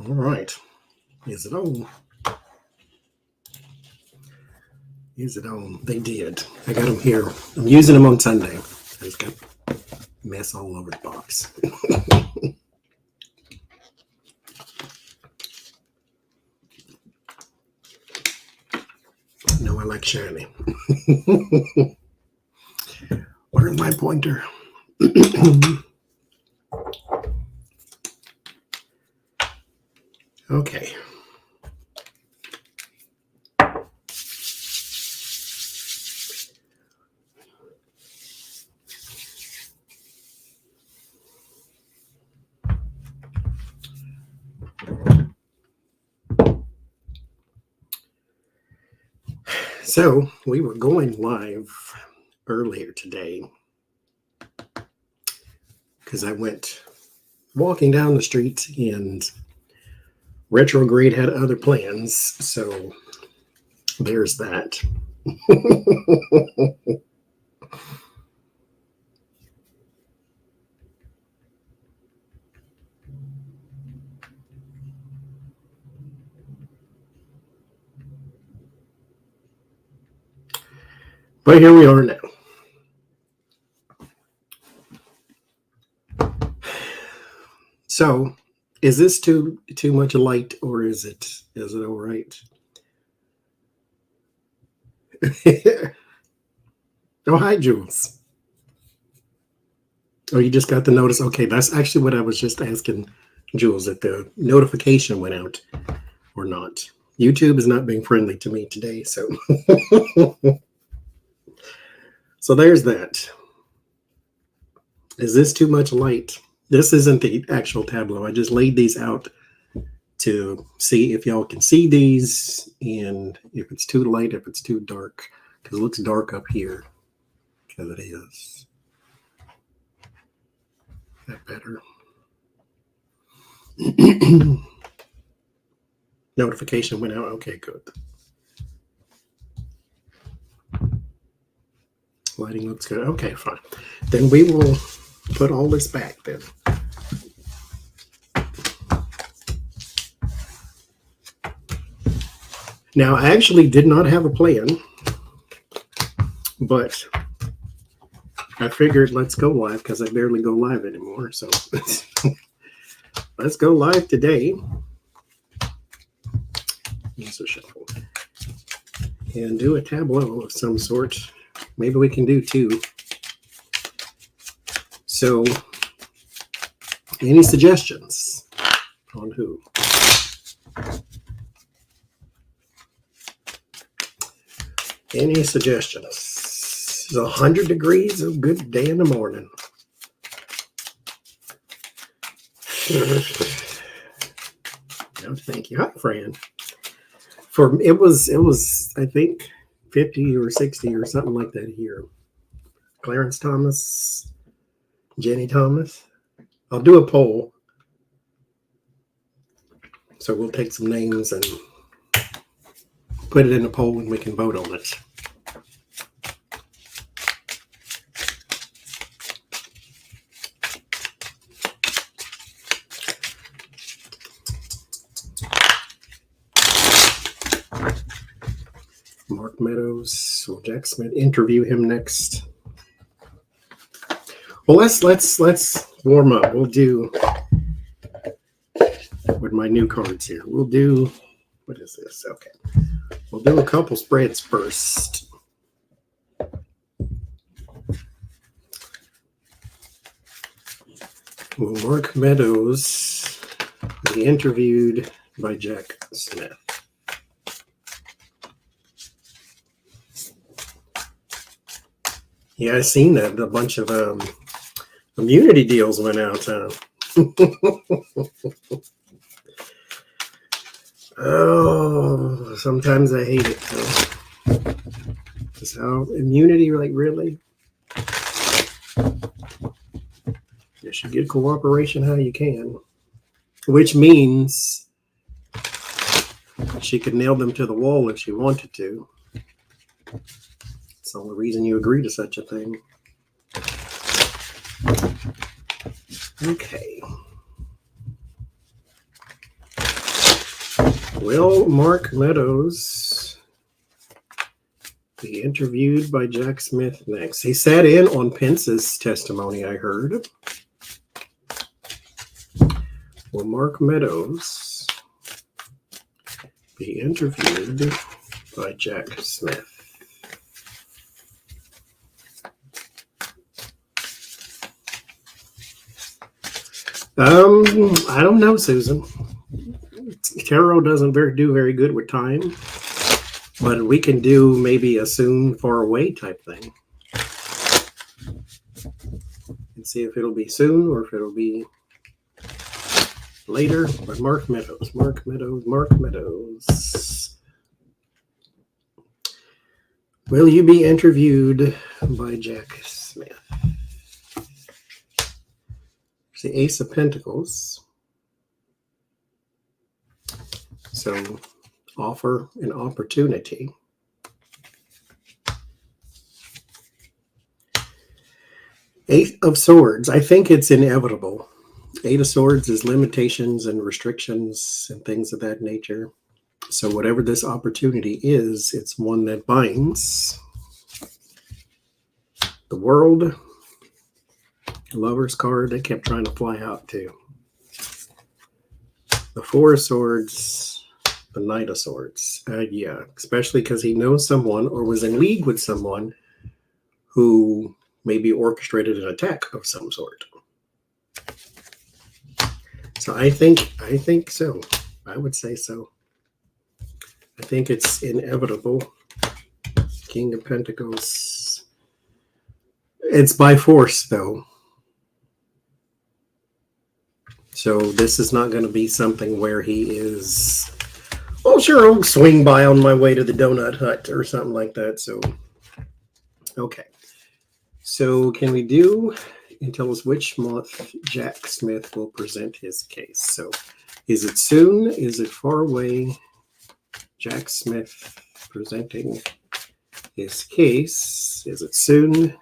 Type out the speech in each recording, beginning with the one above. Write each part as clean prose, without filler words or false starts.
All right. Is it on? Is it on? They did. I got them here. I'm using them on Sunday. I just got mess all over the box. No, I like shiny. Where's my pointer? Okay. So we were going live earlier today because I went walking down the street and Retrograde had other plans. So there's that. But here we are now. So, is this too much light, or is it all right? Oh, hi, Jules. Oh, you just got the notice. Okay, that's actually what I was just asking Jules, if the notification went out or not. YouTube is not being friendly to me today, so so there's that. Is this too much light? This isn't the actual Tableau. I just laid these out to see if y'all can see these and if it's too light, if it's too dark, because it looks dark up here, because it is. That better. Notification went out. Okay, good. Lighting looks good. Okay, fine. Then we will put all this back then. Now, I actually did not have a plan, but I figured let's go live because I barely go live anymore. So let's go live today. Use a shuffle and do a Tableau of some sort. Maybe we can do two. So, any suggestions on who? Any suggestions? It's 100 degrees. A good day in the morning. No, thank you. Hi, Fran. It was I think 50 or 60 or something like that here. Clarence Thomas, Jenny Thomas. I'll do a poll. So we'll take some names and put it in a poll and we can vote on it. Mark Meadows, will Jack Smith interview him next? Well, let's warm up. We'll do with my new cards here. We'll do, what is this? Okay. We'll do a couple spreads first. Will Mark Meadows be interviewed by Jack Smith? Yeah, I seen that. A bunch of immunity deals went out. Oh, sometimes I hate it. Just how immunity, like, really? You should get cooperation how you can, which means she could nail them to the wall if she wanted to. It's the only reason you agree to such a thing. Okay. Will Mark Meadows be interviewed by Jack Smith next? He sat in on Pence's testimony, I heard. Will Mark Meadows be interviewed by Jack Smith? I don't know, Susan. Tarot doesn't do very good with time, but we can do maybe a soon, far away type thing and see if it'll be soon or if it'll be later. But Mark Meadows. Will you be interviewed by Jack Smith? It's the Ace of Pentacles. So offer an opportunity. Eight of Swords. I think it's inevitable. Eight of Swords is limitations and restrictions and things of that nature. So whatever this opportunity is, it's one that binds. The World. Lover's card. They kept trying to fly out too. The Four of Swords. The Knight of Swords. Yeah, especially because he knows someone or was in league with someone who maybe orchestrated an attack of some sort. So I think so. I would say so. I think it's inevitable. King of Pentacles. It's by force, though. So this is not going to be something where he is, oh, sure, I'll swing by on my way to the donut hut or something like that. So, okay. So can we do and tell us which month Jack Smith will present his case? So is it soon? Is it far away? Jack Smith presenting his case. Is it soon?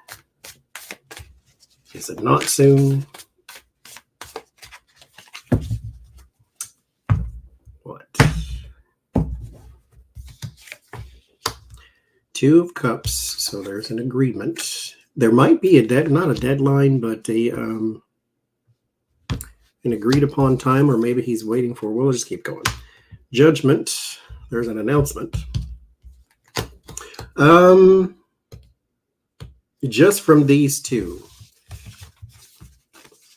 Is it not soon? What? Two of Cups. So there's an agreement. There might be not a deadline, but an agreed upon time, or maybe he's waiting for. We'll just keep going. Judgment. There's an announcement. Just from these two,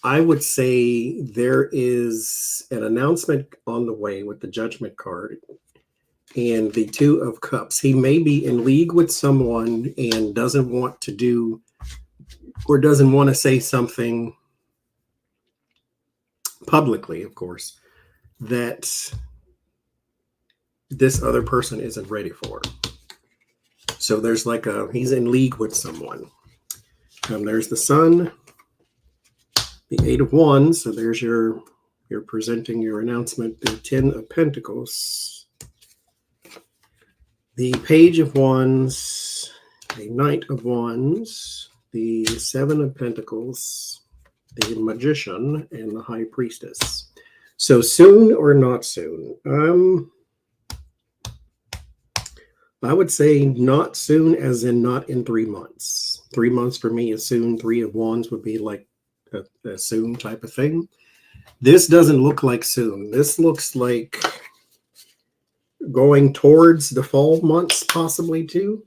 I would say there is an announcement on the way with the Judgment card and the Two of Cups. He may be in league with someone and doesn't want to do or doesn't want to say something publicly, of course, that this other person isn't ready for. So there's like he's in league with someone. There's the Sun, the Eight of Wands. So there's you're presenting your announcement. The Ten of Pentacles, the Page of Wands, the Knight of Wands, the Seven of Pentacles, the Magician, and the High Priestess. So soon or not soon? I would say not soon, as in not in 3 months. 3 months for me is soon. Three of Wands would be like a soon type of thing. This doesn't look like soon. This looks like going towards the fall months, possibly too,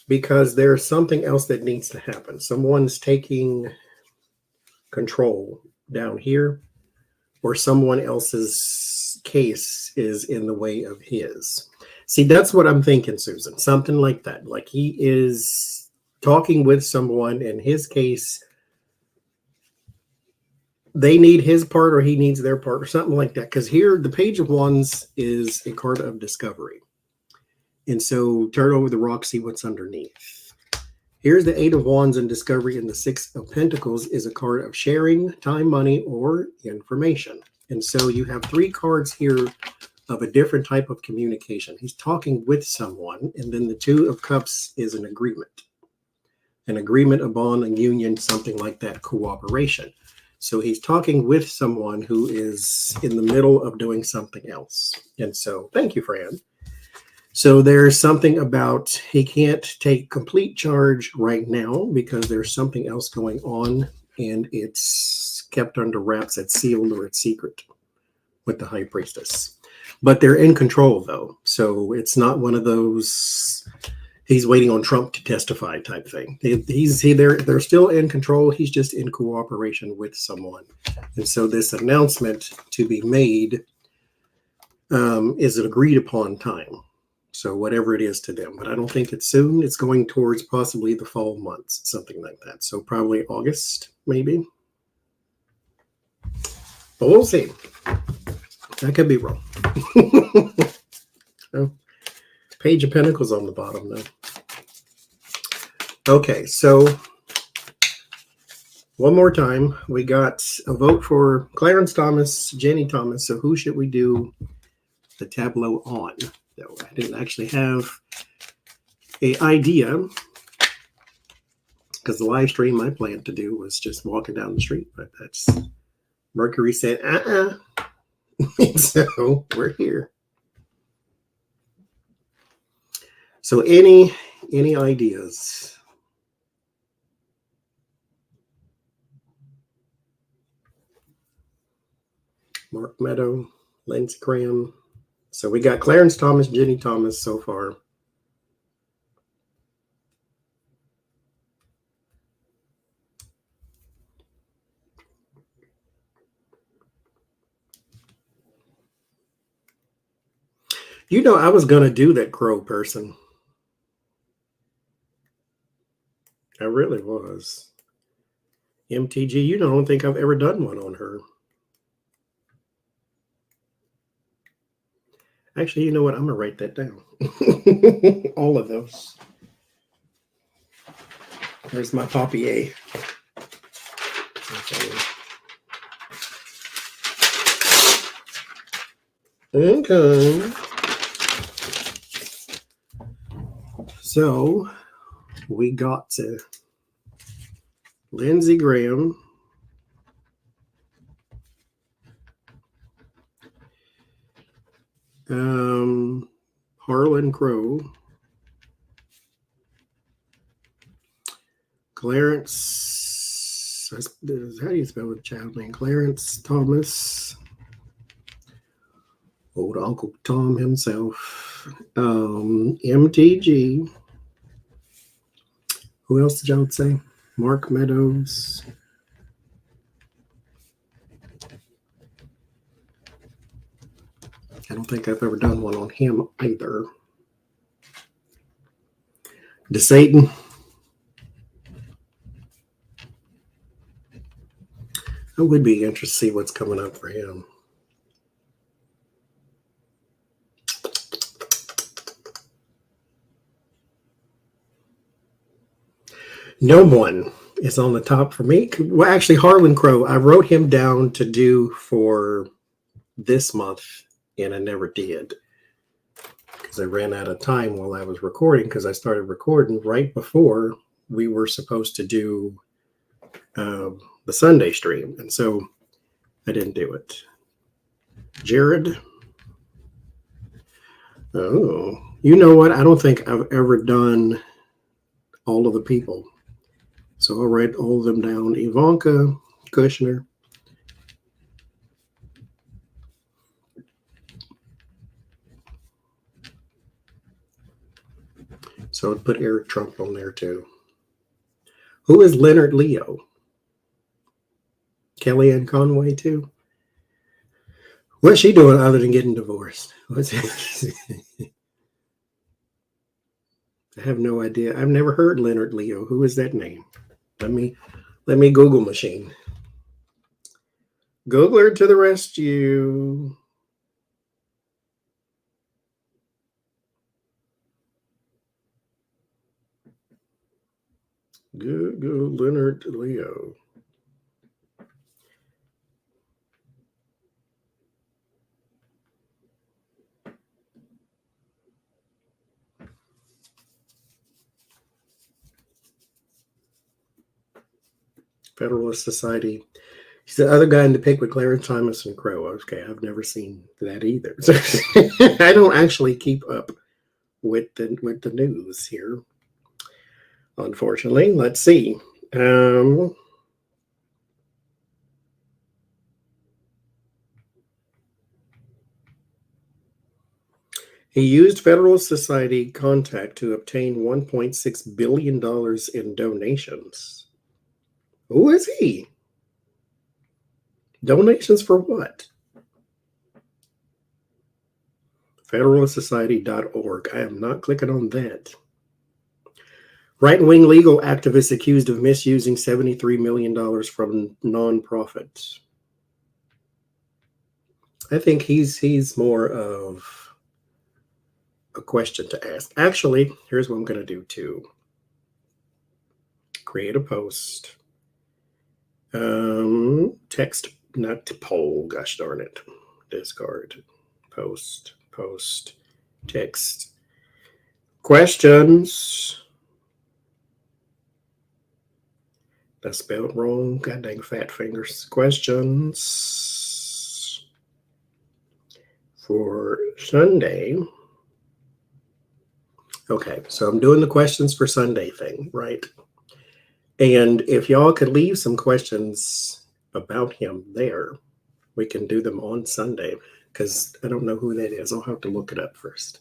because there's something else that needs to happen. Someone's taking control down here, or someone else's case is in the way of his. See, that's what I'm thinking, Susan. Something like that. Like he is talking with someone in his case. They need his part or he needs their part or something like that. Because here, the Page of Wands is a card of discovery. And so turn over the rock, see what's underneath. Here's the Eight of Wands and discovery, and the Six of Pentacles is a card of sharing, time, money, or information. And so you have three cards here of a different type of communication. He's talking with someone, and then the Two of Cups is an agreement. An agreement, a bond, a union, something like that, cooperation. So he's talking with someone who is in the middle of doing something else. And so, thank you, Fran. So there's something about he can't take complete charge right now because there's something else going on, and it's kept under wraps, it's sealed, or it's secret with the high priestess. But they're in control, though. So it's not one of those he's waiting on Trump to testify type thing. They're still in control. He's just in cooperation with someone. And so this announcement to be made is an agreed upon time. So whatever it is to them. But I don't think it's soon. It's going towards possibly the fall months, something like that. So probably August, maybe. But we'll see. I could be wrong. Oh, Page of Pentacles on the bottom, though. Okay, so one more time, we got a vote for Clarence Thomas, Jenny Thomas. So who should we do the tableau on? So I didn't actually have an idea because the live stream I planned to do was just walking down the street, but that's Mercury said, so we're here. So any ideas? Mark Meadows, Lindsey Graham. So we got Clarence Thomas, Jenny Thomas so far. You know, I was going to do that Crow person. I really was. MTG, you don't think I've ever done one on her. Actually, you know what? I'm going to write that down. All of those. There's my papier. Okay. So we got to Lindsey Graham. Harlan Crow. Clarence, how do you spell the child name? Clarence Thomas. Old Uncle Tom himself. MTG. Who else did y'all say? Mark Meadows. I don't think I've ever done one on him either. DeSatan. I would be interested to see what's coming up for him. No one is on the top for me. Well, actually, Harlan Crow, I wrote him down to do for this month, and I never did because I ran out of time while I was recording because I started recording right before we were supposed to do the Sunday stream, and so I didn't do it. Jared. Oh, you know what? I don't think I've ever done all of the people. So I'll write all of them down. Ivanka, Kushner. So I'd put Eric Trump on there too. Who is Leonard Leo? Kellyanne Conway too? What's she doing other than getting divorced? I have no idea. I've never heard Leonard Leo. Who is that name? Let me Google machine. Googler to the rescue. Google Leonard Leo. Federalist Society. He's the other guy in the pic with Clarence Thomas and Crow. Okay, I've never seen that either. So I don't actually keep up with the news here, unfortunately. Let's see. He used Federal Society contact to obtain $1.6 billion in donations. Who is he? Donations for what? Federalsociety.org. I am not clicking on that. Right-wing legal activists accused of misusing $73 million from nonprofits. I think he's more of a question to ask. Actually, here's what I'm going to do too. Create a post. Text, not to poll, gosh darn it. Discard. Post, text. Questions. That's spelled wrong. God dang fat fingers. Questions for Sunday. Okay, so I'm doing the questions for Sunday thing, right? And if y'all could leave some questions about him there, we can do them on Sunday, because I don't know who that is. I'll have to look it up first.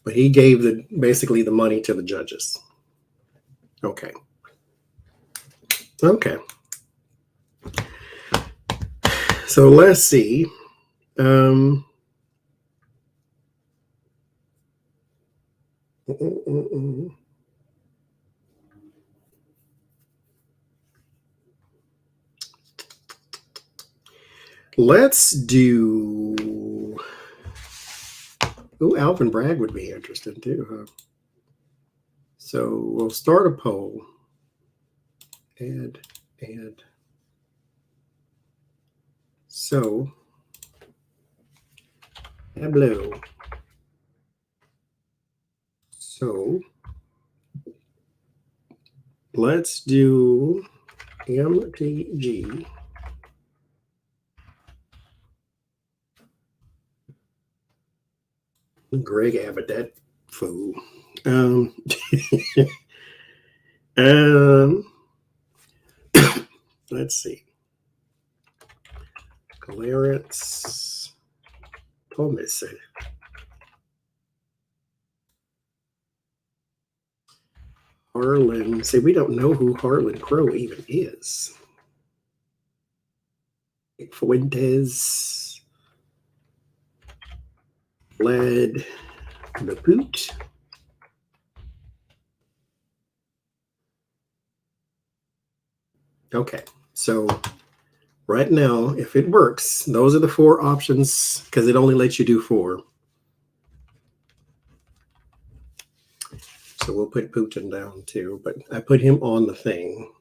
But he gave basically the money to the judges. Okay. Okay. So let's see. Let's do. Ooh, Alvin Bragg would be interesting too, huh? So we'll start a poll. Add. So, Tableau. So, let's do MTG. Greg Abbott, that fool. Let's see. Clarence Thomas. Harlan. See, we don't know who Harlan Crow even is. Fuentes. Led the Poot. Okay, so right now, if it works, those are the 4 options, because it only lets you do 4. So we'll put Putin down too, but I put him on the thing.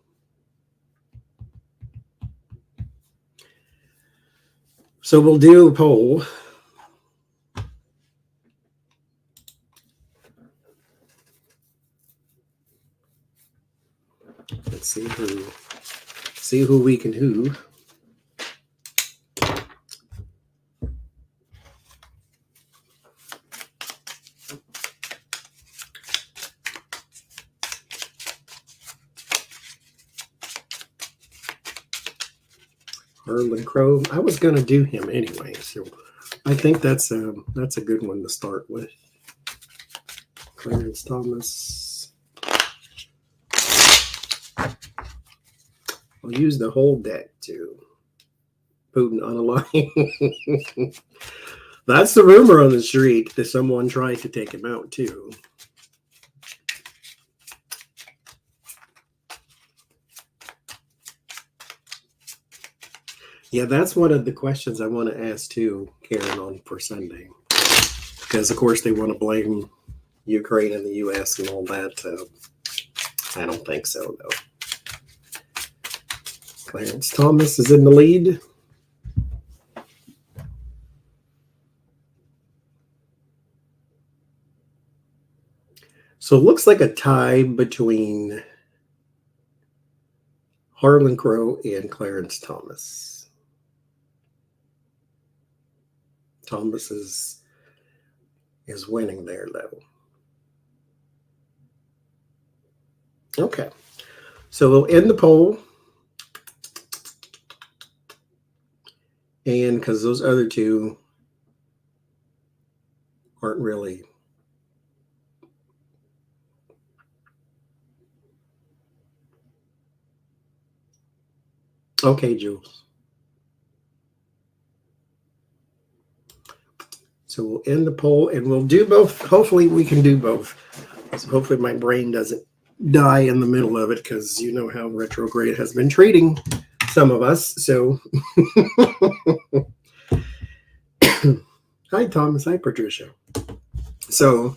So we'll do a poll. Let's see who we can who. Harlan Crow. I was going to do him anyway, so I think that's a good one to start with. Clarence Thomas. I'll use the whole deck to Putin unaligned. That's the rumor on the street that someone tried to take him out too. Yeah, that's one of the questions I want to ask too, Karen, on for Sunday. Because, of course, they want to blame Ukraine and the U.S. and all that. I don't think so, though. Clarence Thomas is in the lead. So it looks like a tie between Harlan Crow and Clarence Thomas. Thomas is winning there, though. Okay, so we'll end the poll. And because those other two aren't really. Okay, Jules. So we'll end the poll and we'll do both. Hopefully we can do both. So hopefully my brain doesn't die in the middle of it, because you know how retrograde has been treating some of us. So hi, Thomas. Hi, Patricia. So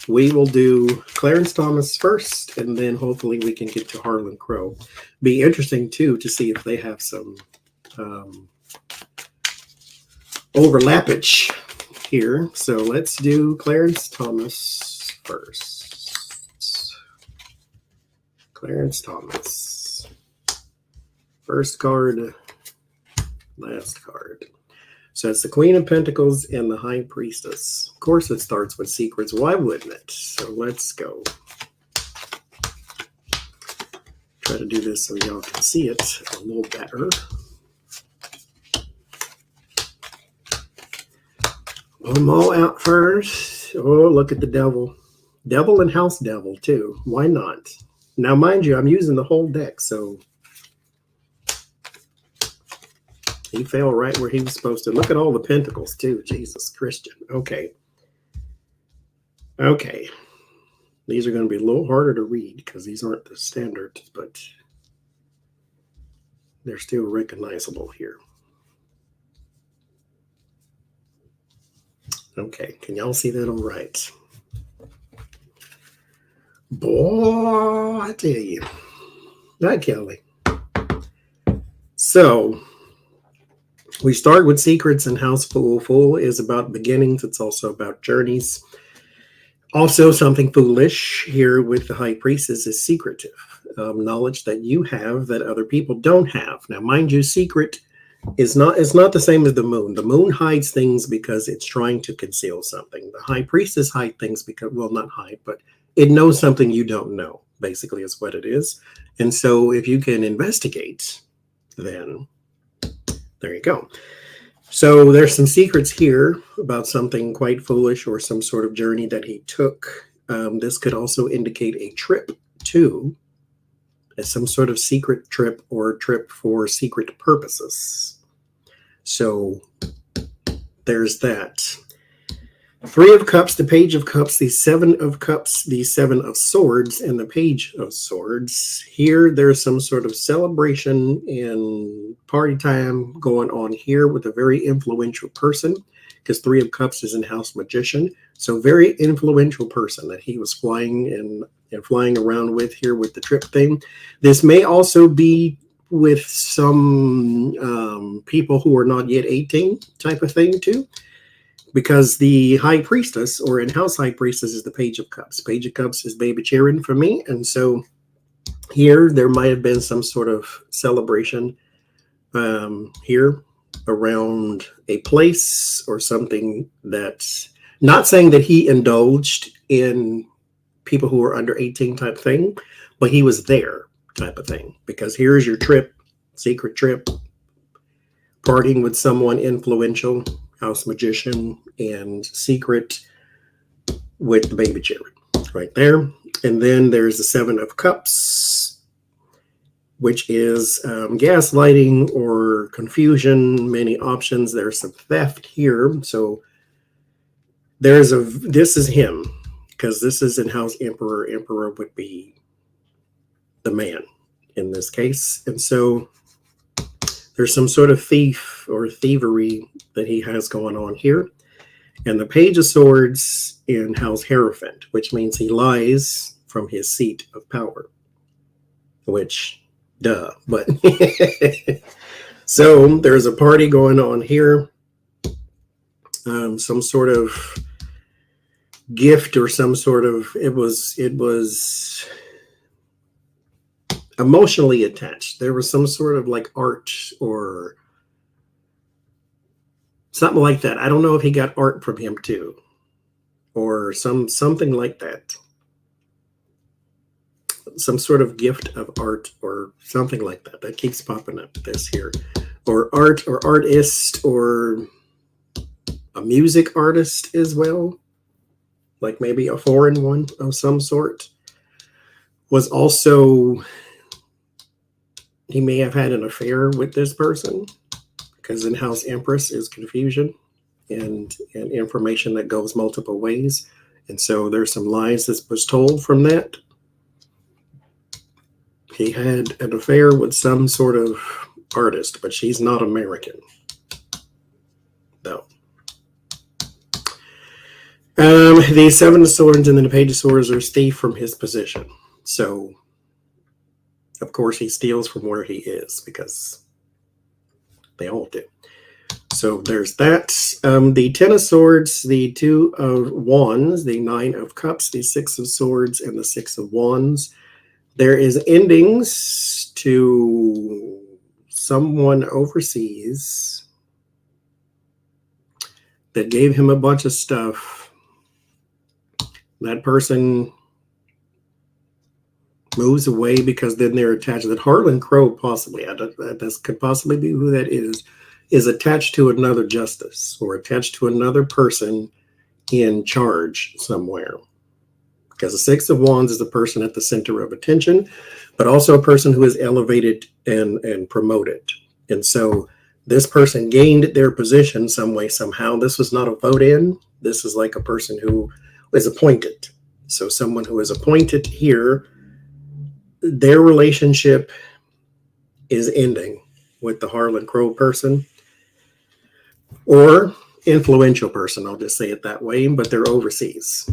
we will do Clarence Thomas first, and then hopefully we can get to Harlan Crow. Be interesting, too, to see if they have some overlappage here. So let's do Clarence Thomas first. Clarence Thomas. First card, last card. So it's the Queen of Pentacles and the High Priestess. Of course, it starts with secrets. Why wouldn't it? So let's go. Try to do this so y'all can see it a little better. Pull them all out first. Oh, look at the devil. Devil and house devil, too. Why not? Now, mind you, I'm using the whole deck, so he fell right where he was supposed to. Look at all the pentacles, too. Jesus Christian. Okay. Okay. These are going to be a little harder to read because these aren't the standards, but they're still recognizable here. Okay. Can y'all see that all right? Boy, I tell you. Hi, Kelly. So we start with secrets and House Fool. Fool is about beginnings. It's also about journeys. Also, something foolish here with the High Priestess is secretive. Knowledge that you have that other people don't have. Now, mind you, secret is not the same as the moon. The moon hides things because it's trying to conceal something. The High Priestess hides things because, well, not hide, but it knows something you don't know, basically, is what it is. And so if you can investigate, then there you go. So there's some secrets here about something quite foolish or some sort of journey that he took. This could also indicate a trip too, as some sort of secret trip or trip for secret purposes. So there's that. Three of Cups, the Page of Cups, the Seven of Cups, the Seven of Swords, and the Page of Swords. Here, there's some sort of celebration and party time going on here with a very influential person, because Three of Cups is in House Magician. So very influential person that he was flying and flying around with here with the trip thing. This may also be with some people who are not yet 18 type of thing too. Because the High Priestess, or in House High Priestess, is the Page of Cups. Page of Cups is Baby Charon for me. And so here, there might have been some sort of celebration here around a place or something that's not saying that he indulged in people who are under 18 type thing, but he was there type of thing. Because here's your trip, secret trip, partying with someone influential, House Magician, and secret with the Baby Charon right there. And then there's the Seven of Cups, which is gaslighting or confusion, many options. There's some theft here. So this is him, because this is in House Emperor. Emperor would be the man in this case. And so there's some sort of thief or thievery that he has going on here. And the Page of Swords in House Hierophant, which means he lies from his seat of power. Which, duh. But so there's a party going on here. Some sort of gift or some sort of, it was emotionally attached. There was some sort of like art or something like that. I don't know if he got art from him too, or something like that. Some sort of gift of art or something like that. That keeps popping up this here. Or art or artist or a music artist as well. Like maybe a foreign one of some sort. Was also, he may have had an affair with this person, because in House Empress is confusion and information that goes multiple ways. And so there's some lies that was told from that. He had an affair with some sort of artist, but she's not American, though. The Seven of Swords and then the Page of Swords are thief from his position. So, of course, he steals from where he is, because they all do. So there's that. The Ten of Swords, the Two of Wands, the Nine of Cups, the Six of Swords, and the Six of Wands. There is endings to someone overseas that gave him a bunch of stuff. That person moves away because then they're attached. That Harlan Crow, possibly, that could possibly be who that is attached to another justice or attached to another person in charge somewhere. Because the Six of Wands is the person at the center of attention, but also a person who is elevated and promoted. And so this person gained their position some way, somehow. This was not a vote in. This is like a person who is appointed. So someone who is appointed here, their relationship is ending with the Harlan Crow person or influential person. I'll just say it that way, but they're overseas.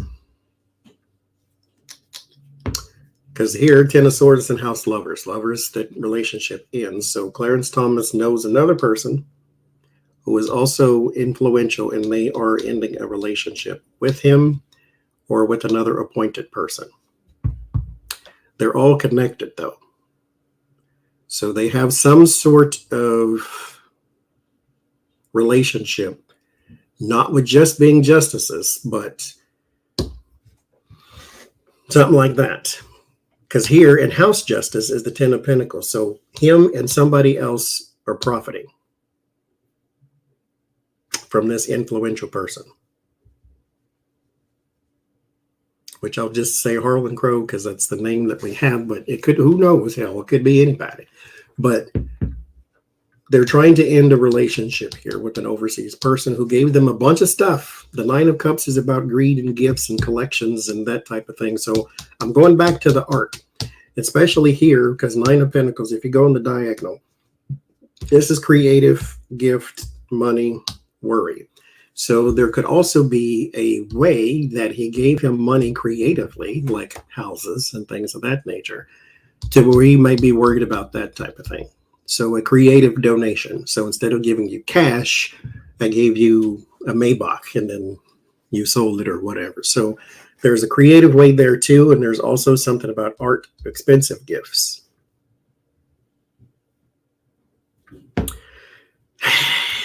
Because here, Ten of Swords and House Lovers. Lovers, that relationship ends. So Clarence Thomas knows another person who is also influential, and they are ending a relationship with him or with another appointed person. They're all connected, though. So they have some sort of relationship, not with just being justices, but something like that. Because here in House Justice is the Ten of Pentacles. So him and somebody else are profiting from this influential person. Which I'll just say Harlan Crow because that's the name that we have. But it could, who knows, hell, it could be anybody. But they're trying to end a relationship here with an overseas person who gave them a bunch of stuff. The Nine of Cups is about greed and gifts and collections and that type of thing. So I'm going back to the art, especially here, because Nine of Pentacles, if you go in the diagonal, this is creative, gift, money, worry. So there could also be a way that he gave him money creatively, like houses and things of that nature, to where he might be worried about that type of thing. So a creative donation. So instead of giving you cash, I gave you a Maybach and then you sold it or whatever. So there's a creative way there too. And there's also something about art, expensive gifts.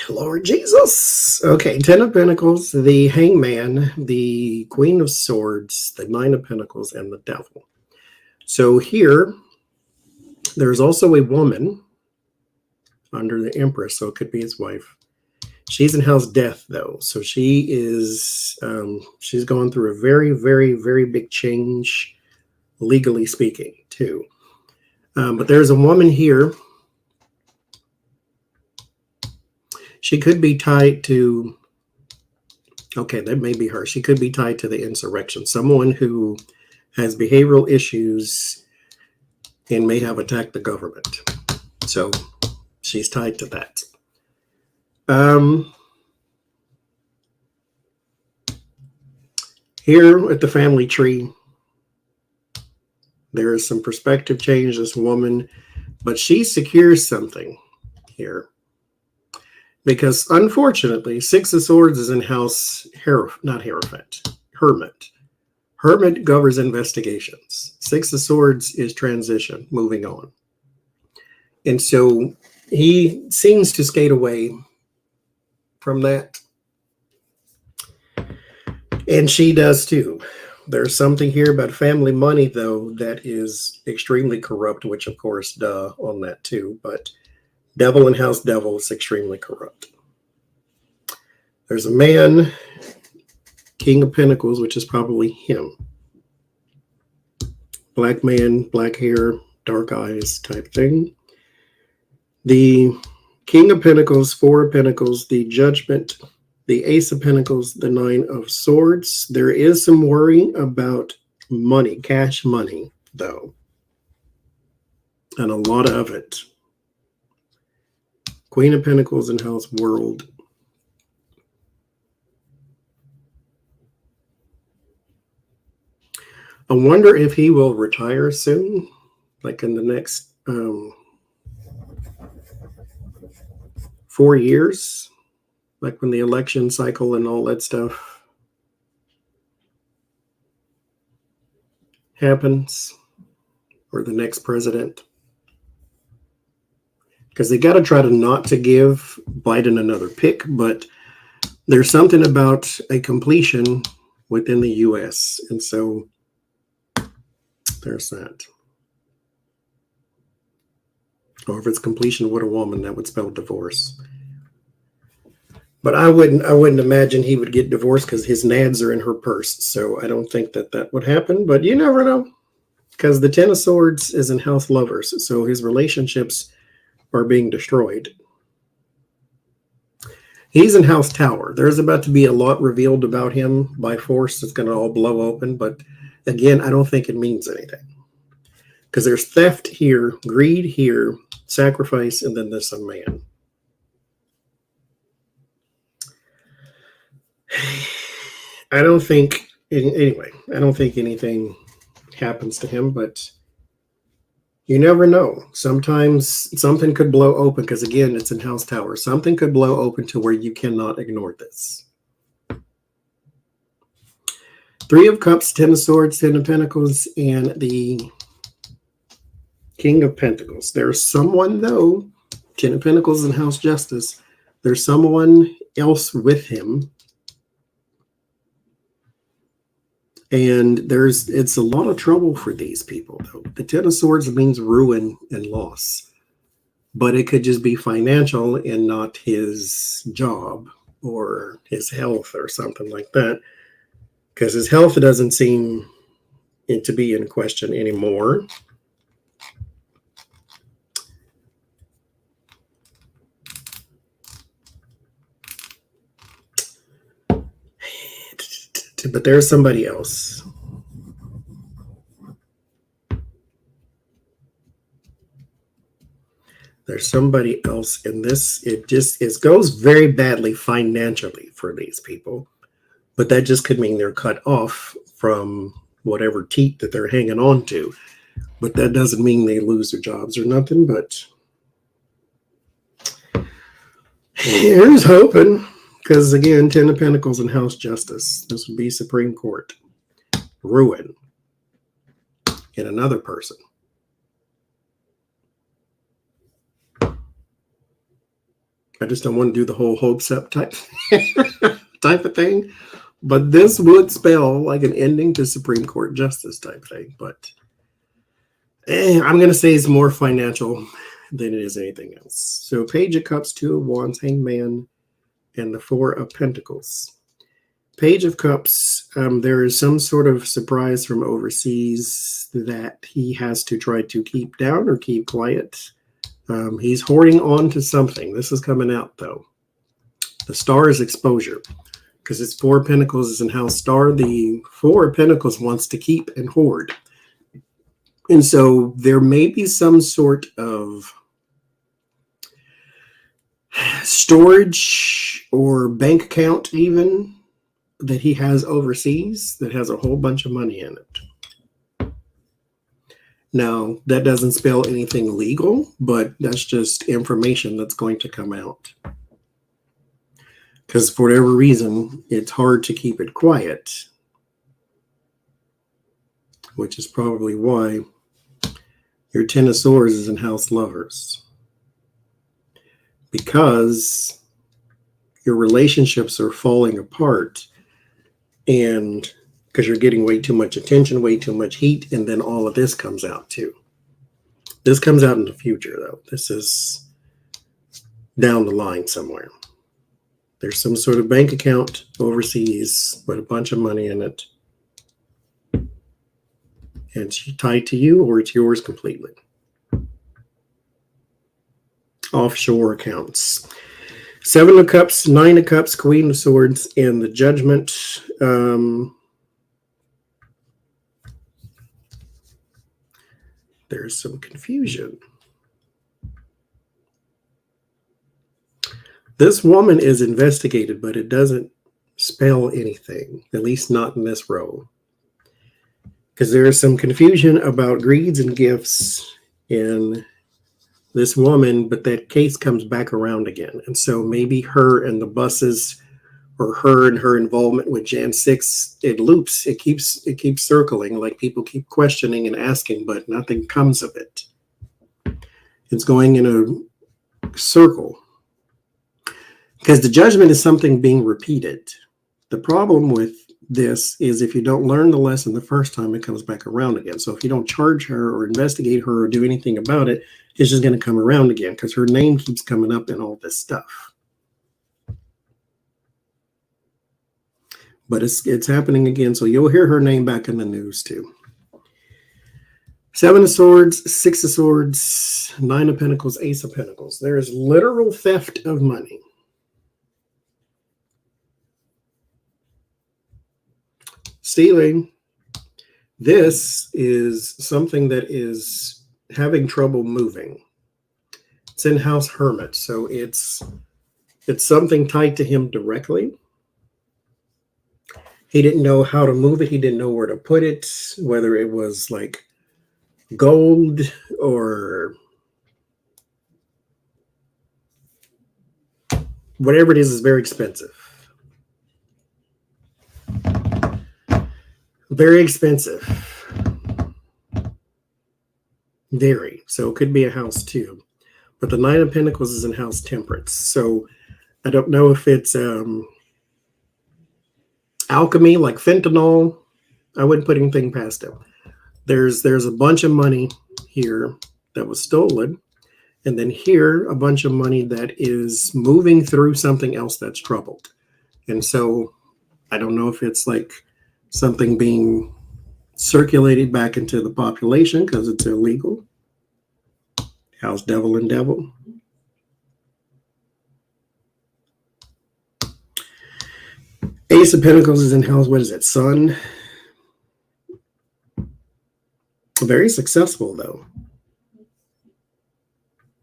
Lord Jesus. Okay, Ten of Pentacles, the Hangman, the Queen of Swords, the Nine of Pentacles, and the Devil. So here, there's also a woman under the Empress, so it could be his wife. She's in House Death, though, so she is she's going through a very, very, very big change, legally speaking, too. But there's a woman here. She could be tied to, okay, that may be her. She could be tied to the insurrection. Someone who has behavioral issues and may have attacked the government. So she's tied to that. Here at the family tree, there is some perspective change, this woman, but she secures something here. Because unfortunately, Six of Swords is in House Hermit. Hermit governs investigations. Six of Swords is transition, moving on. And so he seems to skate away from that. And she does too. There's something here about family money, though, that is extremely corrupt, which, of course, on that too. But Devil and House Devil is extremely corrupt. There's a man, King of Pentacles, which is probably him. Black man, black hair, dark eyes type thing. The King of Pentacles, Four of Pentacles, the Judgment, the Ace of Pentacles, the Nine of Swords. There is some worry about money, cash money, though. And a lot of it. Queen of Pentacles and House World. I wonder if he will retire soon, like in the next 4 years, like when the election cycle and all that stuff happens, or the next president. Because they got to try to not to give Biden another pick, but there's something about a completion within the U.S., and so there's that. Or if it's completion with a woman, that would spell divorce. But I wouldn't imagine he would get divorced because his nads are in her purse. So I don't think that would happen. But you never know, because the Ten of Swords is in House Lovers, so his relationships are being destroyed. He's in House Tower. There's about to be a lot revealed about him by force. It's going to all blow open. But again, I don't think it means anything. Because there's theft here, greed here, sacrifice, and then there's a man. I don't think anything happens to him, but you never know. Sometimes something could blow open, because again, it's in House Tower. Something could blow open to where you cannot ignore this. Three of Cups, Ten of Swords, Ten of Pentacles, and the King of Pentacles. There's someone, though, Ten of Pentacles and House Justice, there's someone else with him. And it's a lot of trouble for these people, though. The Ten of Swords means ruin and loss. But it could just be financial and not his job or his health or something like that. Because his health doesn't seem to be in question anymore. But there's somebody else. There's somebody else in this. It goes very badly financially for these people. But that just could mean they're cut off from whatever teat that they're hanging on to. But that doesn't mean they lose their jobs or nothing. But here's hoping. Because, again, Ten of Pentacles and House Justice. This would be Supreme Court. Ruin. In another person. I just don't want to do the whole hopes up type of thing. But this would spell like an ending to Supreme Court justice type thing. But I'm going to say it's more financial than it is anything else. So Page of Cups, Two of Wands, Hangman, and the Four of Pentacles. Page of Cups, there is some sort of surprise from overseas that he has to try to keep down or keep quiet. He's hoarding on to something. This is coming out, though. The Star is exposure. Because it's Four of Pentacles is in House Star. The Four of Pentacles wants to keep and hoard. And so there may be some sort of storage or bank account even that he has overseas that has a whole bunch of money in it. Now, that doesn't spell anything legal, but that's just information that's going to come out. Because for whatever reason, it's hard to keep it quiet. which is probably why your Ten of Swords is in House Lovers. Because your relationships are falling apart, and because you're getting way too much attention, way too much heat, and then all of this comes out too. This comes out in the future, though. This is down the line somewhere. There's some sort of bank account overseas with a bunch of money in it. And it's tied to you, or it's yours completely. Offshore accounts. 7 of Cups, 9 of Cups, Queen of Swords, and the Judgment. There's some confusion. This woman is investigated, but it doesn't spell anything, at least not in this row. Because there is some confusion about greeds and gifts in this woman, but that case comes back around again. And so maybe her and the buses, or her and her involvement with Jan 6, it loops. It keeps circling, like people keep questioning and asking, but nothing comes of it. It's going in a circle. Because the Judgment is something being repeated. The problem with this is if you don't learn the lesson the first time, it comes back around again. So if you don't charge her or investigate her or do anything about it, it's just going to come around again because her name keeps coming up in all this stuff. But it's happening again, so you'll hear her name back in the news too. 7 of Swords, 6 of Swords, 9 of Pentacles, Ace of Pentacles. There is literal theft of money. Stealing. This is something that is having trouble moving. It's in House Hermit, so it's something tied to him directly. He didn't know how to move it. He didn't know where to put it, whether it was like gold or whatever it is very expensive. Very expensive. Very. So it could be a house too. But the 9 of Pentacles is in House Temperance. So I don't know if it's alchemy, like fentanyl. I wouldn't put anything past him. There's a bunch of money here that was stolen. And then here, a bunch of money that is moving through something else that's troubled. And so I don't know if it's like something being circulated back into the population because it's illegal. House Devil and Devil. Ace of Pentacles is in House, what is it, Sun? Very successful, though.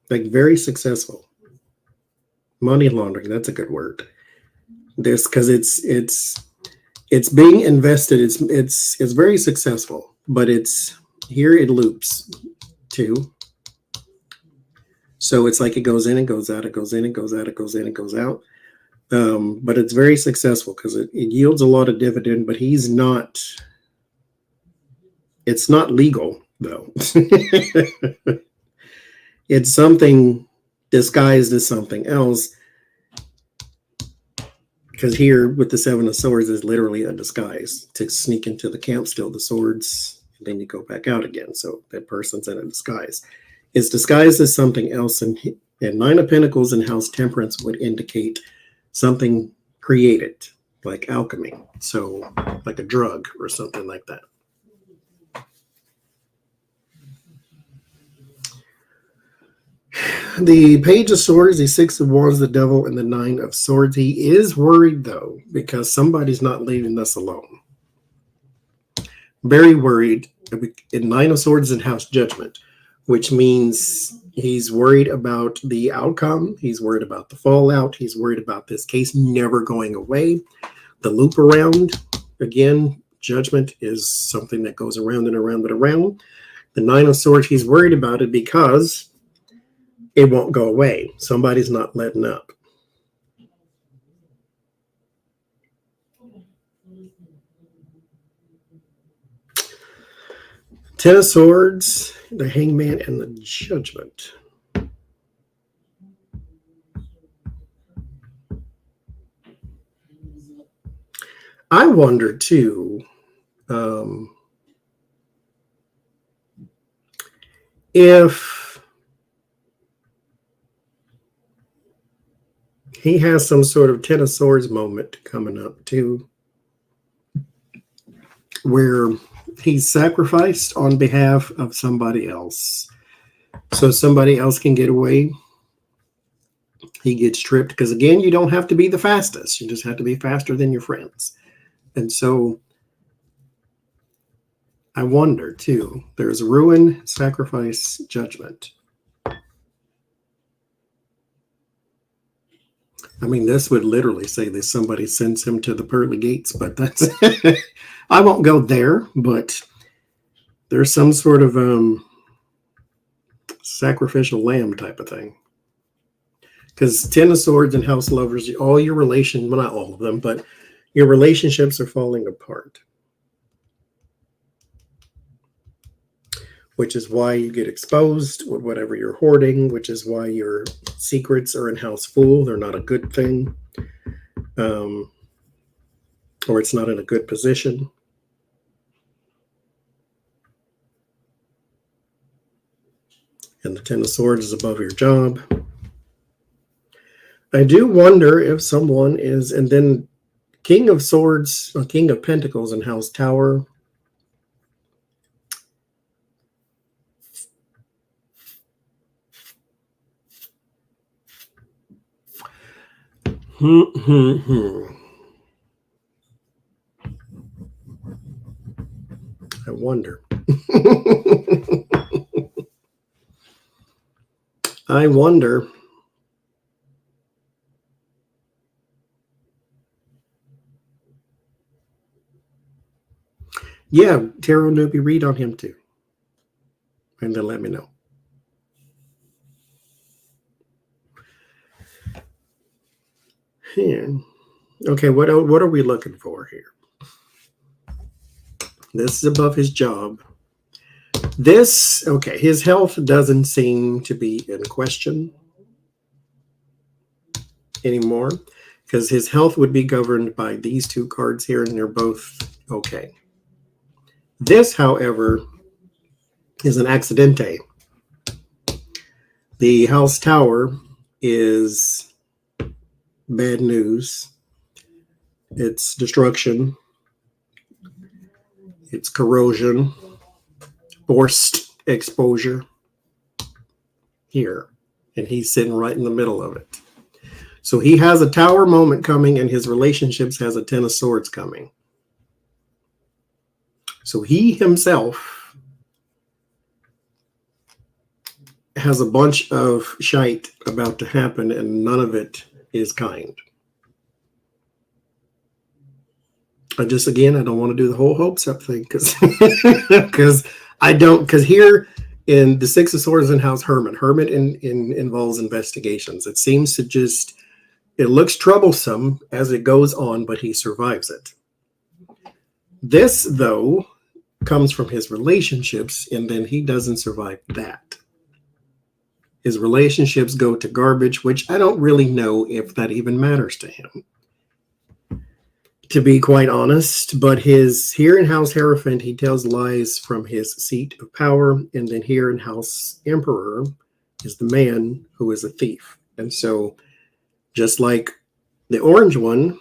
Like, very successful. Money laundering, that's a good word. This, because it's being invested. It's very successful, but it's here it loops too. So it's like it goes in and goes out, it goes in and goes out, it goes in and goes out. But it's very successful because it yields a lot of dividend, but it's not legal though. It's something disguised as something else. Because here with the 7 of Swords is literally a disguise to sneak into the camp, steal the swords, and then you go back out again. So that person's in a disguise. It's disguised as something else, and 9 of Pentacles in House Temperance would indicate something created, like alchemy. So like a drug or something like that. The Page of Swords, the 6 of Wands, the Devil, and the 9 of Swords. He is worried, though, because somebody's not leaving us alone. Very worried. In 9 of Swords in House Judgment, which means he's worried about the outcome. He's worried about the fallout. He's worried about this case never going away. The loop around, again, Judgment is something that goes around and around and around. The 9 of Swords, he's worried about it because it won't go away. Somebody's not letting up. Ten of Swords, the Hangman, and the Judgment. I wonder too, if he has some sort of Ten of Swords moment coming up too, where he's sacrificed on behalf of somebody else. So somebody else can get away. He gets tripped because, again, you don't have to be the fastest. You just have to be faster than your friends. And so I wonder, too, there's ruin, sacrifice, judgment. I mean, this would literally say that somebody sends him to the pearly gates, but that's I won't go there, but there's some sort of sacrificial lamb type of thing. Because Ten of Swords and House Lovers, all your relations, well, not all of them, but your relationships are falling apart. Which is why you get exposed with whatever you're hoarding, which is why your secrets are in House Fool. They're not a good thing. Or it's not in a good position. And the Ten of Swords is above your job. I do wonder if someone is, and then King of Swords, King of Pentacles in House Tower. I wonder. I wonder. Yeah, Tarot Newbie, read on him too. And then let me know. Yeah. Okay, what are we looking for here? This is above his job. This, okay, his health doesn't seem to be in question anymore, because his health would be governed by these two cards here, and they're both okay. This, however, is an accidente. The House Tower is bad news. It's destruction. It's corrosion. Forced exposure here. And he's sitting right in the middle of it. So he has a Tower moment coming, and his relationships has a Ten of Swords coming. So he himself has a bunch of shite about to happen, and none of it is kind. I don't want to do the whole hopes up thing because here in the Six of Swords in House Hermit involves investigations. It seems to it looks troublesome as it goes on, but he survives it. This, though, comes from his relationships, and then he doesn't survive that. His relationships go to garbage, which I don't really know if that even matters to him, to be quite honest. But here in House Hierophant, he tells lies from his seat of power, and then here in House Emperor is the man who is a thief. And so, just like the orange one,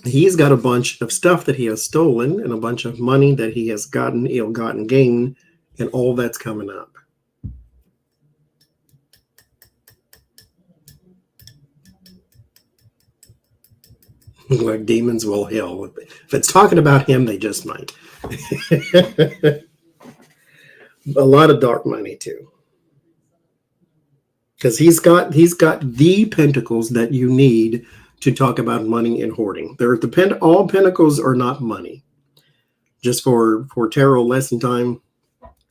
he's got a bunch of stuff that he has stolen and a bunch of money that he has gotten, ill-gotten gain, and all that's coming up. Like demons will hell. If it's talking about him, they just might. A lot of dark money too. Because he's got the pentacles that you need to talk about money and hoarding. All pentacles are not money. Just for tarot lesson time,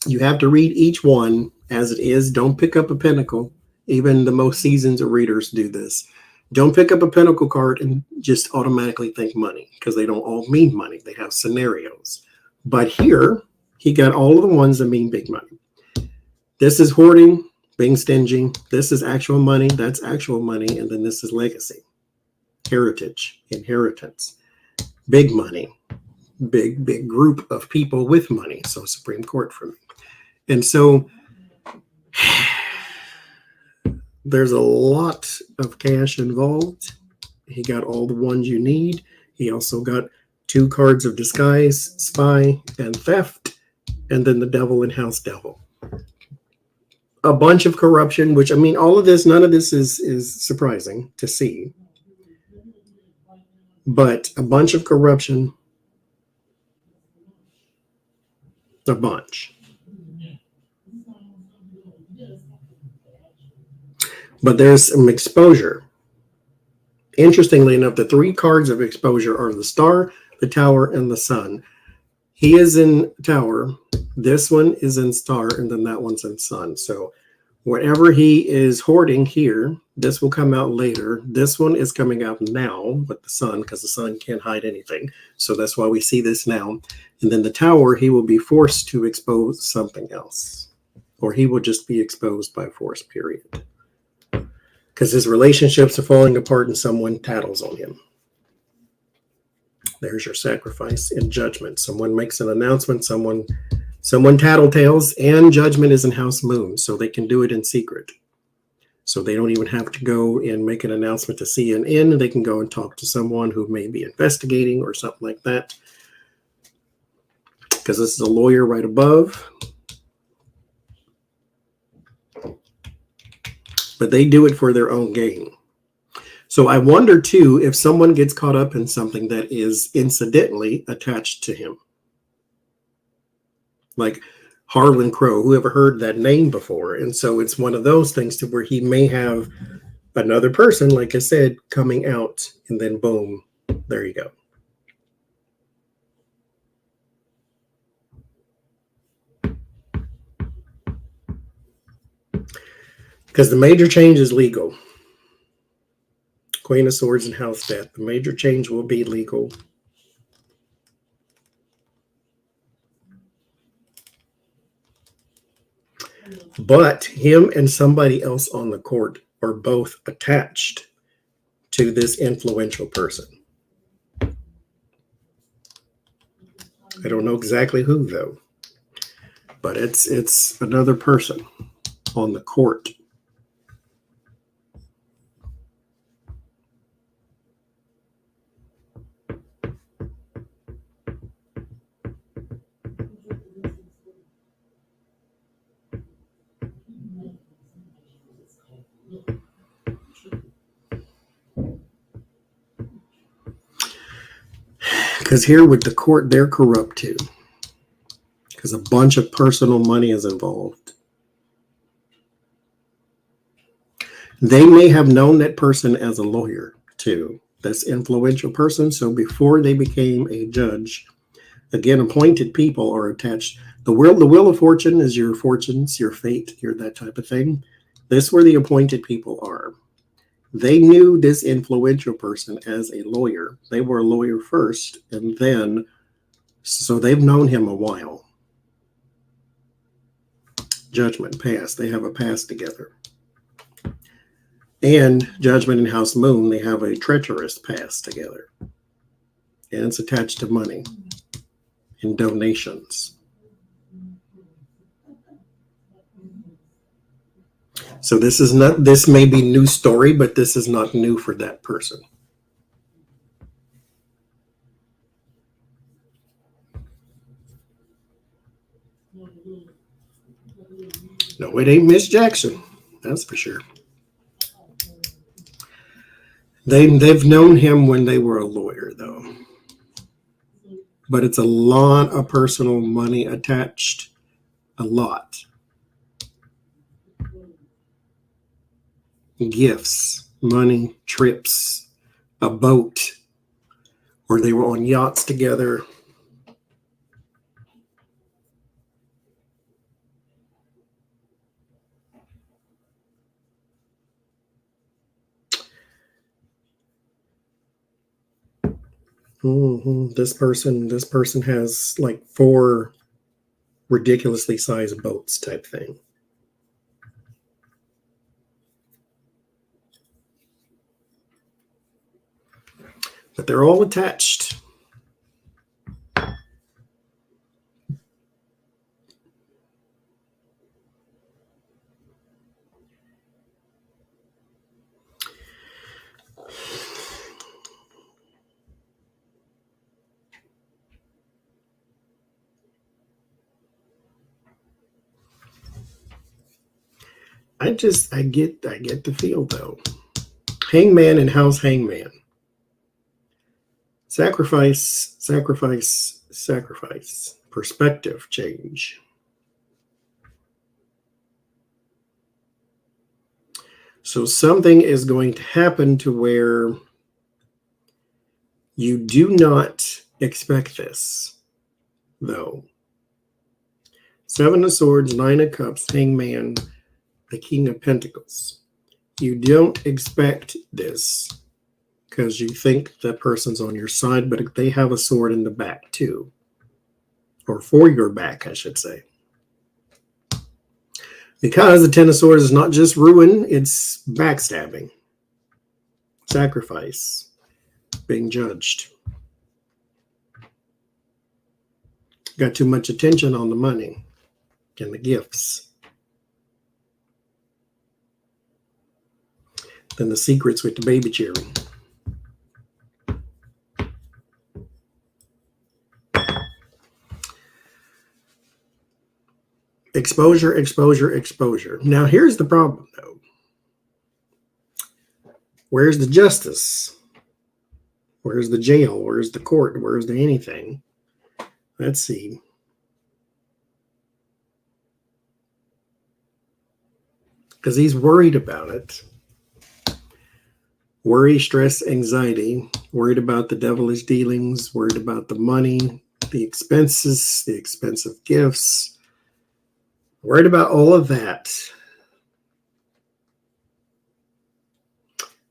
you have to read each one as it is. Don't pick up a pentacle. Even the most seasoned readers do this. Don't pick up a pentacle card and just automatically think money, because they don't all mean money. They have scenarios. But here he got all of the ones that mean big money. This is hoarding, being stingy. This is actual money. That's actual money. And then this is legacy, heritage, inheritance, big money, big group of people with money. So Supreme Court for me. And so there's a lot of cash involved. He got all the ones you need. He also got 2 cards of disguise, spy, and theft, and then the devil and house devil. A bunch of corruption, which, I mean, all of this, none of this is surprising to see. But a bunch of corruption, a bunch. But there's some exposure. Interestingly enough, the 3 cards of exposure are the star, the tower, and the sun. He is in tower. This one is in star, and then that one's in sun. So whatever he is hoarding here, this will come out later. This one is coming out now with the sun, because the sun can't hide anything. So that's why we see this now. And then the tower, he will be forced to expose something else. Or he will just be exposed by force, period. Because his relationships are falling apart and someone tattles on him. There's your sacrifice and judgment. Someone makes an announcement, someone tattletales, and judgment is in house moon, so they can do it in secret. So they don't even have to go and make an announcement to CNN. They can go and talk to someone who may be investigating or something like that. Because this is a lawyer right above. But they do it for their own gain. So I wonder, too, if someone gets caught up in something that is incidentally attached to him. Like Harlan Crow, who ever heard that name before? And so it's one of those things to where he may have another person, like I said, coming out, and then boom, there you go. Because the major change is legal. Queen of Swords and House Death. The major change will be legal. But him and somebody else on the court are both attached to this influential person. I don't know exactly who, though. But it's another person on the court. Because here with the court, they're corrupt too. Because a bunch of personal money is involved. They may have known that person as a lawyer too. This influential person. So before they became a judge, again, appointed people are attached. The wheel of fortune is your fortunes, your fate, your that type of thing. This is where the appointed people are. They knew this influential person as a lawyer. They were a lawyer first, and then, so they've known him a while. Judgment, past. They have a past together. And Judgment and House Moon, they have a treacherous past together. And it's attached to money and donations. So this may be new story, but this is not new for that person. No, it ain't Miss Jackson. That's for sure. They've known him when they were a lawyer, though. But it's a lot of personal money attached. A lot. Gifts, money, trips, a boat, or they were on yachts together. This person has like 4 ridiculously sized boats type thing. But they're all attached. I get the feel though. Hangman and House Hangman. Sacrifice, sacrifice, sacrifice. Perspective change. So something is going to happen to where you do not expect this, though. Seven of Swords, Nine of Cups, Hangman, the King of Pentacles. You don't expect this because you think that person's on your side, but they have a sword in the back too. Or for your back, I should say. Because the Ten of Swords is not just ruin, it's backstabbing. Sacrifice. Being judged. Got too much attention on the money and the gifts. Then the secrets with the baby cheering. Exposure, exposure, exposure. Now here's the problem though. Where's the justice? Where's the jail? Where's the court? Where's the anything? Let's see. Because he's worried about it. Worry, stress, anxiety. Worried about the devilish dealings. Worried about the money, the expenses, the expensive gifts. Worried about all of that.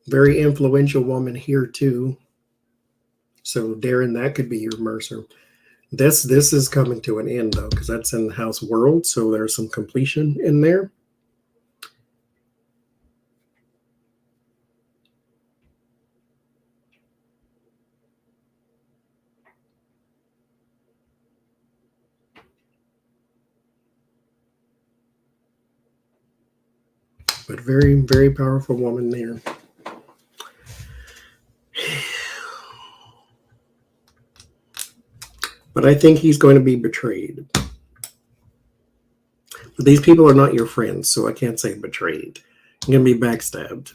Very influential woman here too. So Darren, that could be your Mercer. This is coming to an end though, because that's in the house world. So there's some completion in there. But very, very powerful woman there. But I think he's going to be betrayed. But these people are not your friends, so I can't say betrayed. You're going to be backstabbed.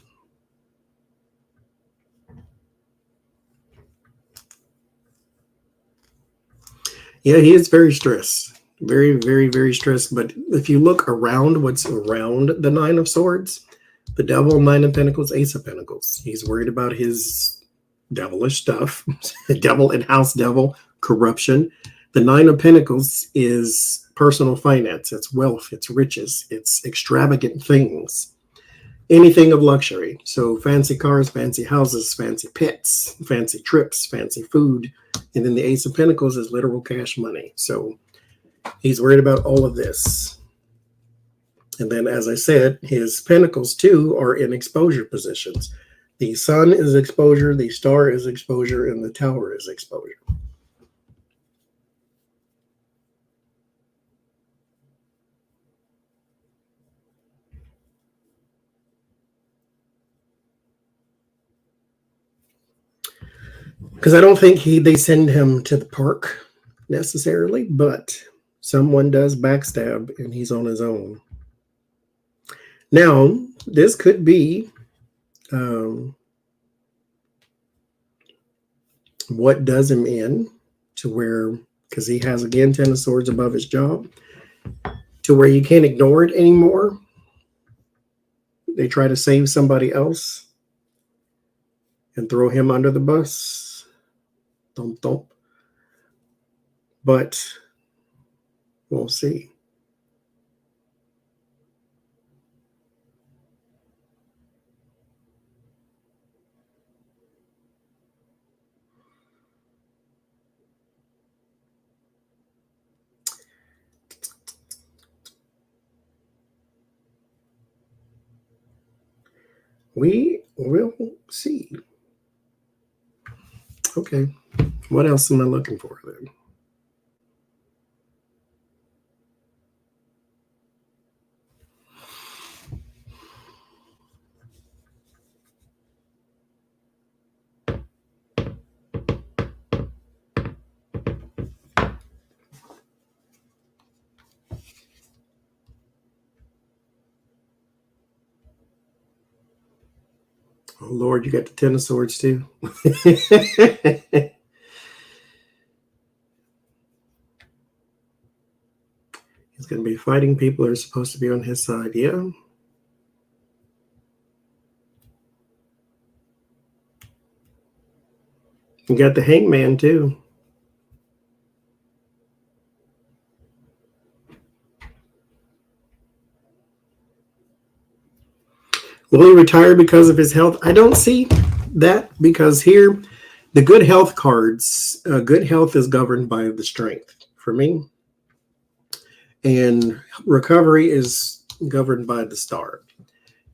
Yeah, he is very stressed. Very, very, very stressed. But if you look around what's around the Nine of Swords, the Devil, Nine of Pentacles, Ace of Pentacles. He's worried about his devilish stuff. Devil and house devil, corruption. The Nine of Pentacles is personal finance. It's wealth. It's riches. It's extravagant things. Anything of luxury. So fancy cars, fancy houses, fancy pets, fancy trips, fancy food. And then the Ace of Pentacles is literal cash money. So he's worried about all of this. And then, as I said, his pentacles, too, are in exposure positions. The sun is exposure, the star is exposure, and the tower is exposure. Because I don't think they send him to the park necessarily, but someone does backstab, and he's on his own. Now, this could be what does him in to where, because he has, again, Ten of Swords above his job, to where you can't ignore it anymore. They try to save somebody else and throw him under the bus. Thump, thump. But we'll see. We will see. Okay. What else am I looking for then? Oh, Lord, you got the Ten of Swords too? He's going to be fighting people that are supposed to be on his side, yeah. You got the Hangman too. Will he retire because of his health? I don't see that, because here, the good health cards, good health is governed by the strength for me. And recovery is governed by the star.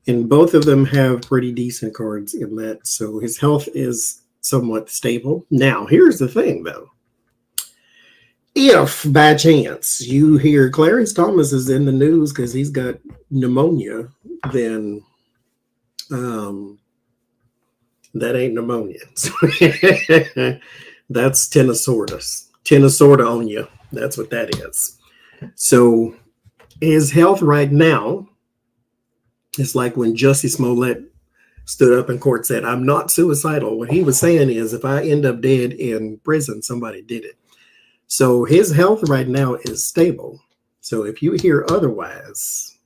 And both of them have pretty decent cards in that. So his health is somewhat stable. Now, here's the thing, though. If by chance you hear Clarence Thomas is in the news because he's got pneumonia, then that ain't pneumonia. That's Ten of Swords. Ten of Swords on you. That's what that is. So his health right now is like when Jussie Smollett stood up in court and said, I'm not suicidal. What he was saying is, if I end up dead in prison, somebody did it. So his health right now is stable. So if you hear otherwise,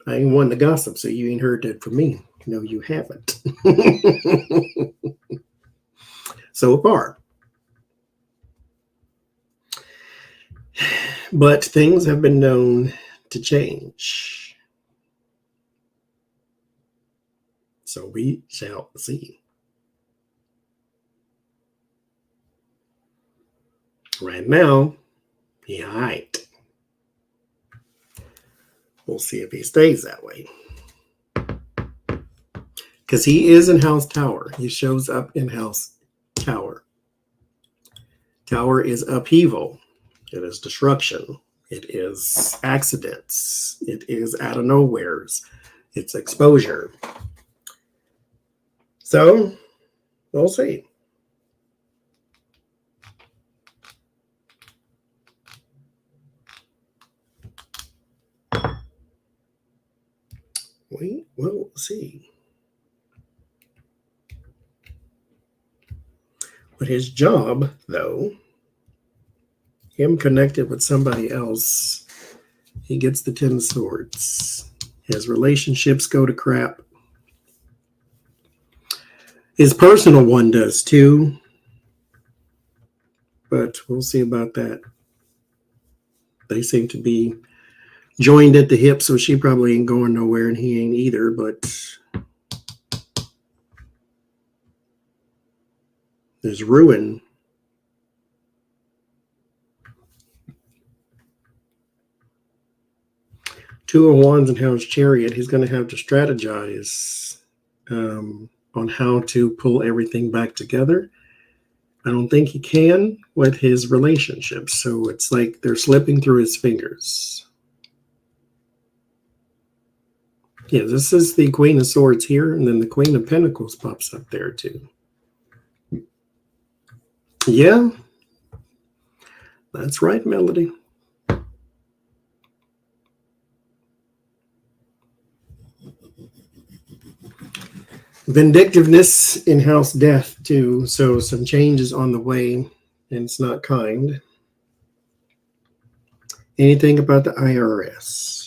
I ain't one to gossip, so you ain't heard that from me. No, you haven't. So far. But things have been known to change. So we shall see. Right now, he ain't. We'll see if he stays that way. Because he is in House Tower. He shows up in House Tower. Tower is upheaval. It is destruction. It is accidents. It is out of nowheres. It's exposure. So, we'll see. We will see. But his job, though, him connected with somebody else, he gets the Ten of Swords. His relationships go to crap. His personal one does too. But we'll see about that. They seem to be joined at the hip, so she probably ain't going nowhere, and he ain't either, but there's ruin. Two of Wands and House Chariot. He's going to have to strategize on how to pull everything back together. I don't think he can with his relationships. So it's like they're slipping through his fingers. Yeah, this is the Queen of Swords here, and then the Queen of Pentacles pops up there too. Yeah, that's right, Melody. Vindictiveness in House Death too, so some changes on the way, and it's not kind. Anything about the IRS?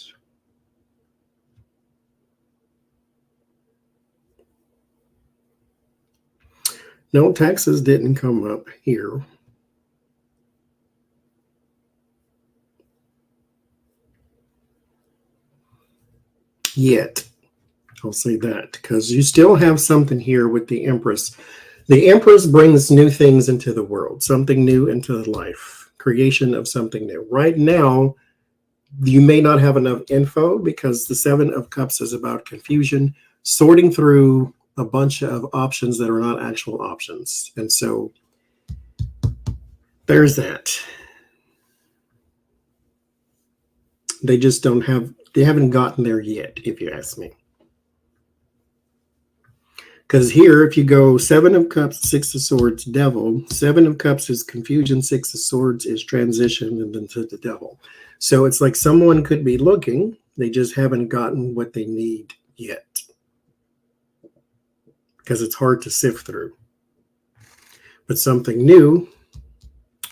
No, taxes didn't come up here. Yet. I'll say that, because you still have something here with the Empress. The Empress brings new things into the world, something new into life, creation of something new. Right now, You may not have enough info because the Seven of Cups is about confusion, sorting through a bunch of options that are not actual options. And so there's that. They just they haven't gotten there yet, if you ask me. Because here, if you go Seven of Cups, Six of Swords, Devil, Seven of Cups is confusion, Six of Swords is transition, and then to the Devil. So it's like someone could be looking, they just haven't gotten what they need yet. Because it's hard to sift through. But something new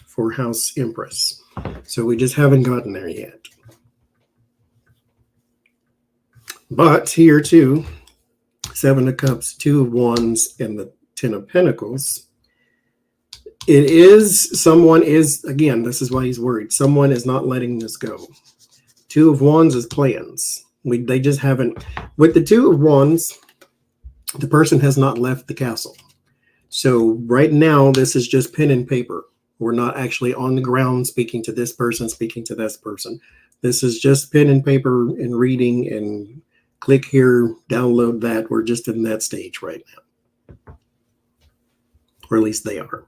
for House Empress. So we just haven't gotten there yet. But here too, Seven of Cups, Two of Wands, and the Ten of Pentacles. It is, someone is, again, this is why he's worried. Someone is not letting this go. Two of Wands is plans. They just haven't, with the Two of Wands, the person has not left the castle. So right now, this is just pen and paper. We're not actually on the ground speaking to this person, speaking to this person. This is just pen and paper and reading and click here, download that. We're just in that stage right now. Or at least they are.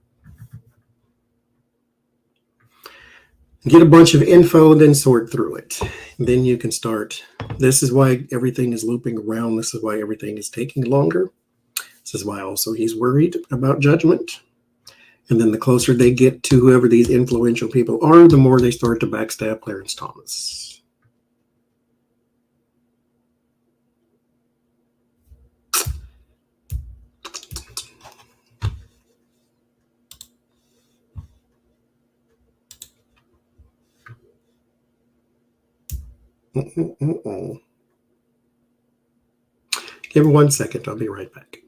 Get a bunch of info and then sort through it. Then you can start. This is why everything is looping around. This is why everything is taking longer. This is why also he's worried about judgment. And then the closer they get to whoever these influential people are, the more they start to backstab Clarence Thomas. Give me 1 second. I'll be right back.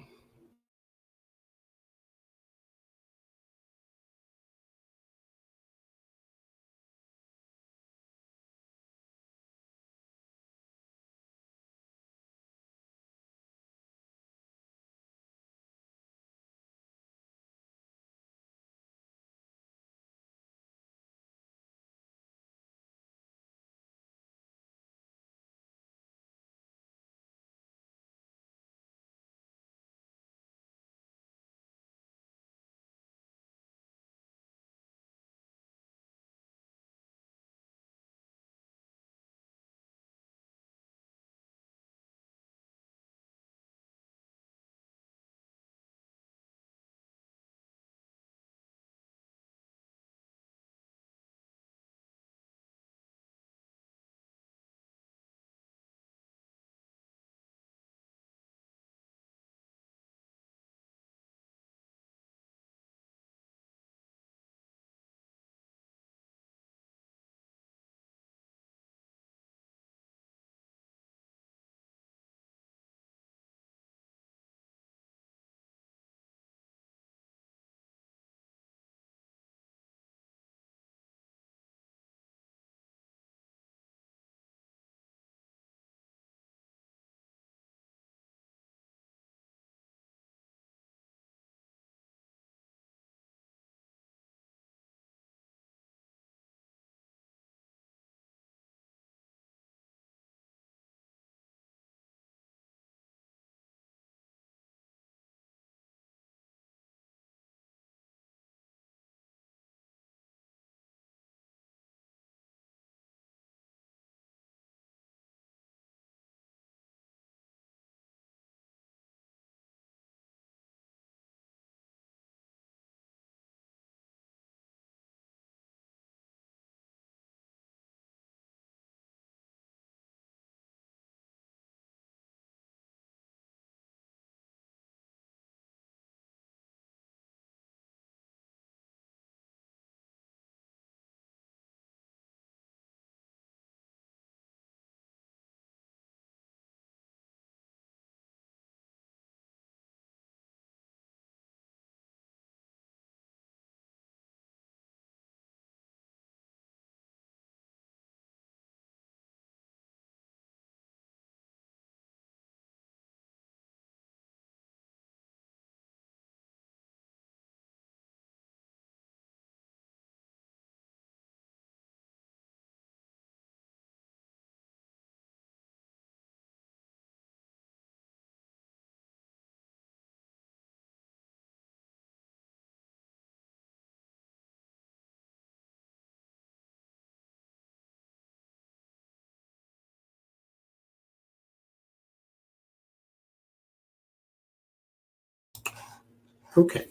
Okay.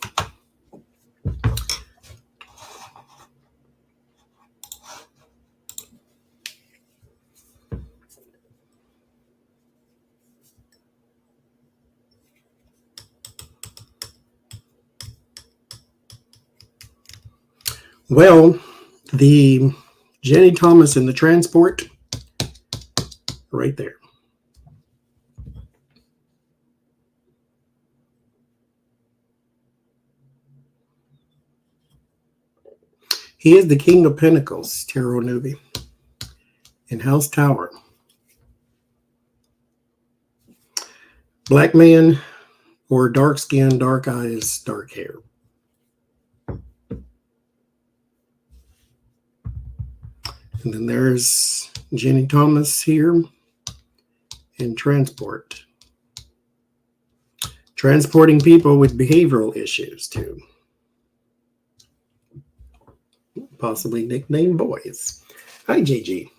Well, the Jenny Thomas in the transport, right there. He is the King of Pentacles, Tarot Nubi, in House Tower. Black man or dark skin, dark eyes, dark hair. And then there's Jenny Thomas here in transport. Transporting people with behavioral issues too. Possibly nicknamed boys. Hi, Gigi.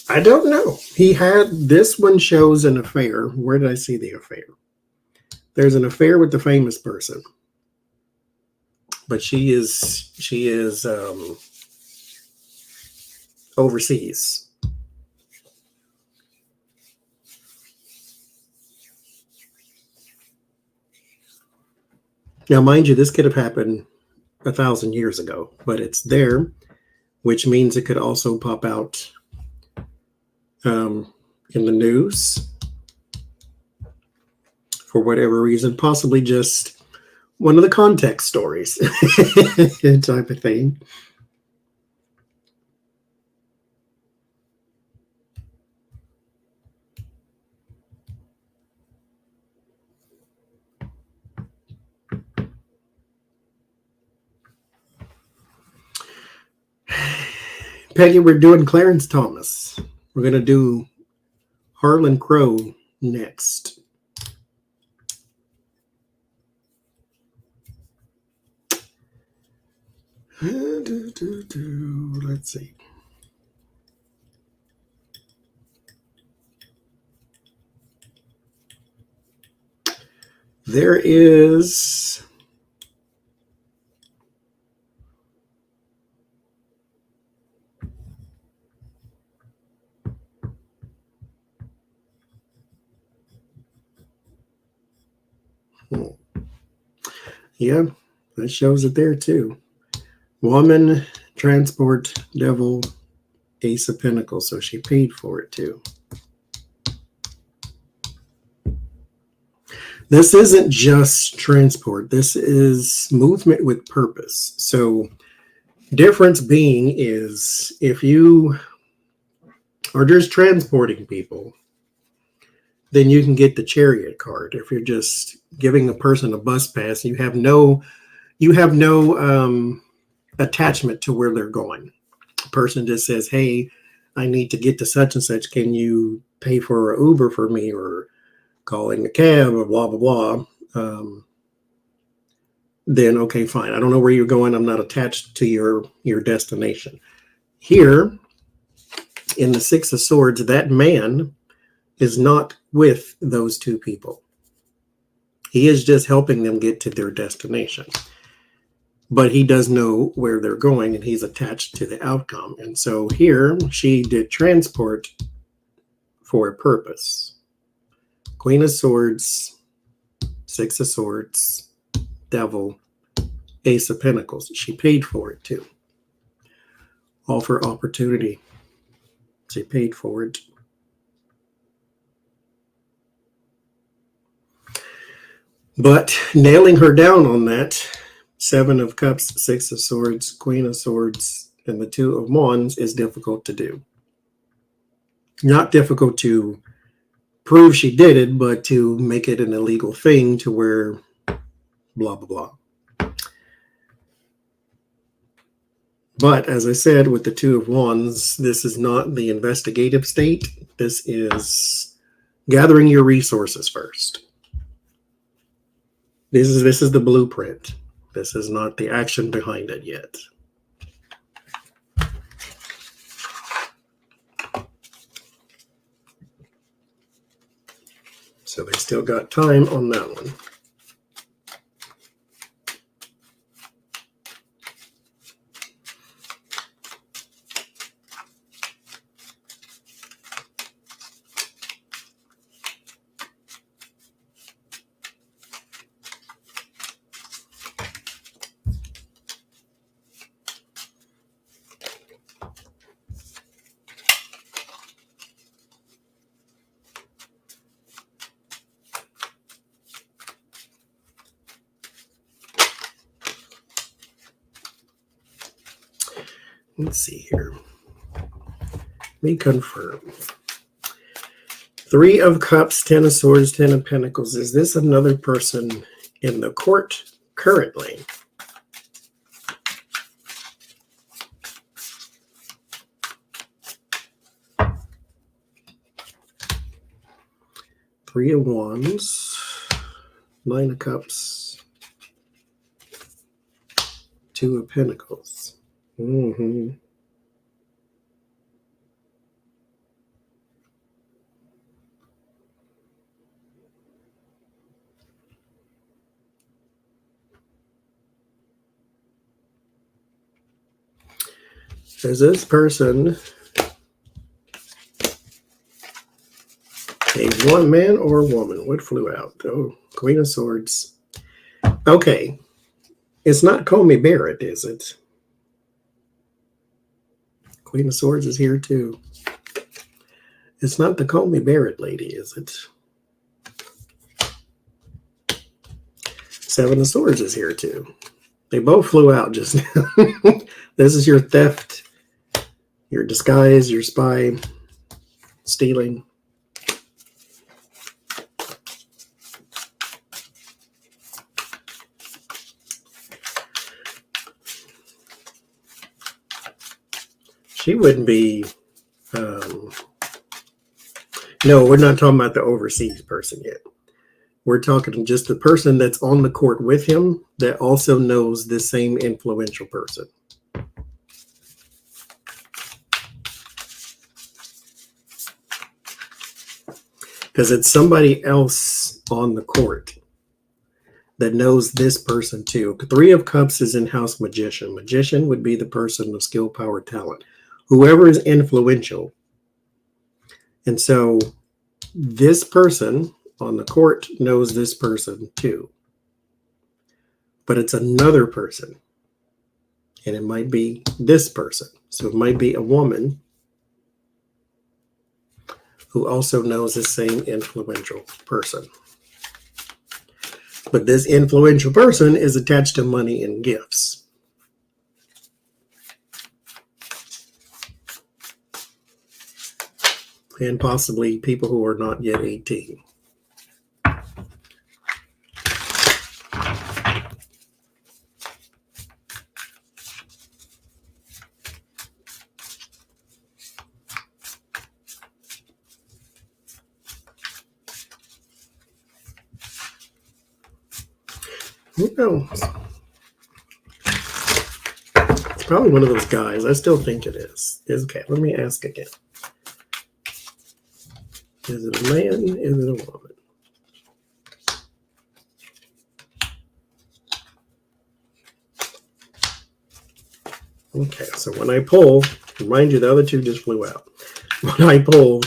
I don't know. He had, this one shows an affair. Where did I see the affair? There's an affair with the famous person. But she is overseas. Now, mind you, this could have happened 1,000 years ago, but it's there, which means it could also pop out in the news for whatever reason, possibly just one of the context stories type of thing. Peggy, we're doing Clarence Thomas. We're going to do Harlan Crow next. Let's see. There is yeah, that shows it there too. Woman, transport, devil, Ace of Pentacles. So she paid for it too. This isn't just transport. This is movement with purpose. So difference being is if you are just transporting people, then you can get the Chariot card. If you're just giving a person a bus pass, you have no attachment to where they're going. A person just says, hey, I need to get to such and such. Can you pay for an Uber for me, or calling a cab, or blah, blah, blah. Then, okay, fine. I don't know where you're going. I'm not attached to your destination. Here, in the Six of Swords, that man is not with those two people. He is just helping them get to their destination. But he does know where they're going, and he's attached to the outcome. And so here, she did transport for a purpose. Queen of Swords, Six of Swords, Devil, Ace of Pentacles. She paid for it too. Offer opportunity. She paid for it. But nailing her down on that, Seven of Cups, Six of Swords, Queen of Swords, and the Two of Wands is difficult to do. Not difficult to prove she did it, but to make it an illegal thing to where blah, blah, blah. But as I said, with the Two of Wands, this is not the investigative state. This is gathering your resources first. This is the blueprint. This is not the action behind it yet. So they still got time on that one. Let's see here. Let me confirm. 3 of Cups, 10 of Swords, 10 of Pentacles. Is this another person in the court currently? Three of Wands, 9 of Cups, 2 of Pentacles. Is this person a man or a woman? What flew out? Oh, Queen of Swords. Okay. It's not Comey Barrett, is it? Queen of Swords is here too. It's not the Comey Barrett lady, is it? 7 of Swords is here too. They both flew out just now. This is your theft, your disguise, your spy, stealing. She wouldn't be, no, we're not talking about the overseas person yet. We're talking just the person that's on the court with him that also knows the same influential person. Because it's somebody else on the court that knows this person too. 3 of Cups is in House Magician. Magician would be the person of skill, power, talent. Whoever is influential. And so this person on the court knows this person too. But it's another person. And it might be this person. So it might be a woman who also knows the same influential person. But this influential person is attached to money and gifts. And possibly people who are not yet 18. Who knows? It's probably one of those guys. I still think it is. Okay, let me ask again. Is it a man? Is it a woman? Okay, so when I pull, remind you the other two just flew out. When I pull,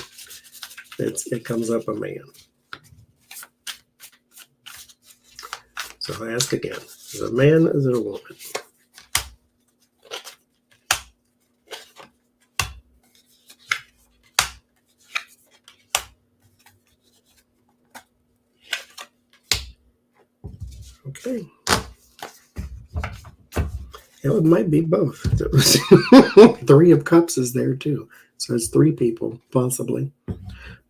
it comes up a man. So I ask again, is it a man? Is it a woman? Okay. It might be both. 3 of Cups is there too. So it's 3 people, possibly.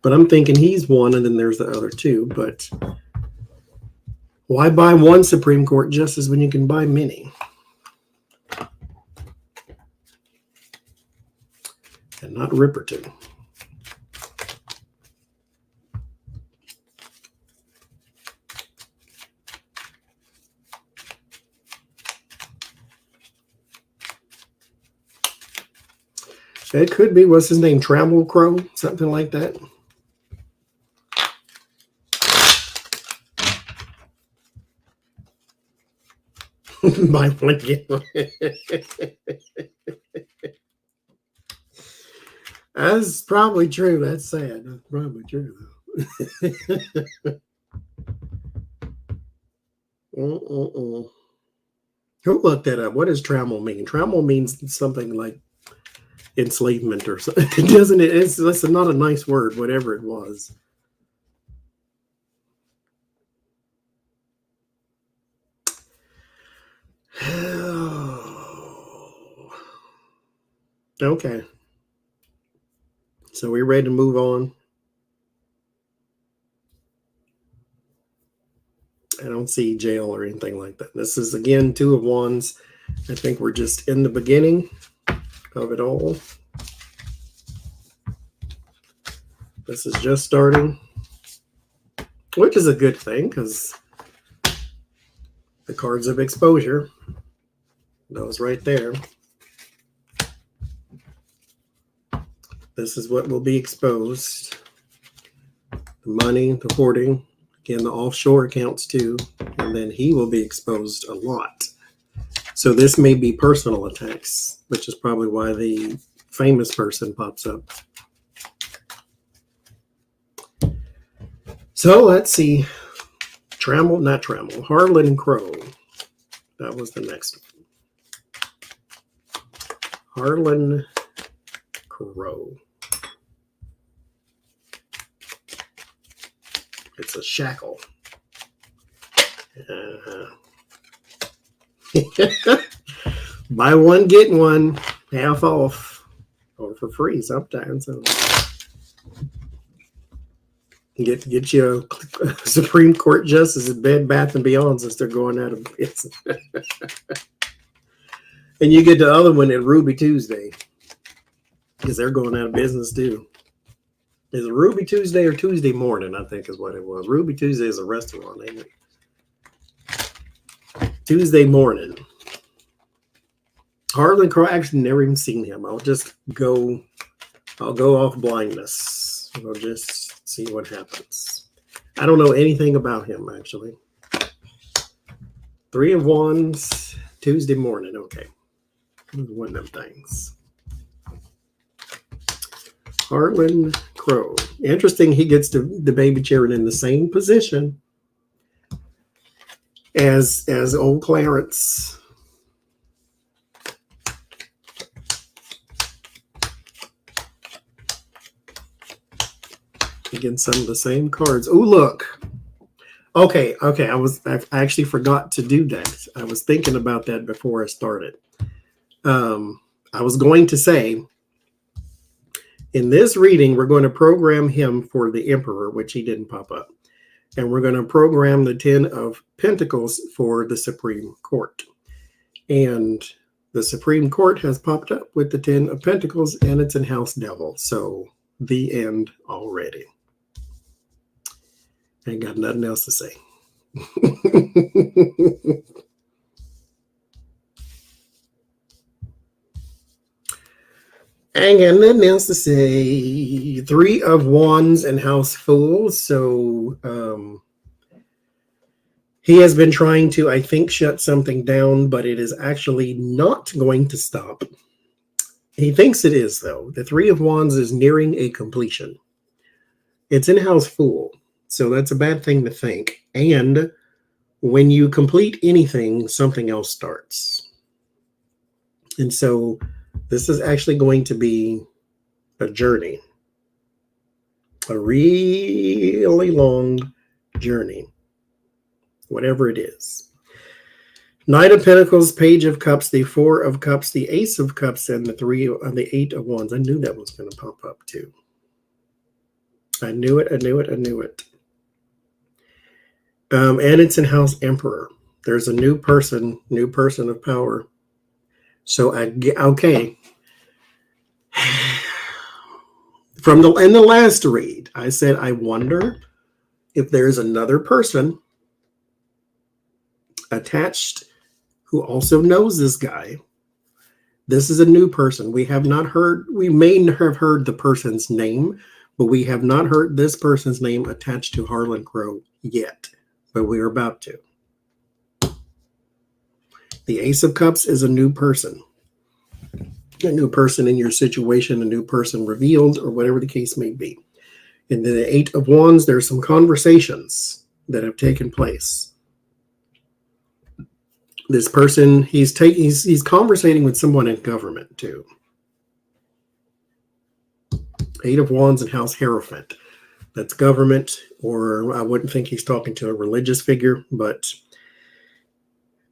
But I'm thinking he's one and then there's the other 2. But why buy one Supreme Court justice when you can buy many? And not Ripperton. It could be, what's his name? Travel Crow? Something like that. My blanket. That's probably true. That's sad. That's probably true, though. Who looked that up? What does trammel mean? Trammel means something like enslavement or something, doesn't it? It's not a nice word, whatever it was. Okay. So we're ready to move on. I don't see jail or anything like that. This is, again, 2 of Wands. I think we're just in the beginning of it all. This is just starting, which is a good thing because the cards of exposure, those right there. This is what will be exposed. The money, the hoarding, again, the offshore accounts too, and then he will be exposed a lot. So this may be personal attacks, which is probably why the famous person pops up. So let's see. Harlan Crow. That was the next one. Harlan Crow. It's a shackle. Buy one, get one, half off, or for free sometimes. So get you a Supreme Court justice at Bed Bath and Beyond since they're going out of business. And you get the other one at Ruby Tuesday because they're going out of business too. Is it Ruby Tuesday or Tuesday Morning? I think is what it was. Ruby Tuesday is a restaurant, ain't it? Tuesday Morning. Harlan Crow, actually never even seen him. I'll go off blindness. I'll just see what happens. I don't know anything about him, actually. 3 of Wands, Tuesday Morning. Okay. One of them things. Harlan Crow. Interesting, he gets the baby chair in the same position as old Clarence. Again, some of the same cards. Oh, look. Okay. I actually forgot to do that. I was thinking about that before I started. I was going to say, in this reading, we're going to program him for the Emperor, which he didn't pop up. And we're going to program the 10 of Pentacles for the Supreme Court. And the Supreme Court has popped up with the 10 of Pentacles, and it's in House Devil. So, the end already. Ain't got nothing else to say. Ain't got nothing else to say. 3 of Wands and House Fool. So he has been trying to, I think, shut something down, but it is actually not going to stop. He thinks it is, though. The 3 of Wands is nearing a completion. It's in House Fool. So that's a bad thing to think. And when you complete anything, something else starts. And so this is actually going to be a journey. A really long journey. Whatever it is. Knight of Pentacles, Page of Cups, the 4 of Cups, the Ace of Cups, and the 8 of Wands. I knew that was going to pop up too. I knew it. And it's in House Emperor. There's a new person of power. So okay. In the last read, I said I wonder if there's another person attached who also knows this guy This is a new person. We may have heard the person's name, but we have not heard this person's name attached to Harlan Crow yet, but we are about to. The Ace of Cups is a new person. A new person in your situation, a new person revealed, or whatever the case may be. In the Eight of Wands, there's some conversations that have taken place. This person, he's conversating with someone in government too. Eight of Wands and House Hierophant. That's government, or I wouldn't think he's talking to a religious figure, but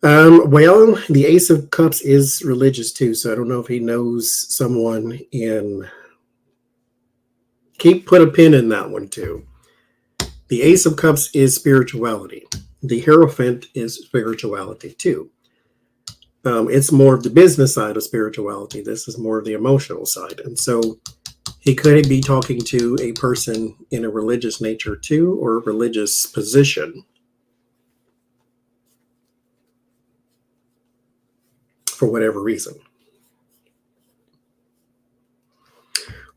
well, the Ace of Cups is religious too, so I don't know if he knows someone in. Put a pin in that one too. The Ace of Cups is spirituality. The Hierophant is spirituality too. It's more of the business side of spirituality. This is more of the emotional side. And so he could be talking to a person in a religious nature too, or a religious position. For whatever reason.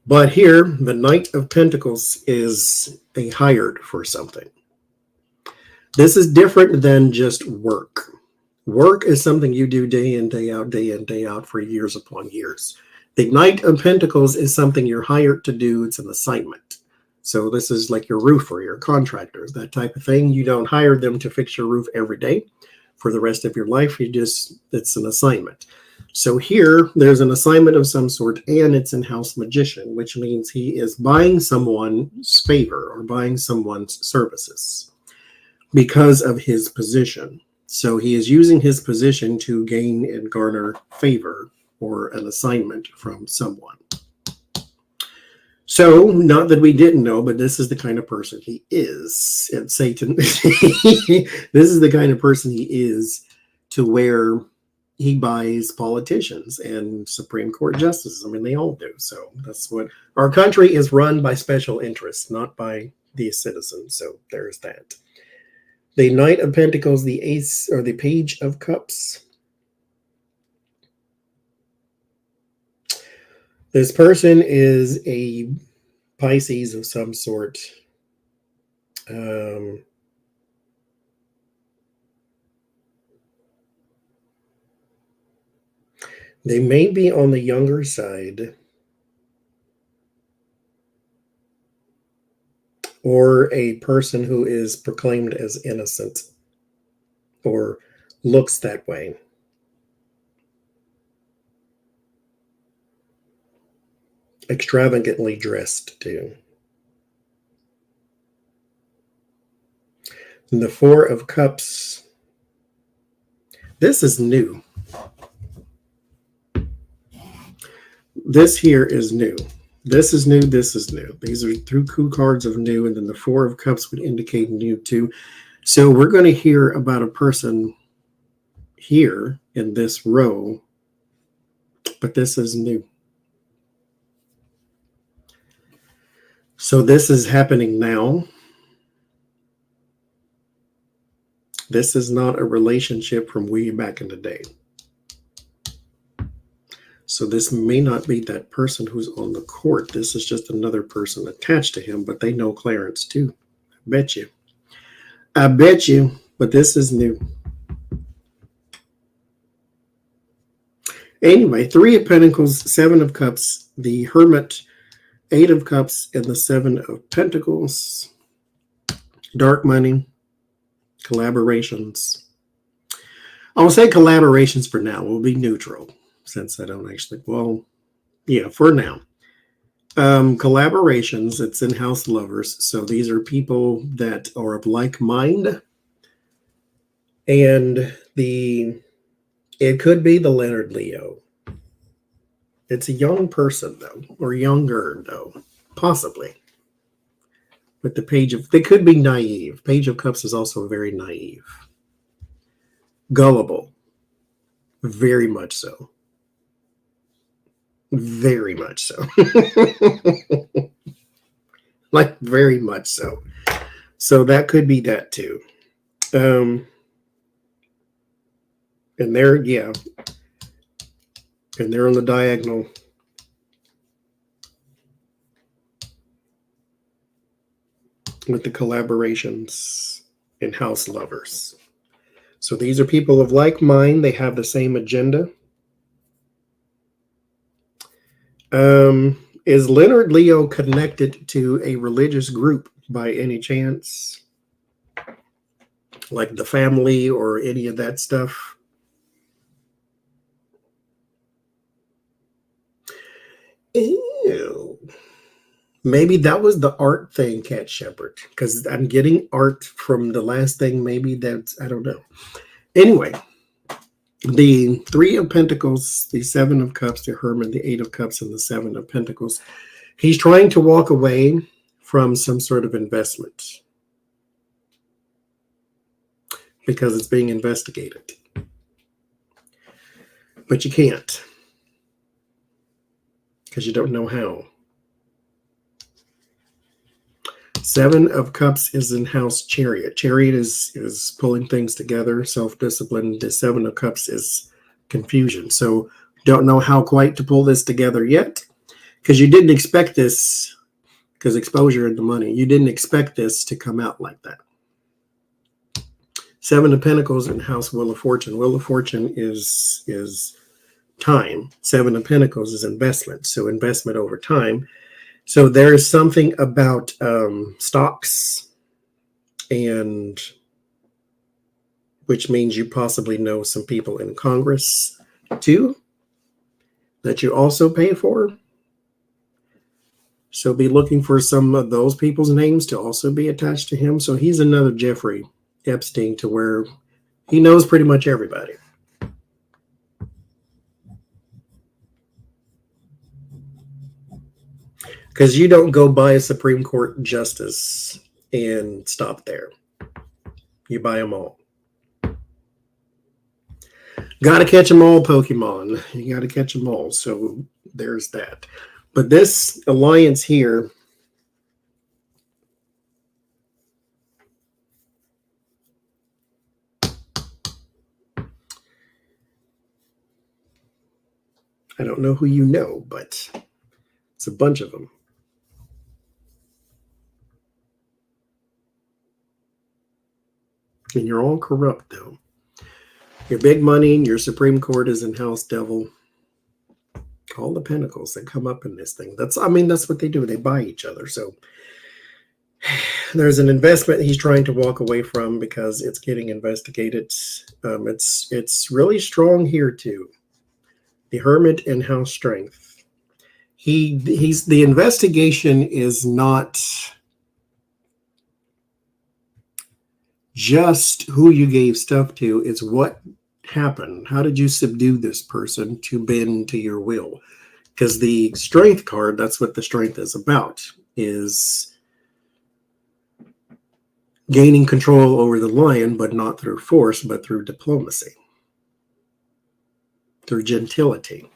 But here, the Knight of Pentacles is a hired for something. This is different than just work. Work is something you do day in, day out for years upon years. The Knight of Pentacles is something you're hired to do. It's an assignment. So this is like your roofer, your contractors, that type of thing. You don't hire them to fix your roof every day for the rest of your life. It's an assignment. So here, there's an assignment of some sort, and it's in-house magician, which means he is buying someone's favor or buying someone's services because of his position. So he is using his position to gain and garner favor or an assignment from someone. So, not that we didn't know, but this is the kind of person he is. And Satan, this is the kind of person he is, to where he buys politicians and Supreme Court justices. I mean, they all do. So that's what our country is run by special interests, not by the citizens. So there's that. The Knight of Pentacles, the Ace, or the Page of Cups. This person is a Pisces of some sort. They may be on the younger side, or a person who is proclaimed as innocent or looks that way. Extravagantly dressed too. And the Four of Cups. This is new. This here is new. This is new. This is new. These are two cards of new, and then the Four of Cups would indicate new too. So we're going to hear about a person here in this row, but this is new. So this is happening now. This is not a relationship from way back in the day. So this may not be that person who's on the court. This is just another person attached to him, but they know Clarence too. I bet you. I bet you, but this is new. Anyway, Three of Pentacles, Seven of Cups, the Hermit, Eight of Cups, and the Seven of Pentacles. Dark money, collaborations. I'll say collaborations for now. We'll be neutral. Since I don't actually, well, yeah, for now. Collaborations, it's in-house lovers. So these are people that are of like mind. And it could be the Leonard Leo. It's a young person, though, or younger, though, possibly. With the Page of, they could be naive. Page of Cups is also very naive. Gullible. Very much so. Very much so. Like, very much so. So that could be that too. And there, yeah. And they're on the diagonal. With the collaborations and house lovers. So these are people of like mind. They have the same agenda. Is Leonard Leo connected to a religious group by any chance? Like the family or any of that stuff? Ew. Maybe that was the art thing, Cat Shepherd, because I'm getting art from the last thing. Maybe that's, I don't know. Anyway, the Three of Pentacles, the Seven of Cups, the Hermit, the Eight of Cups, and the Seven of Pentacles. He's trying to walk away from some sort of investment because it's being investigated. But you can't because you don't know how. Seven of Cups is in house Chariot. Chariot is pulling things together, self-discipline. The Seven of Cups is confusion. So don't know how quite to pull this together yet because you didn't expect this, because exposure into money. You didn't expect this to come out like that. Seven of Pentacles in house Wheel of Fortune. Wheel of Fortune is time. Seven of Pentacles is investment. So investment over time. So there's something about stocks, and which means you possibly know some people in Congress too that you also pay for. So be looking for some of those people's names to also be attached to him. So he's another Jeffrey Epstein, to where he knows pretty much everybody. Because you don't go buy a Supreme Court justice and stop there. You buy them all. Got to catch them all, Pokemon. You got to catch them all. So there's that. But this alliance here, I don't know who you know, but it's a bunch of them. And you're all corrupt, though. Your big money, your Supreme Court is in house Devil. All the pentacles that come up in this thing. That's what they do. They buy each other. So there's an investment he's trying to walk away from because it's getting investigated. It's really strong here too. The Hermit and house Strength. He's the investigation is not just who you gave stuff to. It's what happened. How did you subdue this person to bend to your will? Because the Strength card, that's what the Strength is about, is gaining control over the lion, but not through force, but through diplomacy, through gentility.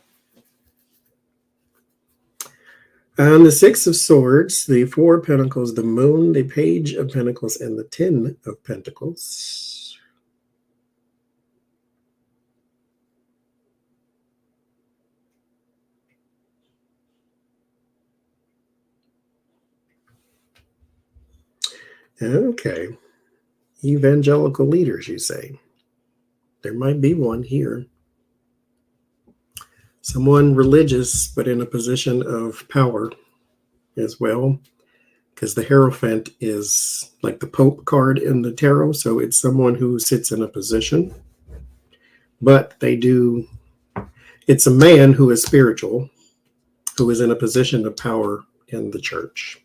And the Six of Swords, the Four of Pentacles, the Moon, the Page of Pentacles, and the Ten of Pentacles. Okay. Evangelical leaders, you say. There might be one here. Someone religious, but in a position of power as well. Because the Hierophant is like the Pope card in the tarot. So it's someone who sits in a position. But it's a man who is spiritual, who is in a position of power in the church.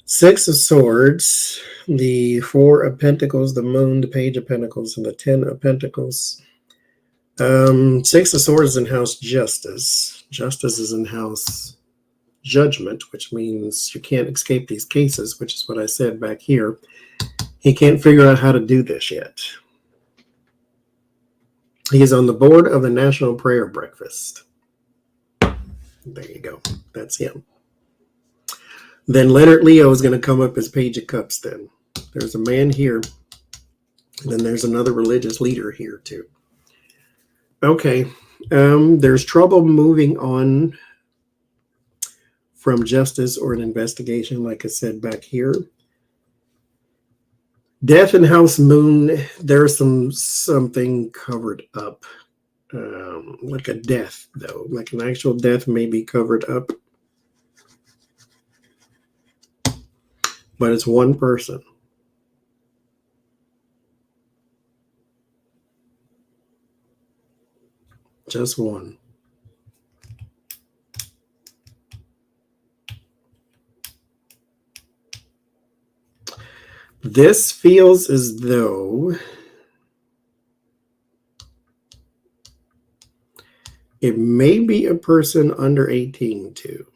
Six of Swords, the Four of Pentacles, the Moon, the Page of Pentacles, and the Ten of Pentacles. Six of Swords is in house Justice. Justice is in house Judgment, which means you can't escape these cases, which is what I said back here. He can't figure out how to do this yet. He is on the board of the National Prayer Breakfast. There you go. That's him. Then Leonard Leo is going to come up as Page of Cups then. There's a man here. And then there's another religious leader here too. Okay. There's trouble moving on from justice or an investigation, like I said back here. Death in House Moon, there's something covered up. Like a death, though. Like an actual death may be covered up. But it's one person. Just one. This feels as though it may be a person under 18 too.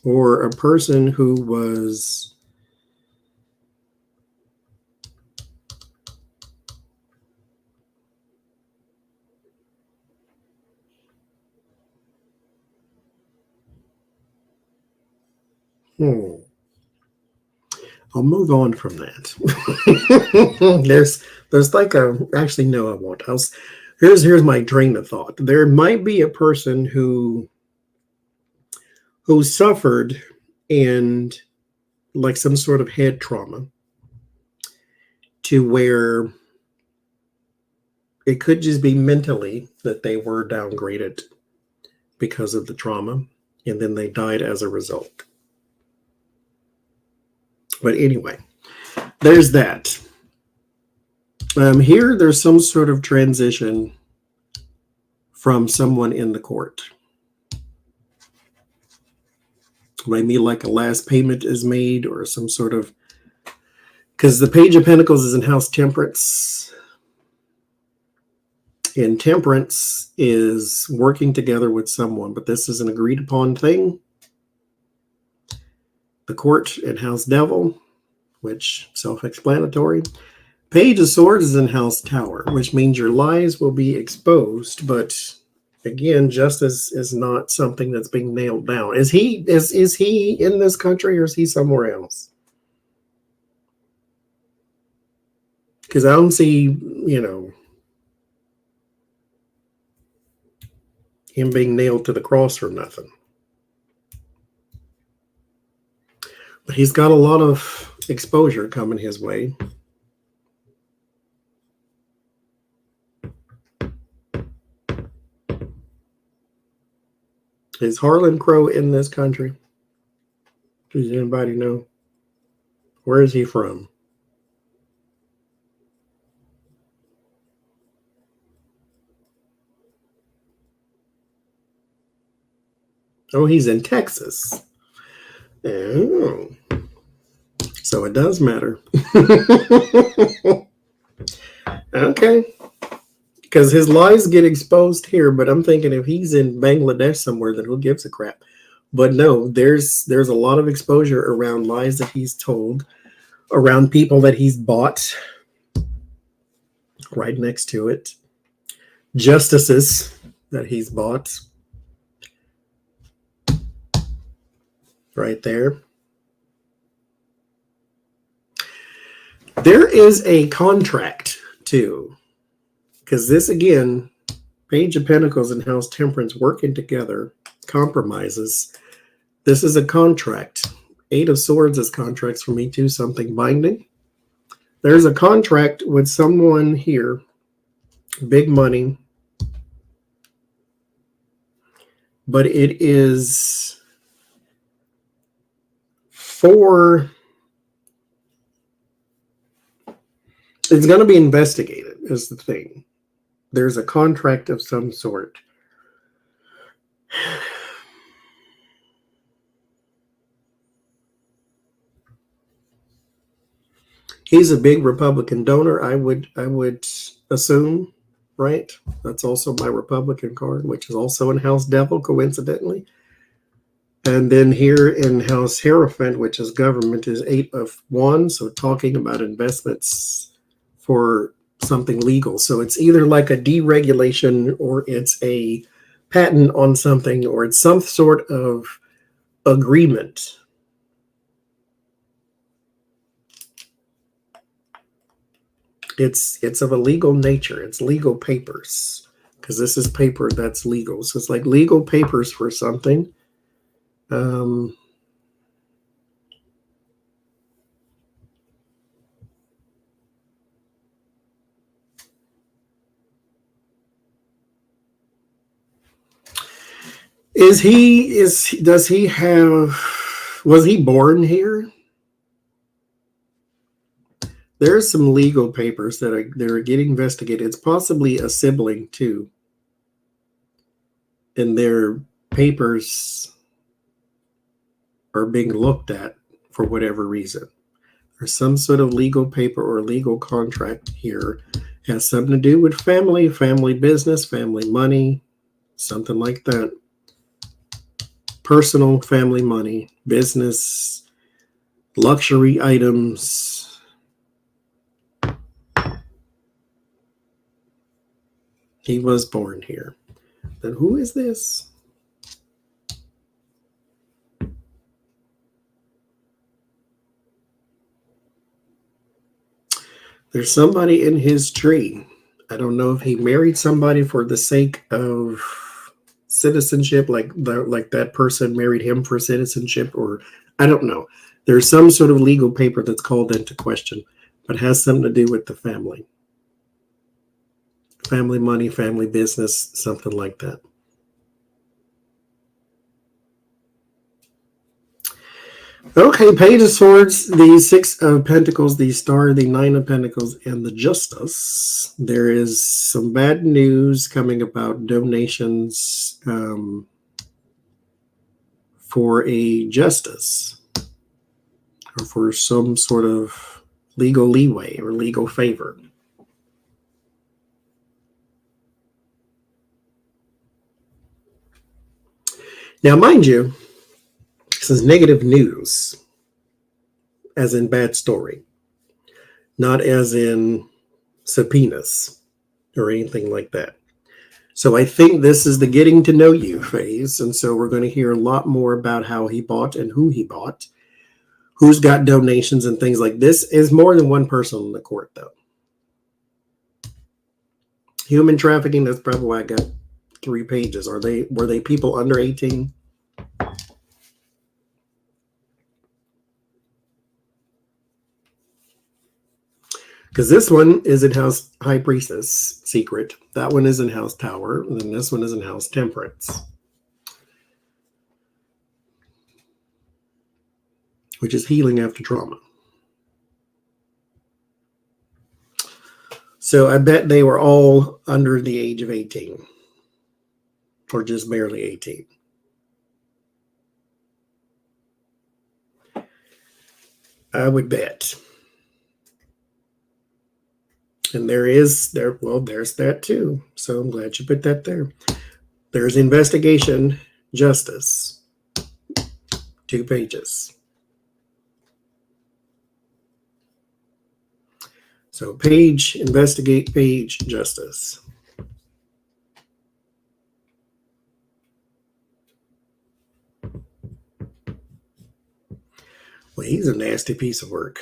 Or a person who was I'll move on from that. there's like a actually no, I won't. Here's my train of thought. There might be a person who suffered and like some sort of head trauma to where it could just be mentally that they were downgraded because of the trauma and then they died as a result. But anyway, there's that. Here, there's some sort of transition from someone in the court. Maybe like a last payment is made or some sort of, because the Page of Pentacles is in House Temperance. And Temperance is working together with someone, but this is an agreed upon thing. The Court in House Devil, which self-explanatory. Page of Swords is in House Tower, which means your lies will be exposed, but again, justice is not something that's being nailed down. Is he in this country or is he somewhere else? Because I don't see, him being nailed to the cross or nothing. But he's got a lot of exposure coming his way. Is Harlan Crow in this country? Does anybody know? Where is he from? Oh, he's in Texas. Oh. So it does matter. Okay. Because his lies get exposed here, but I'm thinking if he's in Bangladesh somewhere, then who gives a crap? But no, there's a lot of exposure around lies that he's told, around people that he's bought. Right next to it. Justices that he's bought. Right there. There is a contract too. Because this, again, Page of Pentacles and House Temperance working together, compromises. This is a contract. Eight of Swords is contracts for me too, something binding. There's a contract with someone here, big money, but it is for, it's going to be investigated is the thing. There's a contract of some sort. He's a big Republican donor, I would assume, right? That's also my Republican card, which is also in House Devil, coincidentally. And then here in House Hierophant, which is government, is 8 of Wands, so talking about investments for something legal. So it's either like a deregulation or it's a patent on something or it's some sort of agreement. It's of a legal nature. It's legal papers, because this is paper that's legal. So it's like legal papers for something. Um, does he have, was he born here? There's some legal papers that are getting investigated. It's possibly a sibling too. And their papers are being looked at for whatever reason. There's some sort of legal paper or legal contract here. It has something to do with family, family business, family money, something like that. Personal family money, business, luxury items. He was born here. Then who is this? There's somebody in his tree. I don't know if he married somebody for the sake of citizenship, like that person married him for citizenship, or I don't know. There's some sort of legal paper that's called into question, but has something to do with the family. Family money, family business, something like that. Okay, Page of Swords, the Six of Pentacles, the Star, the Nine of Pentacles, and the Justice. There is some bad news coming about donations for a justice or for some sort of legal leeway or legal favor. Now, mind you, this is negative news, as in bad story, not as in subpoenas or anything like that. So I think this is the getting to know you phase. And so we're going to hear a lot more about how he bought and who he bought, who's got donations and things like this. Is more than one person in the court, though. Human trafficking, that's probably why I got 3 pages. Were they people under 18? Because this one is in House High Priestess, Secret. That one is in House Tower. And then this one is in House Temperance, which is healing after trauma. So I bet they were all under the age of 18. Or just barely 18. I would bet. And there's that too. So I'm glad you put that there. There's investigation, justice. 2 pages. So page, investigate, page, justice. Well, he's a nasty piece of work.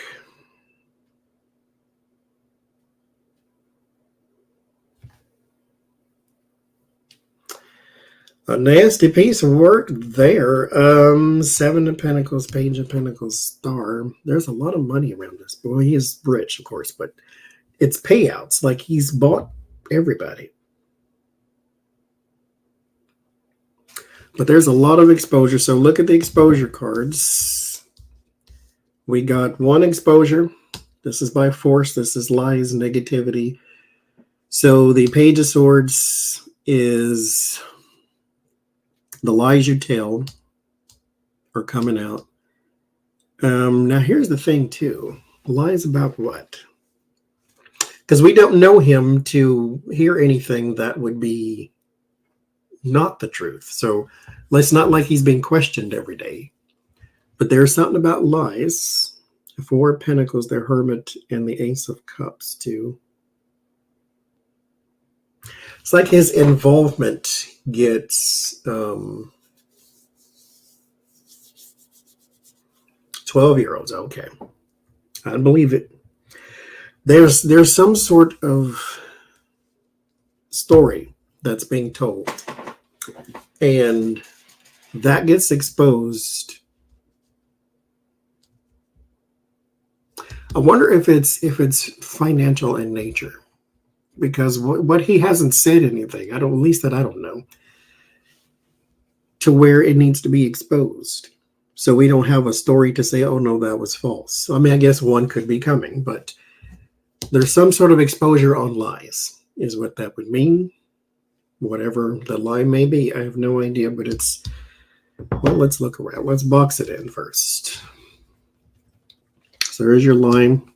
A nasty piece of work there. 7 of Pentacles, Page of Pentacles, Star. There's a lot of money around this. Boy, he is rich, of course, but it's payouts. Like he's bought everybody. But there's a lot of exposure. So look at the exposure cards. We got 1 exposure. This is by force. This is lies, negativity. So the Page of Swords is the lies you tell are coming out. Now, here's the thing, too. Lies about what? Because we don't know him to hear anything that would be not the truth. So it's not like he's being questioned every day. But there's something about lies. 4 of Pentacles, the Hermit, and the Ace of Cups, too. It's like his involvement gets 12-year-olds. Okay. I believe it. There's some sort of story that's being told, and that gets exposed. I wonder if it's financial in nature, because what he hasn't said anything. At least that I don't know, to where it needs to be exposed. So we don't have a story to say, oh no, that was false. I mean, I guess one could be coming, but there's some sort of exposure on lies, is what that would mean. Whatever the lie may be, I have no idea, but it's, well, let's look around. Let's box it in first. So there's your line.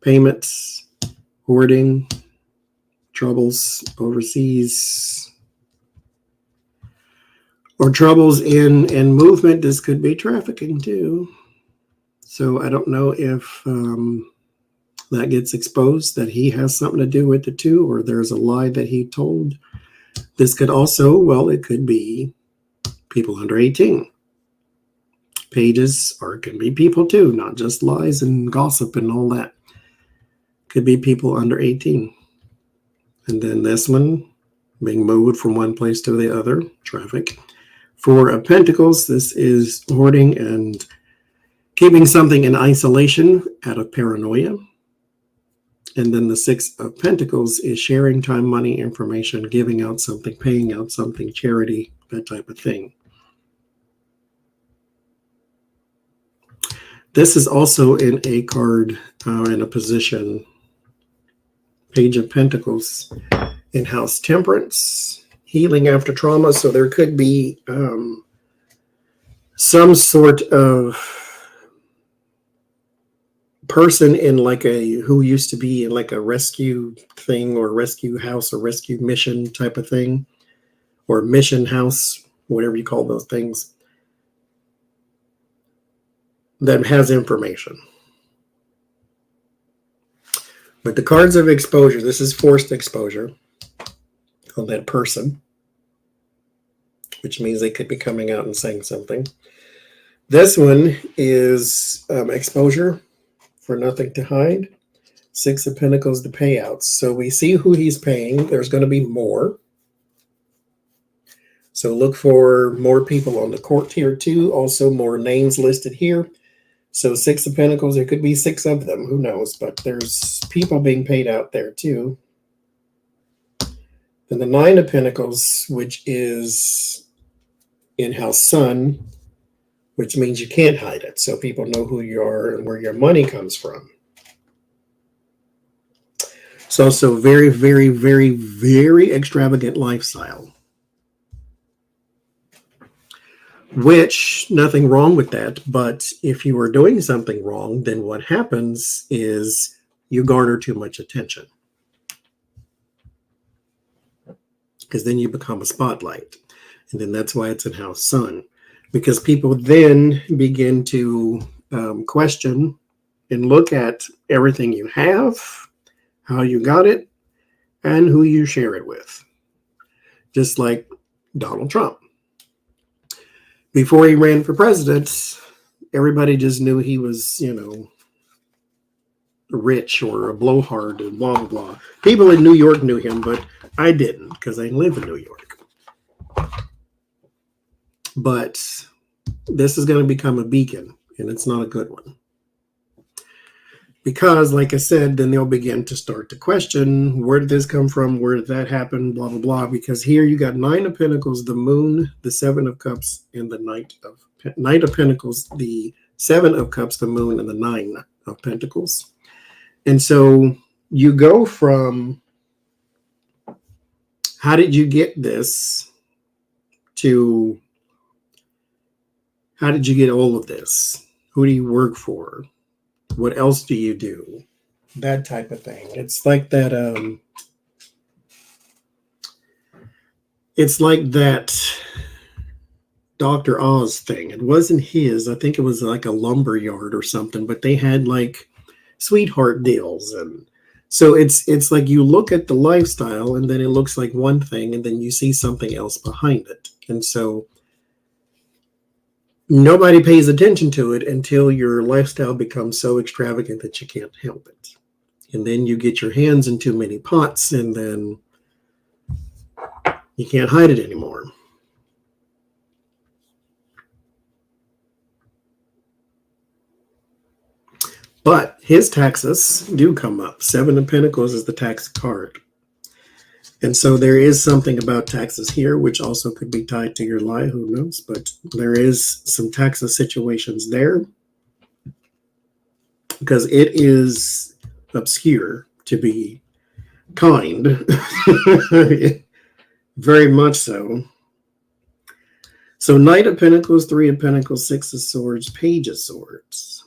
Payments, hoarding, troubles overseas, or troubles in movement. This could be trafficking too. So I don't know if that gets exposed, that he has something to do with it too, or there's a lie that he told. This could also, well, it could be people under 18. Pages, or it can be people too, not just lies and gossip and all that. Could be people under 18. And then this one, being moved from one place to the other, traffic. Four of Pentacles, this is hoarding and keeping something in isolation out of paranoia. And then the Six of Pentacles is sharing time, money, information, giving out something, paying out something, charity, that type of thing. This is also in a card, in a position, Page of Pentacles, in House Temperance, healing after trauma. So there could be some sort of person in like who used to be in like a rescue thing, or rescue house, or rescue mission type of thing, or mission house, whatever you call those things, that has information. But the cards of exposure, this is forced exposure on that person, which means they could be coming out and saying something. This one is exposure for nothing to hide. Six of Pentacles, the payouts. So we see who he's paying. There's going to be more. So look for more people on the court here too. Also more names listed here. So Six of Pentacles, there could be six of them. Who knows? But there's people being paid out there too. Then the Nine of Pentacles, which is in House Sun, which means you can't hide it. So people know who you are and where your money comes from. It's also very, very, very, very extravagant lifestyle. Which, nothing wrong with that. But if you are doing something wrong, then what happens is you garner too much attention. Because then you become a spotlight. And then that's why it's in House Sun. Because people then begin to question and look at everything you have, how you got it, and who you share it with. Just like Donald Trump. Before he ran for president, everybody just knew he was, rich or a blowhard and blah, blah, blah. People in New York knew him, but I didn't because I live in New York. But this is going to become a beacon, and it's not a good one. Because, like I said, then they'll begin to start to question, where did this come from? Where did that happen? Blah, blah, blah. Because here you got Nine of Pentacles, the Moon, the Seven of Cups, and the Knight of Pentacles, the Seven of Cups, the Moon, and the Nine of Pentacles. And so you go from, how did you get this, to, how did you get all of this? Who do you work for? What else do you do? That type of thing. It's like that. It's like that Dr. Oz thing. It wasn't his. I think it was like a lumber yard or something. But they had like sweetheart deals, and so it's like you look at the lifestyle, and then it looks like one thing, and then you see something else behind it, and so nobody pays attention to it until your lifestyle becomes so extravagant that you can't help it. And then you get your hands in too many pots, and then you can't hide it anymore. But his taxes do come up. 7 of Pentacles is the tax card. And so there is something about taxes here, which also could be tied to your lie. Who knows? But there is some taxes situations there, because it is obscure to be kind. Very much so. So Knight of Pentacles, 3 of Pentacles, 6 of Swords, Page of Swords.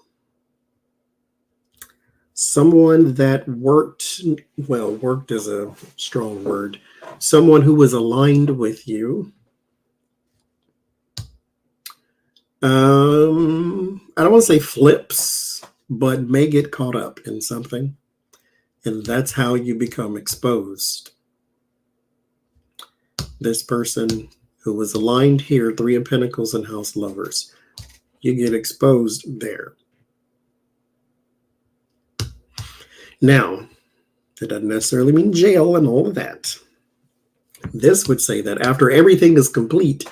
Someone that worked is a strong word. Someone who was aligned with you. I don't want to say flips, but may get caught up in something. And that's how you become exposed. This person who was aligned here, 3 of Pentacles and House Lovers. You get exposed there. Now, that doesn't necessarily mean jail and all of that. This would say that after everything is complete,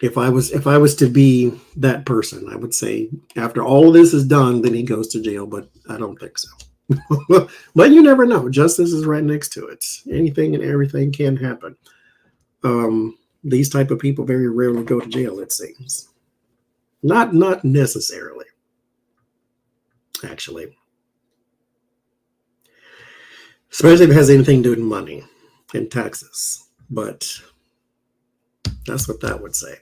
if I was to be that person, I would say after all of this is done, then he goes to jail, but I don't think so. But you never know. Justice is right next to it. Anything and everything can happen. These type of people very rarely go to jail, it seems. Not necessarily, actually. Especially if it has anything to do with money and taxes. But that's what that would say.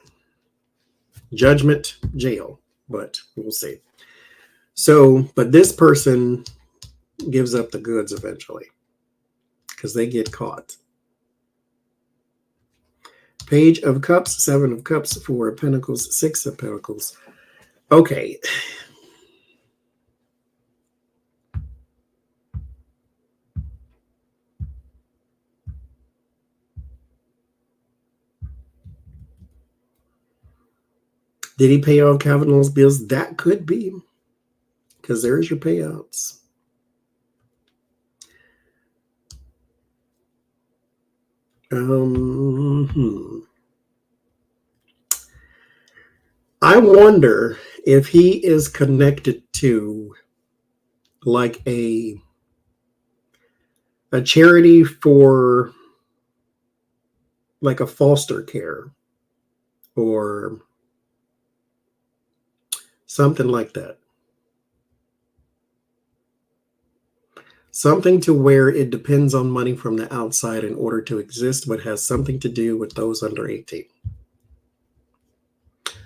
Judgment, jail. But we'll see. So, but this person gives up the goods eventually, because they get caught. Page of Cups, 7 of Cups, 4 of Pentacles, 6 of Pentacles. Okay. Did he pay off Kavanaugh's bills? That could be, because there's your payouts. I wonder if he is connected to like a charity for like a foster care or something like that. Something to where it depends on money from the outside in order to exist, but has something to do with those under 18.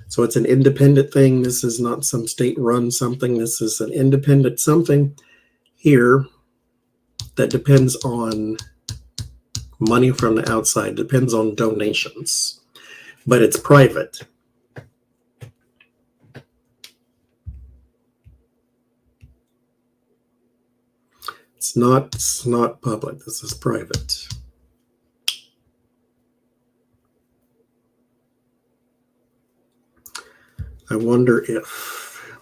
So it's an independent thing. This is not some state-run something. This is an independent something here that depends on money from the outside, depends on donations, but it's private. It's not public. This is private. I wonder if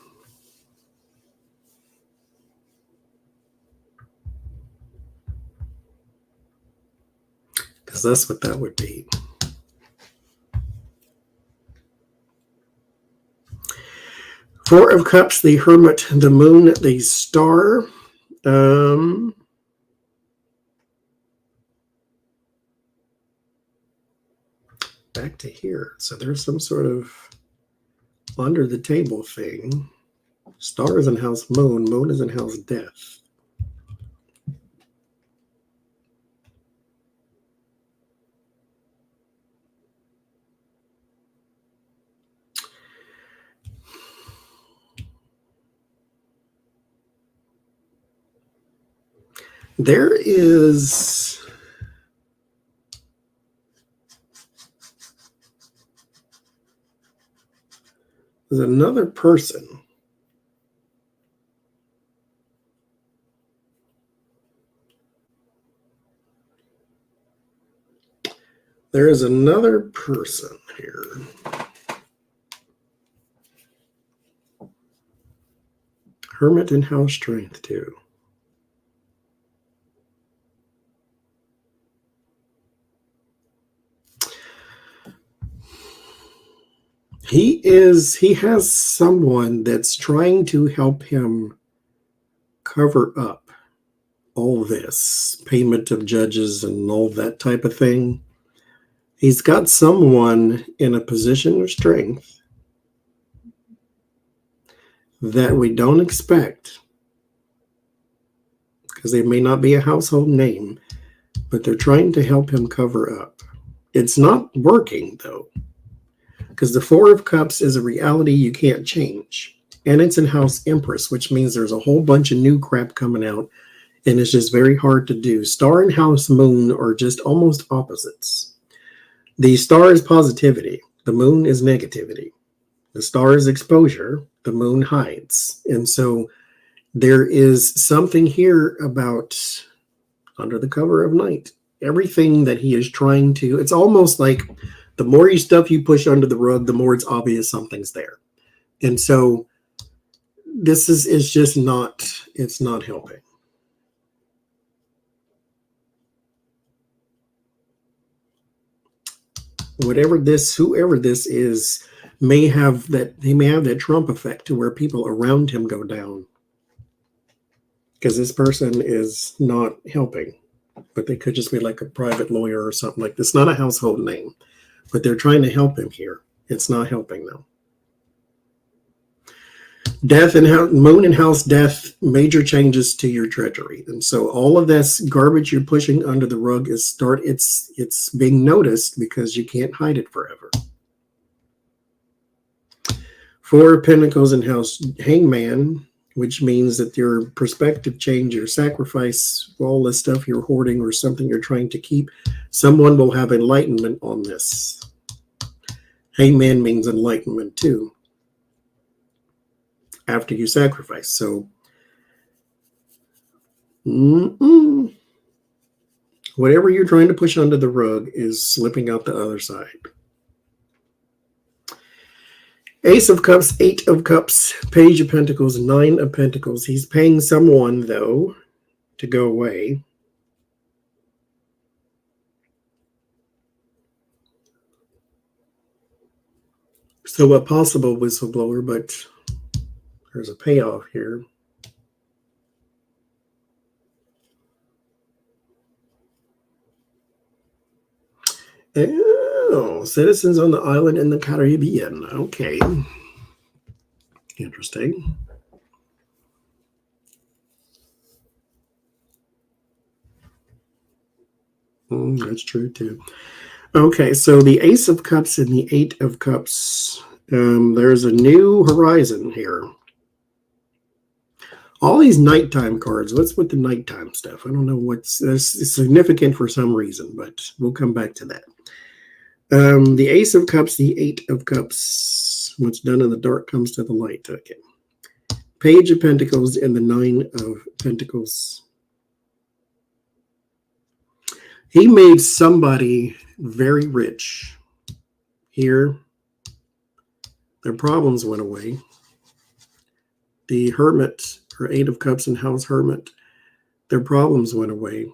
because that's what that would be. Four of Cups, the Hermit, the Moon, the Star. Back to here. So there's some sort of under the table thing. Star is in House Moon. Moon is in House Death. There's another person. There is another person here Hermit and house strength too. He has someone that's trying to help him cover up all this payment of judges and all that type of thing. He's got someone in a position of strength that we don't expect, because they may not be a household name, but they're trying to help him cover up. It's not working, though, because the Four of Cups is a reality you can't change. And it's in House Empress, which means there's a whole bunch of new crap coming out, and it's just very hard to do. Star and House Moon are just almost opposites. The star is positivity. The moon is negativity. The star is exposure. The moon hides. And so there is something here about under the cover of night. Everything that he is trying to, it's almost like the more stuff you push under the rug, the more it's obvious something's there. And so this is just not, it's not helping. Whoever this is may have that Trump effect to where people around him go down, because this person is not helping. But they could just be like a private lawyer or something like this. Not a household name, but they're trying to help him here. It's not helping though. Death and moon and house death, major changes to your treasury. And so all of this garbage you're pushing under the rug it's being noticed because you can't hide it forever. Four of Pentacles in house Hangman, which means that your perspective change, your sacrifice, all the stuff you're hoarding or something you're trying to keep, someone will have enlightenment on this. Hangman means enlightenment too, after you sacrifice. So, whatever you're trying to push under the rug is slipping out the other side. Ace of Cups, Eight of Cups, Page of Pentacles, Nine of Pentacles. He's paying someone, though, to go away. So a possible whistleblower, but there's a payoff here. Oh, citizens on the island in the Caribbean. Okay. Interesting. That's true, too. Okay, so the Ace of Cups and the Eight of Cups. There's a new horizon here. All these nighttime cards. What's with the nighttime stuff? I don't know what's significant for some reason, but we'll come back to that. The Ace of Cups, the Eight of Cups. What's done in the dark comes to the light. Okay. Page of Pentacles and the Nine of Pentacles. He made somebody very rich. Here, their problems went away. The Hermit, or Eight of Cups and House Hermit, their problems went away.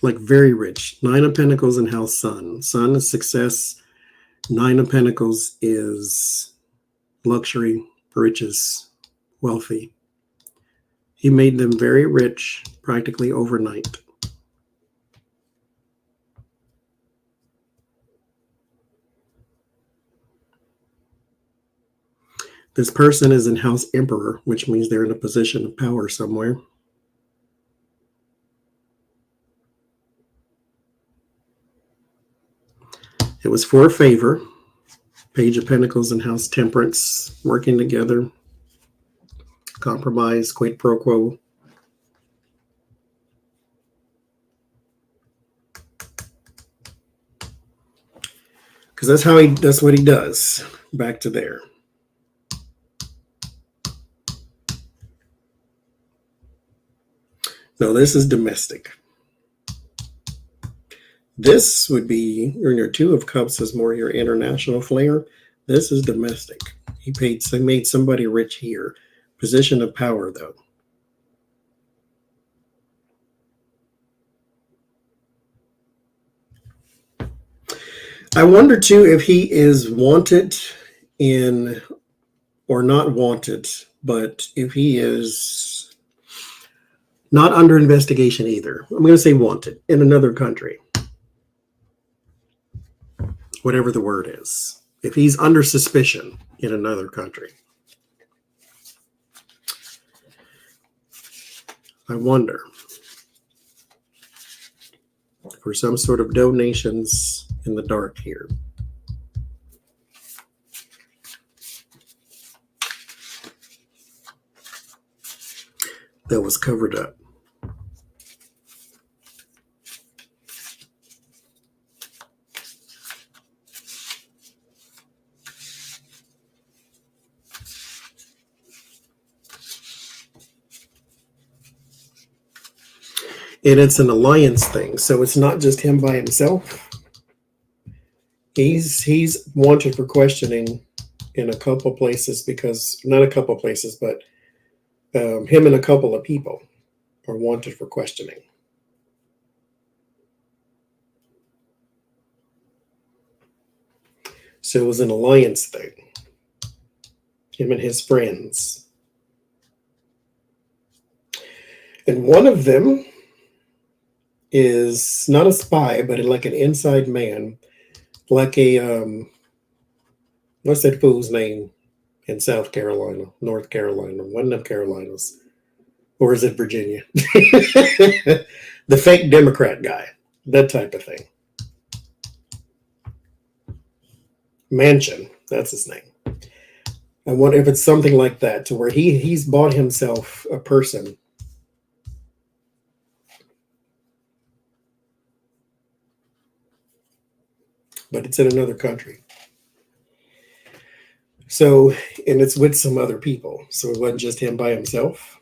Like very rich. Nine of Pentacles and House Sun. Sun is success. Nine of Pentacles is luxury, riches, wealthy. He made them very rich practically overnight. This person is in House Emperor, which means they're in a position of power somewhere. It was for favor. Page of Pentacles and House Temperance working together. Compromise, quid pro quo. Because that's what he does. Back to there. No, this is domestic. This would be your Two of Cups is more your international flair. This is domestic. He made somebody rich here. Position of power, though. I wonder too if he is wanted in, or not wanted, but if he is not under investigation either. I'm going to say wanted in another country. Whatever the word is. If he's under suspicion in another country. I wonder. For some sort of donations in the dark here. That was covered up. And it's an alliance thing, so it's not just him by himself. He's wanted for questioning in a couple places because, not a couple places, but him and a couple of people are wanted for questioning. So it was an alliance thing. Him and his friends. And one of them is not a spy, but like an inside man, like a what's that fool's name in South Carolina, North Carolina, one of Carolinas, or is it Virginia? The fake Democrat guy, that type of thing. Manchin, that's his name. I wonder if it's something like that, to where he's bought himself a person. But it's in another country. So, and it's with some other people. So it wasn't just him by himself.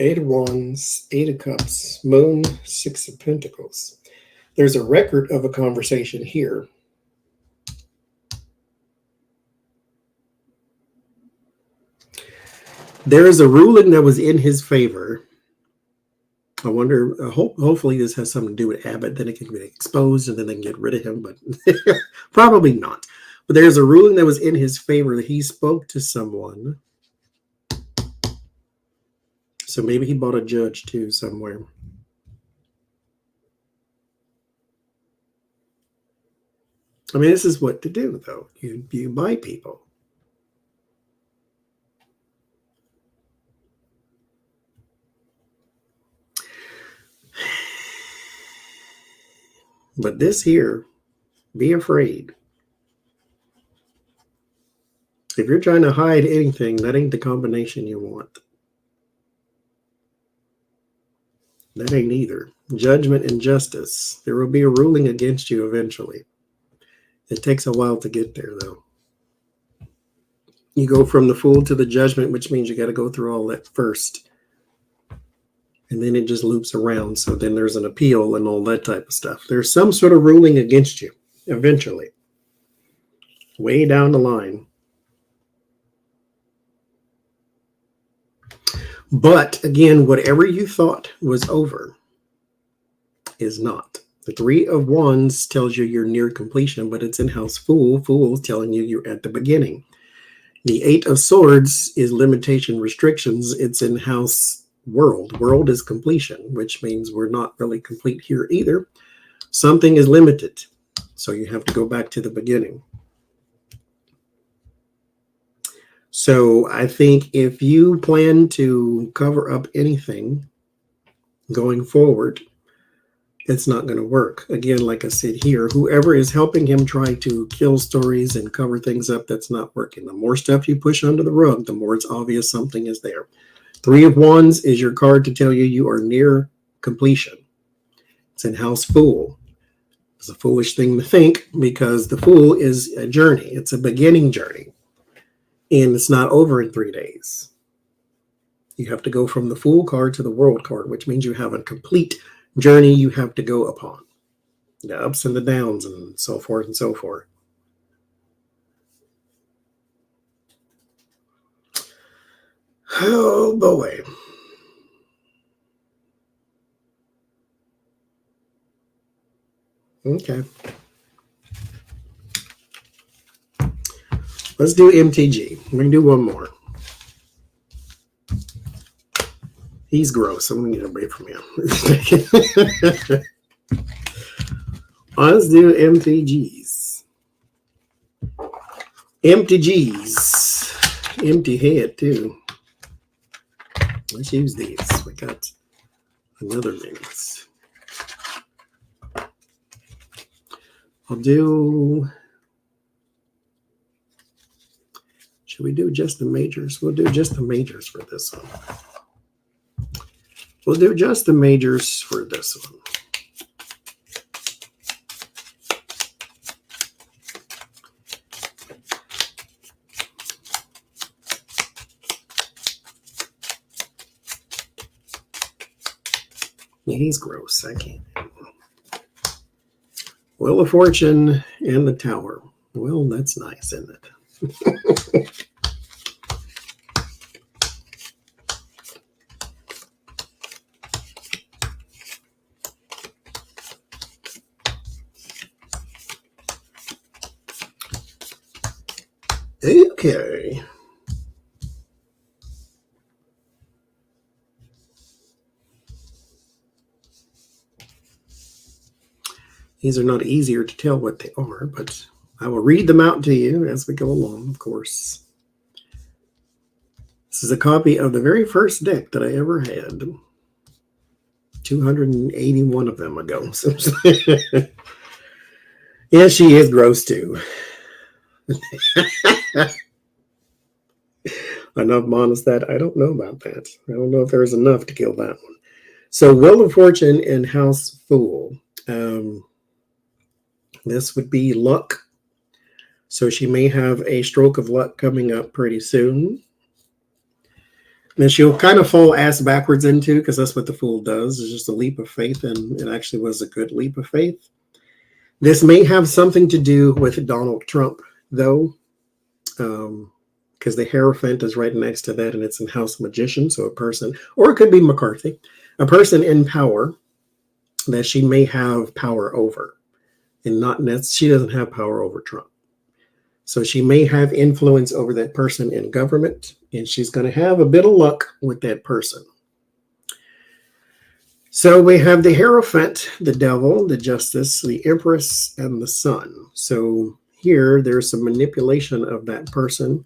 Eight of Wands, Eight of Cups, Moon, Six of Pentacles. There's a record of a conversation here. There is a ruling that was in his favor. I wonder, hopefully this has something to do with Abbott, then it can be exposed and then they can get rid of him, but probably not. But there's a ruling that was in his favor that he spoke to someone. So maybe he bought a judge too somewhere. I mean, this is what to do, though. You buy people. But this here, be afraid. If you're trying to hide anything, that ain't the combination you want. That ain't either. Judgment and justice. There will be a ruling against you eventually. It takes a while to get there, though. You go from the Fool to the Judgment, which means you got to go through all that first. And then it just loops around. So then there's an appeal and all that type of stuff. There's some sort of ruling against you eventually. Way down the line. But again, whatever you thought was over is not. The Three of Wands tells you you're near completion, but it's in House Fool. Fool is telling you you're at the beginning. The Eight of Swords is limitation, restrictions. It's in House World. World is completion, which means we're not really complete here either. Something is limited, so you have to go back to the beginning. So I think if you plan to cover up anything going forward, it's not going to work. Again, like I said here, whoever is helping him try to kill stories and cover things up, that's not working. The more stuff you push under the rug, the more it's obvious something is there. Three of Wands is your card to tell you you are near completion. It's in House Fool. It's a foolish thing to think because the Fool is a journey. It's a beginning journey. And it's not over in 3 days. You have to go from the Fool card to the World card, which means you have a complete journey you have to go upon. The ups and the downs and so forth and so forth. Oh boy. Okay. Let's do MTG. We can do one more. He's gross. I'm going to get away from him. Let's do MTGs. MTGs. Empty head, too. Let's use these. We got another mix. I'll do... Should we do just the majors? We'll do just the majors for this one. We'll do just the majors for this one. Yeah, he's gross. I can't. Wheel of Fortune and the Tower. Well, that's nice, isn't it? Okay. These are not easier to tell what they are, but I will read them out to you as we go along, of course. This is a copy of the very first deck that I ever had. 281 of them ago. Yeah, she is gross too. Enough minus that. I don't know about that. I don't know if there's enough to kill that one. So Wheel of Fortune and House Fool. This would be luck. So she may have a stroke of luck coming up pretty soon. Then she'll kind of fall ass backwards into, because that's what the Fool does. It's just a leap of faith, and it actually was a good leap of faith. This may have something to do with Donald Trump, though, because the Hierophant is right next to that, and it's in House Magician, so a person, or it could be McCarthy, a person in power that she may have power over, and she doesn't have power over Trump. So she may have influence over that person in government, and she's going to have a bit of luck with that person. So we have the Hierophant, the Devil, the Justice, the Empress, and the Sun. So here, there's some manipulation of that person.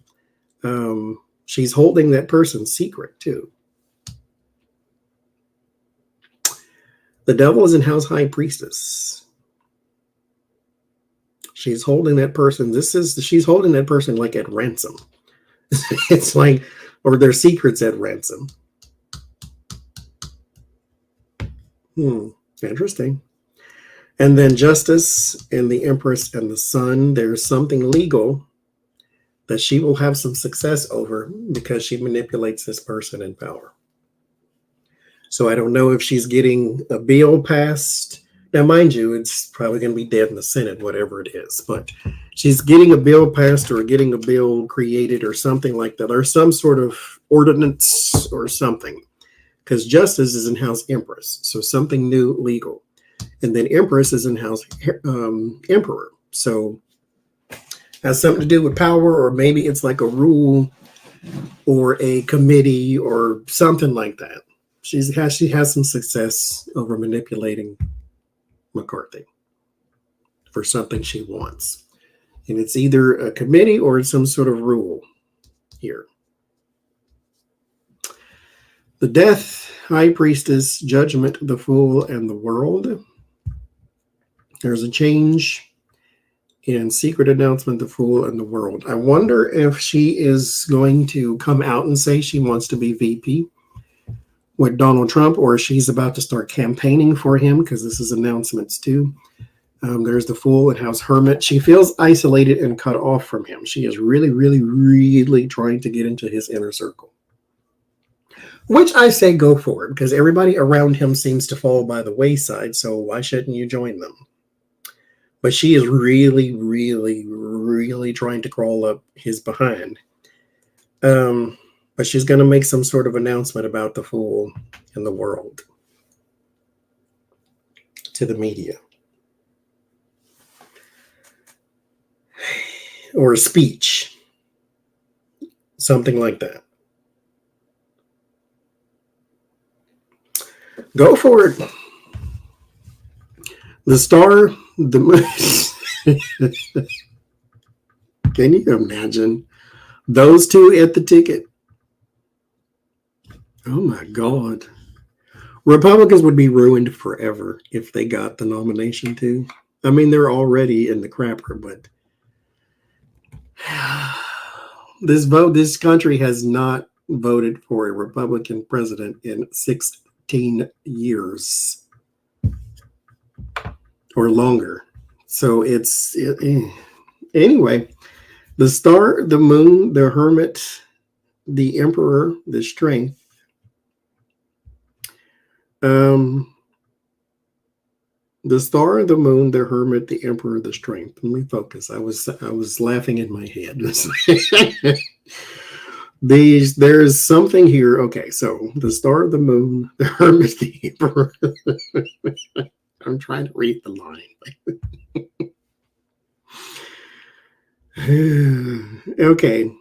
She's holding that person's secret, too. The Devil is in House High Priestess. She's holding that person. She's holding that person like at ransom. It's like, or their secrets at ransom. Interesting. And then Justice and the Empress and the Sun, there's something legal that she will have some success over because she manipulates this person in power. So I don't know if she's getting a bill passed. Now, mind you, it's probably going to be dead in the Senate, whatever it is. But she's getting a bill passed or getting a bill created or something like that, or some sort of ordinance or something. Because Justice is in House Empress, so something new, legal. And then Empress is in House Emperor. So has something to do with power, or maybe it's like a rule or a committee or something like that. She has some success over manipulating McCarthy for something she wants. And it's either a committee or it's some sort of rule here. The Death, High Priestess, Judgment, the Fool, and the World. There's a change in Secret Announcement, the Fool, and the World. I wonder if she is going to come out and say she wants to be VP. with Donald Trump, or she's about to start campaigning for him, because this is announcements too. There's the Fool and House Hermit. She feels isolated and cut off from him. She is really, really, really trying to get into his inner circle. Which I say go for it, because everybody around him seems to fall by the wayside, so why shouldn't you join them? But she is really, really, really trying to crawl up his behind. But she's going to make some sort of announcement about the Fool in the world to the media. Or a speech. Something like that. Go for it. The Star, the Moon. Can you imagine those two at the ticket? Oh my God. Republicans would be ruined forever if they got the nomination too. I mean, they're already in the crapper, but this country has not voted for a Republican president in 16 years or longer. So anyway, the Star, the Moon, the Hermit, the Emperor, the Strength. The Star, the Moon, the Hermit, the Emperor, the Strength. Let me focus. I was laughing in my head. There's something here. Okay, so the Star, the Moon, the Hermit, the Emperor. I'm trying to read the line. Okay.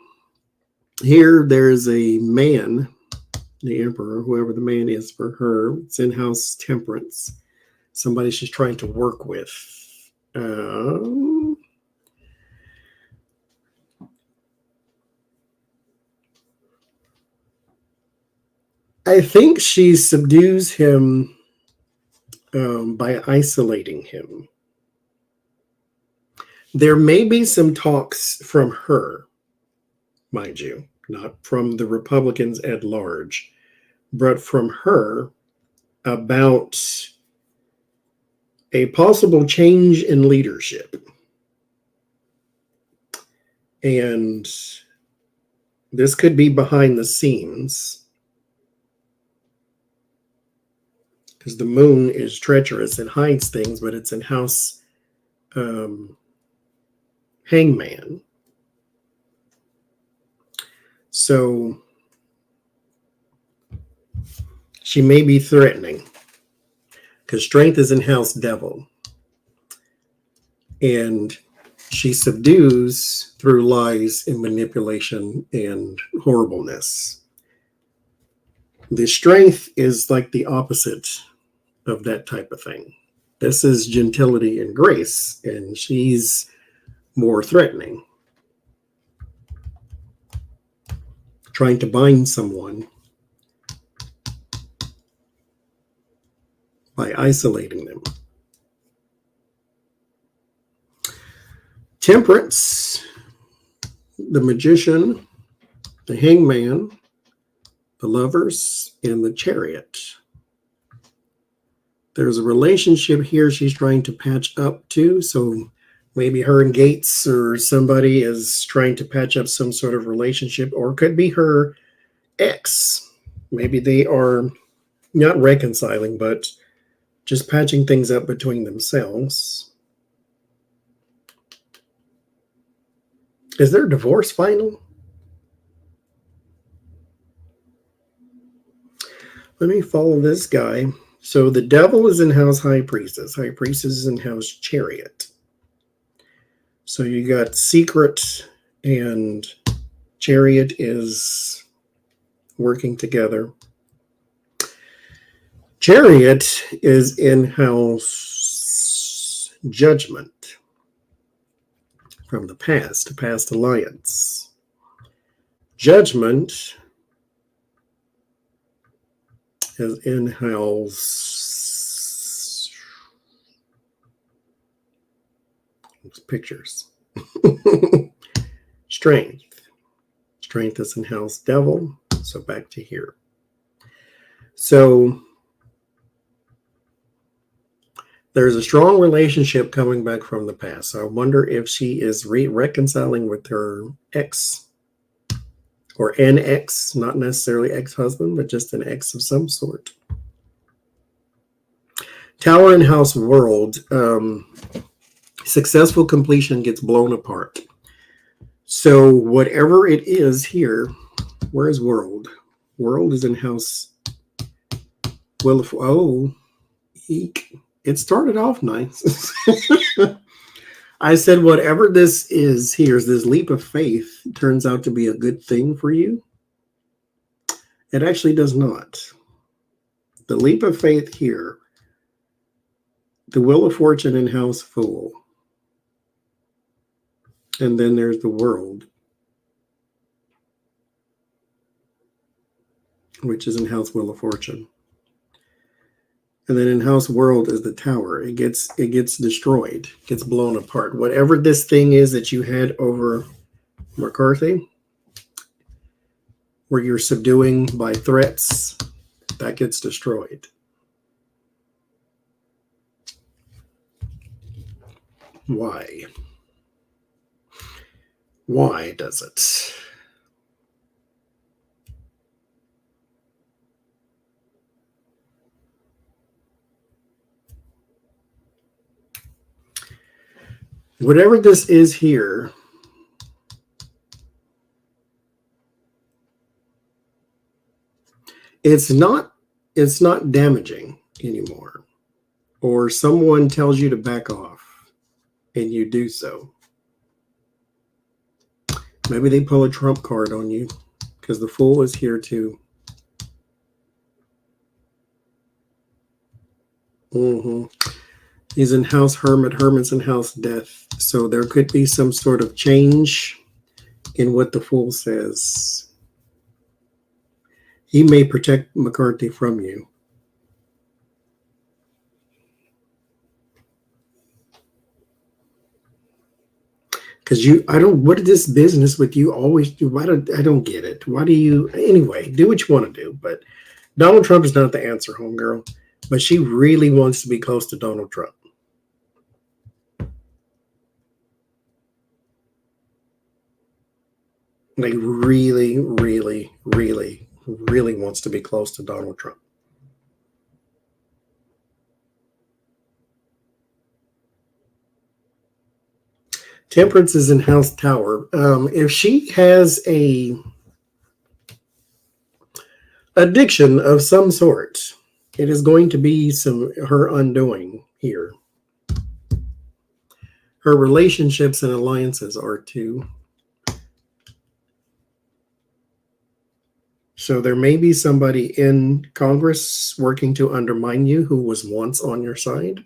Here there's a man, the Emperor, whoever the man is for her. It's in-house temperance. Somebody she's trying to work with. I think she subdues him by isolating him. There may be some talks from her, mind you, not from the Republicans at large, but from her about a possible change in leadership. And this could be behind the scenes, because the Moon is treacherous and hides things, but it's in house Hangman. So she may be threatening, because Strength is in house Devil. And she subdues through lies and manipulation and horribleness. The Strength is like the opposite of that type of thing. This is gentility and grace, and she's more threatening. Trying to bind someone by isolating them. Temperance, the Magician, the Hangman, the Lovers, and the Chariot. There's a relationship here she's trying to patch up to, so maybe her and Gates or somebody is trying to patch up some sort of relationship, or it could be her ex. Maybe they are not reconciling, but just patching things up between themselves. Is their divorce final? Let me follow this guy. So the Devil is in house High Priestess. High Priestess is in house Chariot. So you got Secret and Chariot is working together. Chariot is in house Judgment. From the past, a past alliance. Judgment is in-house pictures. Strength. Strength is in-house Devil. So back to here. So there's a strong relationship coming back from the past. So I wonder if she is reconciling with her ex or an ex, not necessarily ex-husband, but just an ex of some sort. Tower and House World. Successful completion gets blown apart. So whatever it is here, where is World? World is in House. Eek. It started off nice. I said, whatever this is here, this leap of faith turns out to be a good thing for you. It actually does not. The leap of faith here, the Wheel of Fortune in House Fool. And then there's the World, which is in House Wheel of Fortune. And then in House World is the Tower. It gets destroyed, gets blown apart. Whatever this thing is that you had over McCarthy, where you're subduing by threats, that gets destroyed. Why? Why does it? Whatever this is here, it's not damaging anymore. Or someone tells you to back off and you do so. Maybe they pull a trump card on you because the Fool is here too. He's in House Hermit. Hermit's in House Death. So there could be some sort of change in what the Fool says. He may protect McCarthy from you. Because what is this business with you always do? I don't get it. Why do you, anyway, do what you want to do. But Donald Trump is not the answer, homegirl. But she really wants to be close to Donald Trump. Like really, really, really, really wants to be close to Donald Trump. Temperance is in House Tower. If she has a addiction of some sort, it is going to be her undoing here. Her relationships and alliances are too. So there may be somebody in Congress working to undermine you who was once on your side.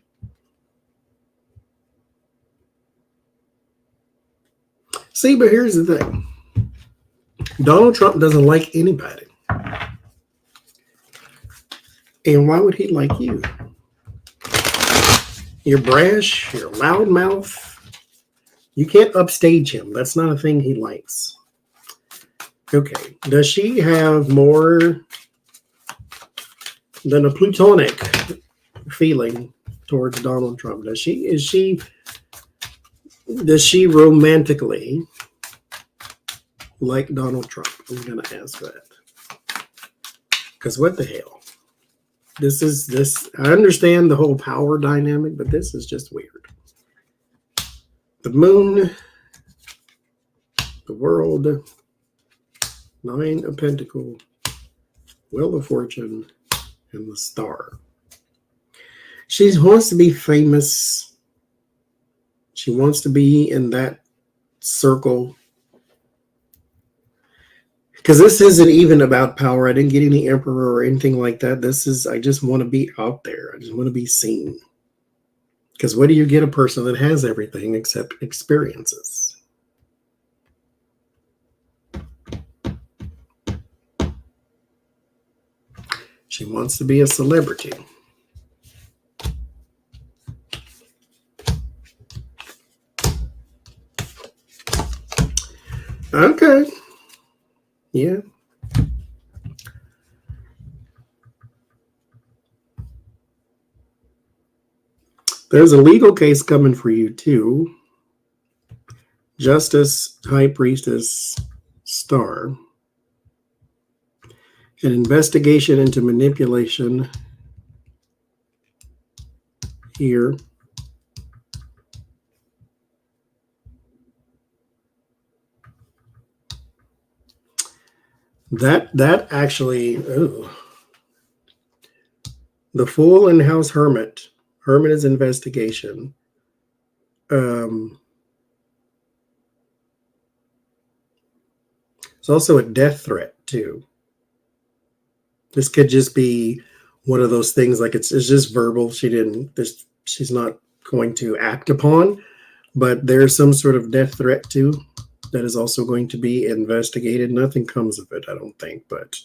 See, but here's the thing. Donald Trump doesn't like anybody. And why would he like you? You're brash, you're loudmouth. You can't upstage him. That's not a thing he likes. Okay. Does she have more than a platonic feeling towards Donald Trump? Does she romantically like Donald Trump? I'm going to ask that. Because what the hell? I understand the whole power dynamic, but this is just weird. The Moon, the World, Nine of Pentacles, Wheel of Fortune, and the Star. She wants to be famous. She wants to be in that circle. Because this isn't even about power. I didn't get any emperor or anything like that. I just want to be out there. I just want to be seen. Because what do you get a person that has everything except experiences? She wants to be a celebrity. Okay. Yeah. There's a legal case coming for you too. Justice, High Priestess, Star. An investigation into manipulation here. That actually, oh. The Fool and House Hermit. Hermit is investigation. It's also a death threat too. This could just be one of those things, like it's just verbal. She's not going to act upon, but there's some sort of death threat too that is also going to be investigated. Nothing comes of it, I don't think, but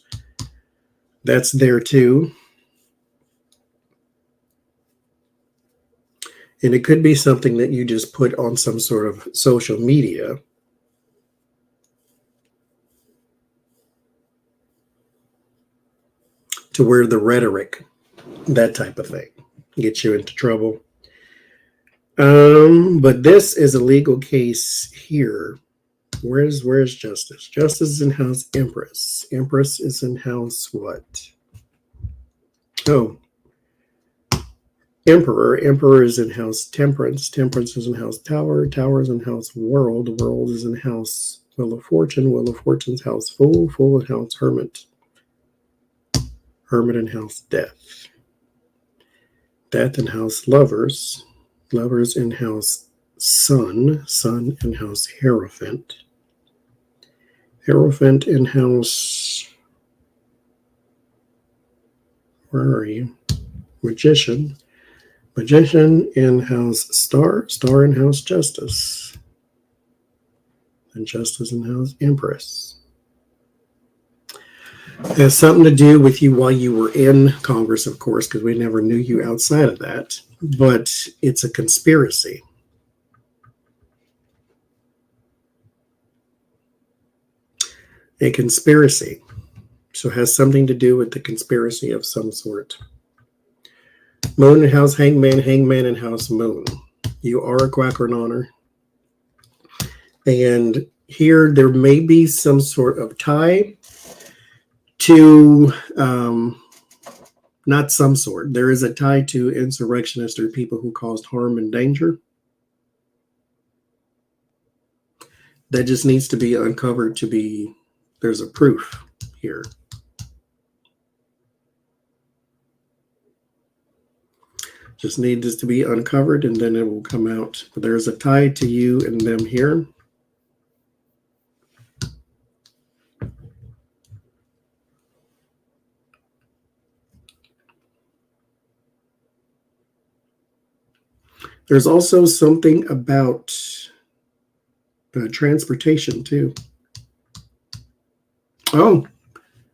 that's there too. And it could be something that you just put on some sort of social media. To where the rhetoric, that type of thing, gets you into trouble. But this is a legal case here. Where's Justice? Justice is in House Empress. Empress is in House what? Oh. Emperor. Emperor is in House Temperance. Temperance is in House Tower. Tower is in House World. World is in House Wheel of Fortune. Wheel of Fortune's House Fool. Fool in House Hermit. Hermit in House Death. Death in House Lovers. Lovers in House Sun. Sun in House Hierophant. Hierophant in House... Where are you? Magician. Magician in House Star. Star in House Justice. And Justice in House Empress. It has something to do with you while you were in Congress, of course, because we never knew you outside of that. But it's a conspiracy. A conspiracy. So it has something to do with the conspiracy of some sort. Moon in House Hangman, Hangman in House Moon. You are a quacker and honor. And here there may be some sort of tie to, not some sort, there is a tie to insurrectionists or people who caused harm and danger. That just needs to be uncovered to be, there's a proof here. Just needs this to be uncovered and then it will come out. But there's a tie to you and them here. There's also something about transportation too. Oh,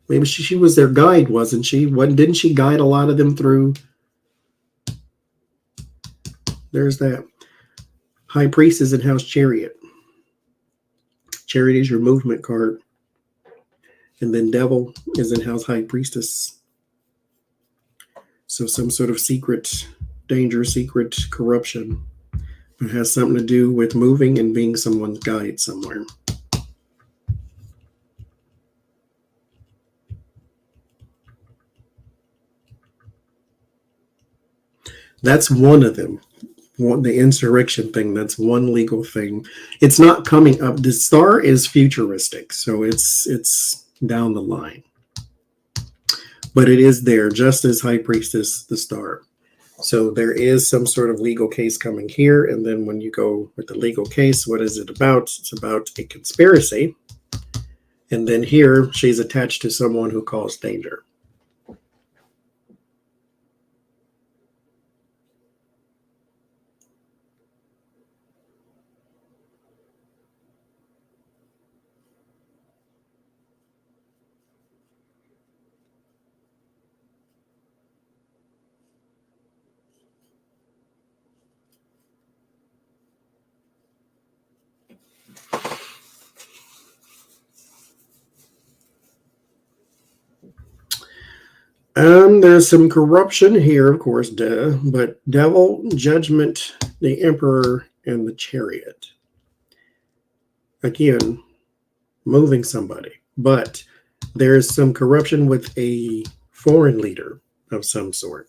maybe she was their guide, wasn't she? Didn't she guide a lot of them through? There's that. High Priest is in House Chariot. Chariot is your movement card. And then Devil is in House High Priestess. So some sort of secret danger, secret corruption. It has something to do with moving and being someone's guide somewhere. That's one of them. The insurrection thing, that's one legal thing. It's not coming up. The star is futuristic, so it's down the line. But it is there, just as High Priestess, the star. So there is some sort of legal case coming here, and then when you go with the legal case, what is it about? It's about a conspiracy. And then here, she's attached to someone who caused danger. There's some corruption here, of course, duh, but devil, judgment, the emperor, and the chariot. Again, moving somebody. But there's some corruption with a foreign leader of some sort.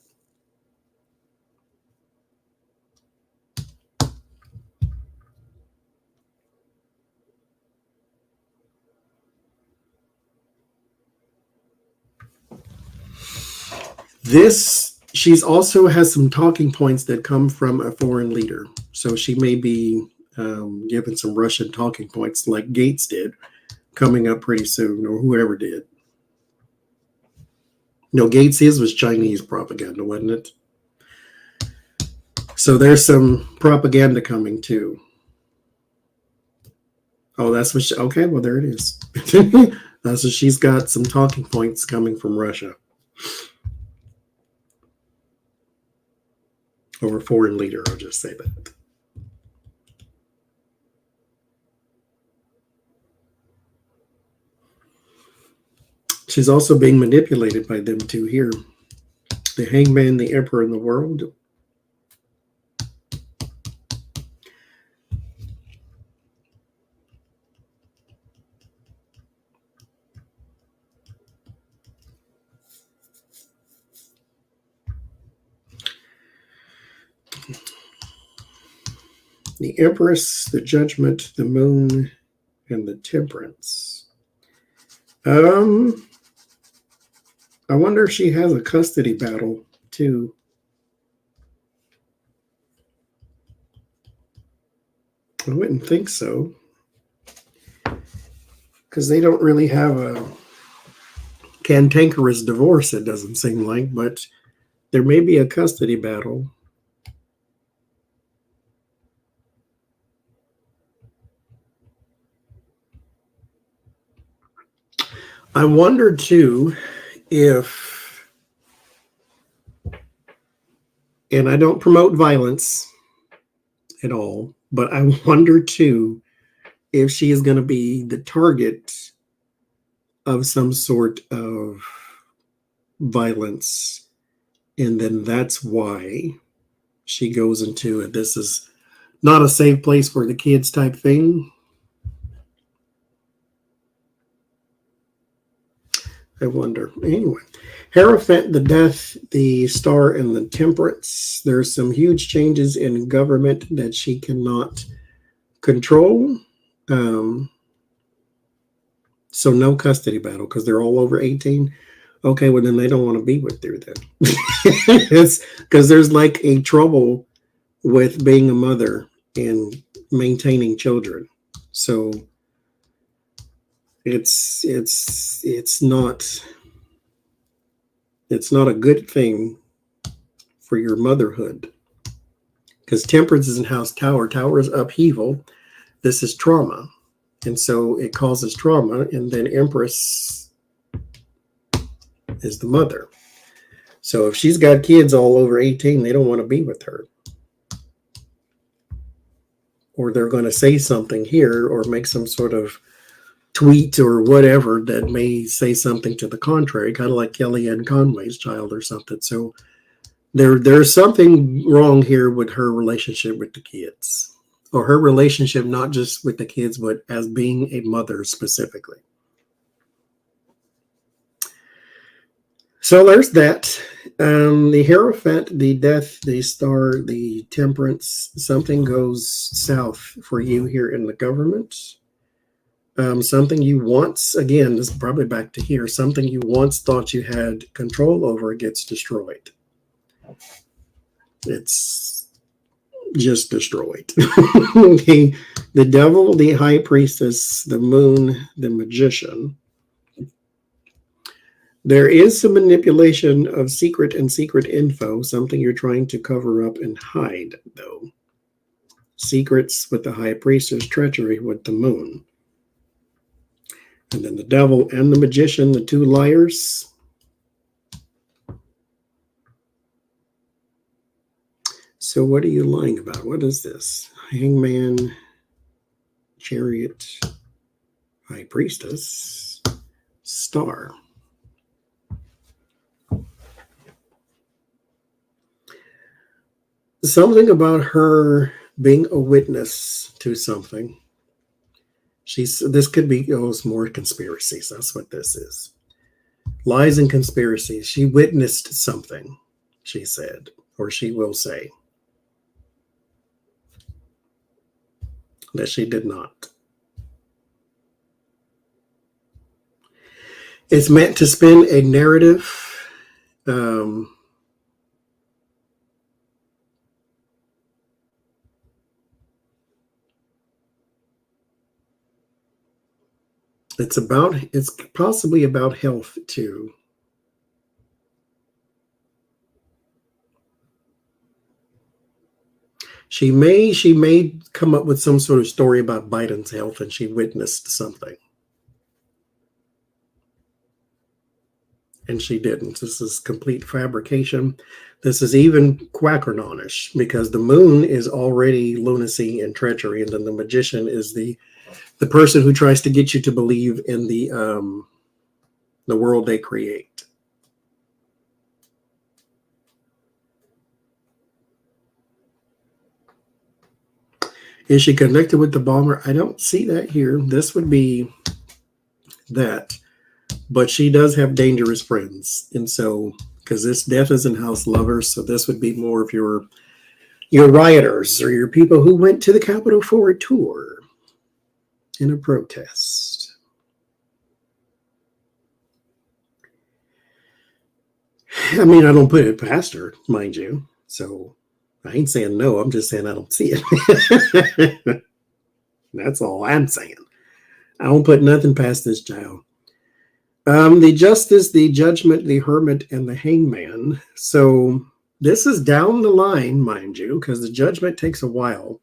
She's also has some talking points that come from a foreign leader. So she may be given some Russian talking points like Gates did coming up pretty soon, or whoever did. No, Gates, his was Chinese propaganda, wasn't it? So there's some propaganda coming too. Oh, that's what okay, well, there it is. So she's got some talking points coming from Russia. Or a foreign leader, I'll just say that. She's also being manipulated by them too here. The hangman, the emperor in the world. The Empress, the Judgment, the Moon, and the Temperance. I wonder if she has a custody battle too. I wouldn't think so, because they don't really have a cantankerous divorce, it doesn't seem like, but there may be a custody battle. I wonder too if, and I don't promote violence at all, but I wonder too if she is going to be the target of some sort of violence, and then that's why she goes into it. This is not a safe place for the kids type thing. I wonder. Anyway, Hierophant, the Death, the Star, and the Temperance. There's some huge changes in government that she cannot control. So no custody battle because they're all over 18. Okay, well then they don't want to be with her then. It's because there's like a trouble with being a mother and maintaining children. So it's not a good thing for your motherhood, because Temperance is in House Tower. Tower is upheaval. This is trauma, and so it causes trauma. And then Empress is the mother. So if she's got kids all over 18, they don't want to be with her, or they're going to say something here or make some sort of tweet or whatever that may say something to the contrary, kind of like Kellyanne Conway's child or something. So there's something wrong here with her relationship with the kids, or her relationship not just with the kids, but as being a mother specifically. So there's that. The Hierophant, the Death, the Star, the Temperance. Something goes south for you here in the government. Something you once, again, this is probably back to here, something you once thought you had control over gets destroyed. It's just destroyed. The Devil, the High Priestess, the Moon, the Magician. There is some manipulation of secret info, something you're trying to cover up and hide, though. Secrets with the High Priestess, treachery with the Moon. And then the Devil and the Magician, the two liars. So what are you lying about? What is this? Hangman, Chariot, High Priestess, Star. something about her being a witness to something. This could be more conspiracies. That's what this is. Lies and conspiracies. She witnessed something, she said, or she will say, that she did not. It's meant to spin a narrative. It's possibly about health too. She may come up with some sort of story about Biden's health, and she witnessed something. And she didn't. This is complete fabrication. This is even Quackernonish, because the moon is already lunacy and treachery, and then the magician is the person who tries to get you to believe in the world they create. Is she connected with the bomber? I don't see that here. This would be that. But she does have dangerous friends. And so, because this death is in house lovers, so this would be more of your rioters or your people who went to the Capitol for a tour in a protest. I mean, I don't put it past her, mind you. So I ain't saying no. I'm just saying I don't see it. That's all I'm saying. I don't put nothing past this child. The justice, the judgment, the hermit, and the hangman. So this is down the line, mind you, because the judgment takes a while.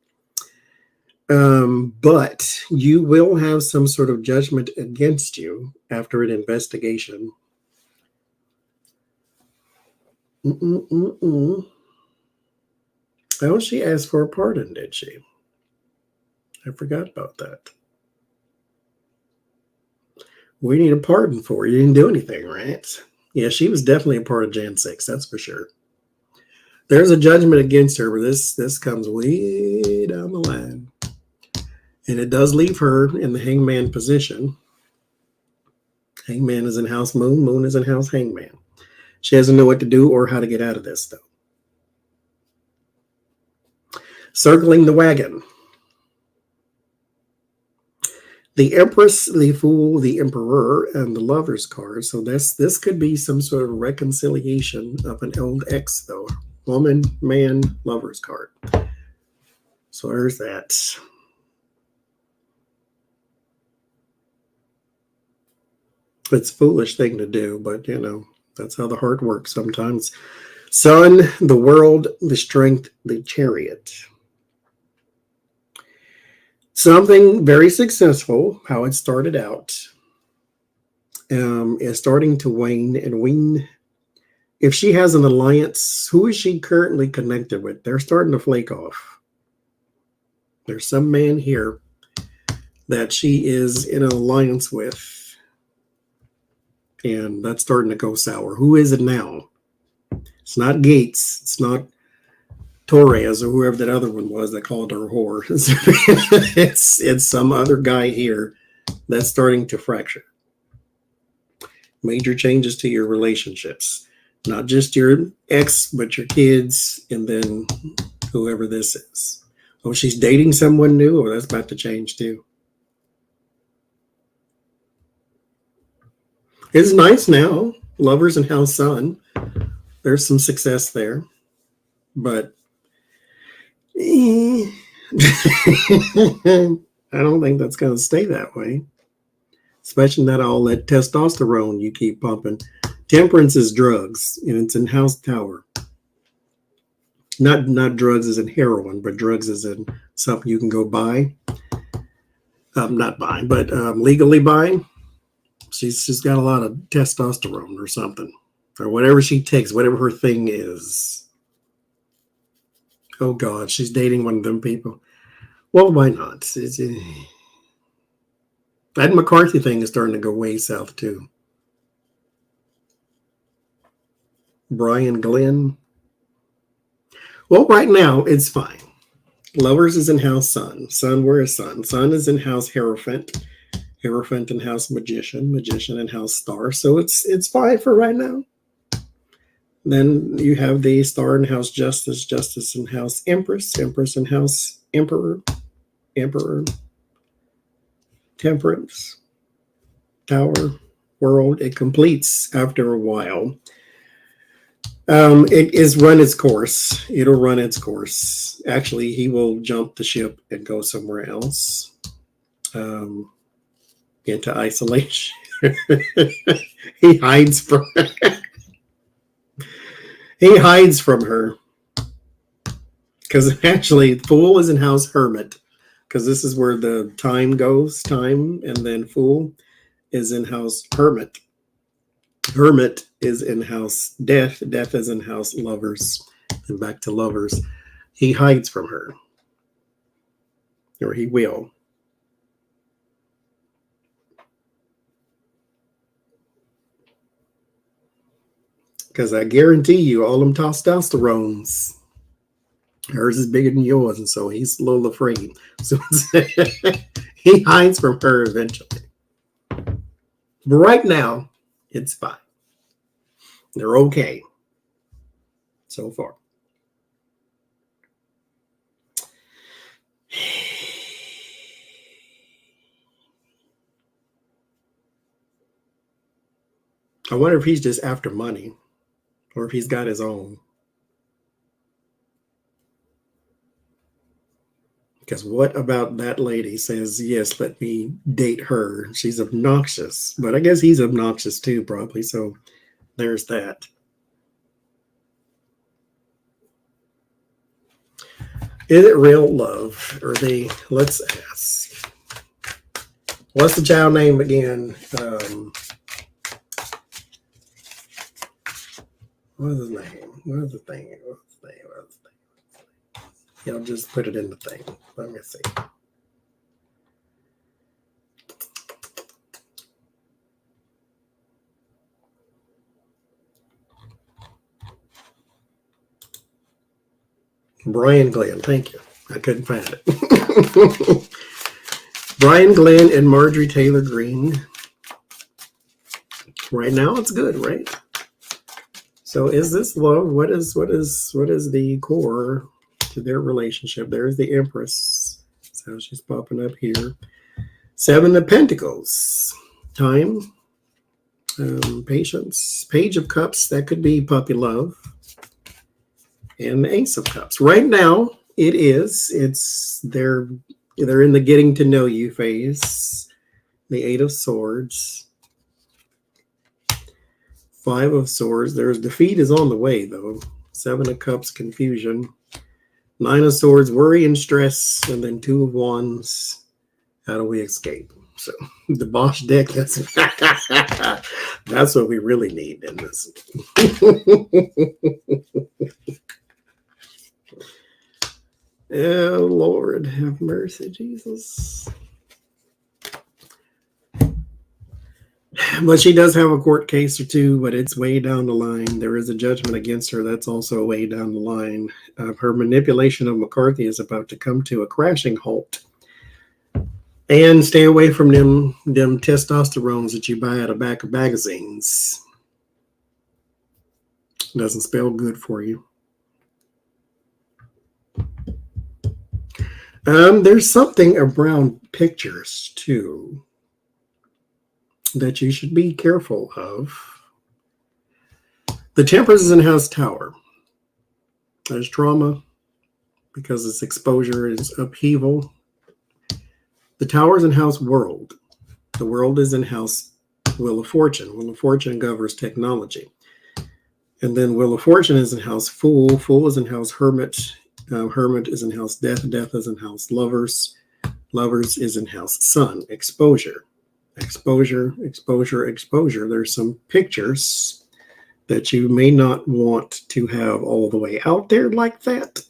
But you will have some sort of judgment against you after an investigation. Oh, she asked for a pardon, did she? I forgot about that. We need a pardon for her. You didn't do anything, right? Yeah, she was definitely a part of Jan 6, that's for sure. There's a judgment against her, but this comes way down the line. And it does leave her in the hangman position. Hangman is in house moon, moon is in house hangman. She doesn't know what to do or how to get out of this, though. Circling the wagon. The Empress, the Fool, the Emperor, and the Lover's card. So this could be some sort of reconciliation of an old ex, though. Woman, man, Lover's card. So there's that. It's a foolish thing to do, but, you know, that's how the heart works sometimes. Sun, the world, the strength, the chariot. Something very successful, how it started out, is starting to wane and wean. If she has an alliance, who is she currently connected with? They're starting to flake off. There's some man here that she is in an alliance with, and that's starting to go sour. Who is it now? It's not Gates. It's not Torres or whoever that other one was that called her a whore. it's some other guy here that's starting to fracture. Major changes to your relationships. Not just your ex, but your kids, and then whoever this is. Oh, she's dating someone new? Oh, that's about to change too. It's nice now. Lovers and house sun. There's some success there. But I don't think that's going to stay that way. Especially not all that testosterone you keep pumping. Temperance is drugs, and it's in house tower. Not drugs as in heroin, but drugs as in something you can go buy. Not buy, but legally buy. She's got a lot of testosterone or something. Or whatever she takes, whatever her thing is. Oh, God, she's dating one of them people. Well, why not? That McCarthy thing is starting to go way south, too. Brian Glenn. Well, right now it's fine. Lovers is in house Sun. Sun, where is Sun? Sun is in house Hierophant. Hierophant in house Magician. Magician in house Star. So it's fine for right now. Then you have the Star in house Justice. Justice in house Empress. Empress in house Emperor. Emperor. Temperance. Tower. World. It completes after a while. It is run its course. It'll run its course. Actually, he will jump the ship and go somewhere else, into isolation. He hides from her. He hides from her. Because actually, Fool is in house Hermit. Because this is where the time goes, time, and then Fool is in house Hermit. Hermit is in house Death. Death is in house Lovers. And back to Lovers. He hides from her. Or he will. Because I guarantee you, all them testosterones, hers is bigger than yours, and so he's a little afraid. So he hides from her eventually. But right now, it's fine. They're okay so far. I wonder if he's just after money or if he's got his own. Because what about that lady says, yes, let me date her. She's obnoxious. But I guess he's obnoxious too, probably. So there's that. Is it real love? Or they, let's ask. What's the child name again? What is his name? What is the thing? What's the name? What's the thing? I'll just put it in the thing. Let me see. Brian Glenn, thank you. I couldn't find it. Brian Glenn and Marjorie Taylor Greene. Right now it's good, right? So is this love? What is the core to their relationship? There's the Empress. So she's popping up here. Seven of Pentacles. Time. Patience. Page of Cups. That could be puppy love. And the Ace of Cups. Right now, they're in the getting to know you phase. The Eight of Swords. Five of Swords. There's defeat is on the way, though. Seven of Cups, confusion. Nine of Swords, worry and stress. And then Two of Wands. How do we escape? So the Bosch deck, that's what we really need in this. Oh, Lord, have mercy, Jesus. But she does have a court case or two, but it's way down the line. There is a judgment against her. That's also way down the line. Her manipulation of McCarthy is about to come to a crashing halt. And stay away from them testosterones that you buy at the back of magazines. Doesn't spell good for you. There's something around pictures, too, that you should be careful of. The Temperance is in House Tower. There's trauma because it's exposure, it's upheaval. The Tower is in House World. The World is in House Wheel of Fortune. Wheel of Fortune governs technology. And then Wheel of Fortune is in House Fool. Fool is in House Hermit. Hermit is in House Death. Death is in House Lovers. Lovers is in House Sun. Exposure. Exposure, exposure, exposure. There's some pictures that you may not want to have all the way out there like that.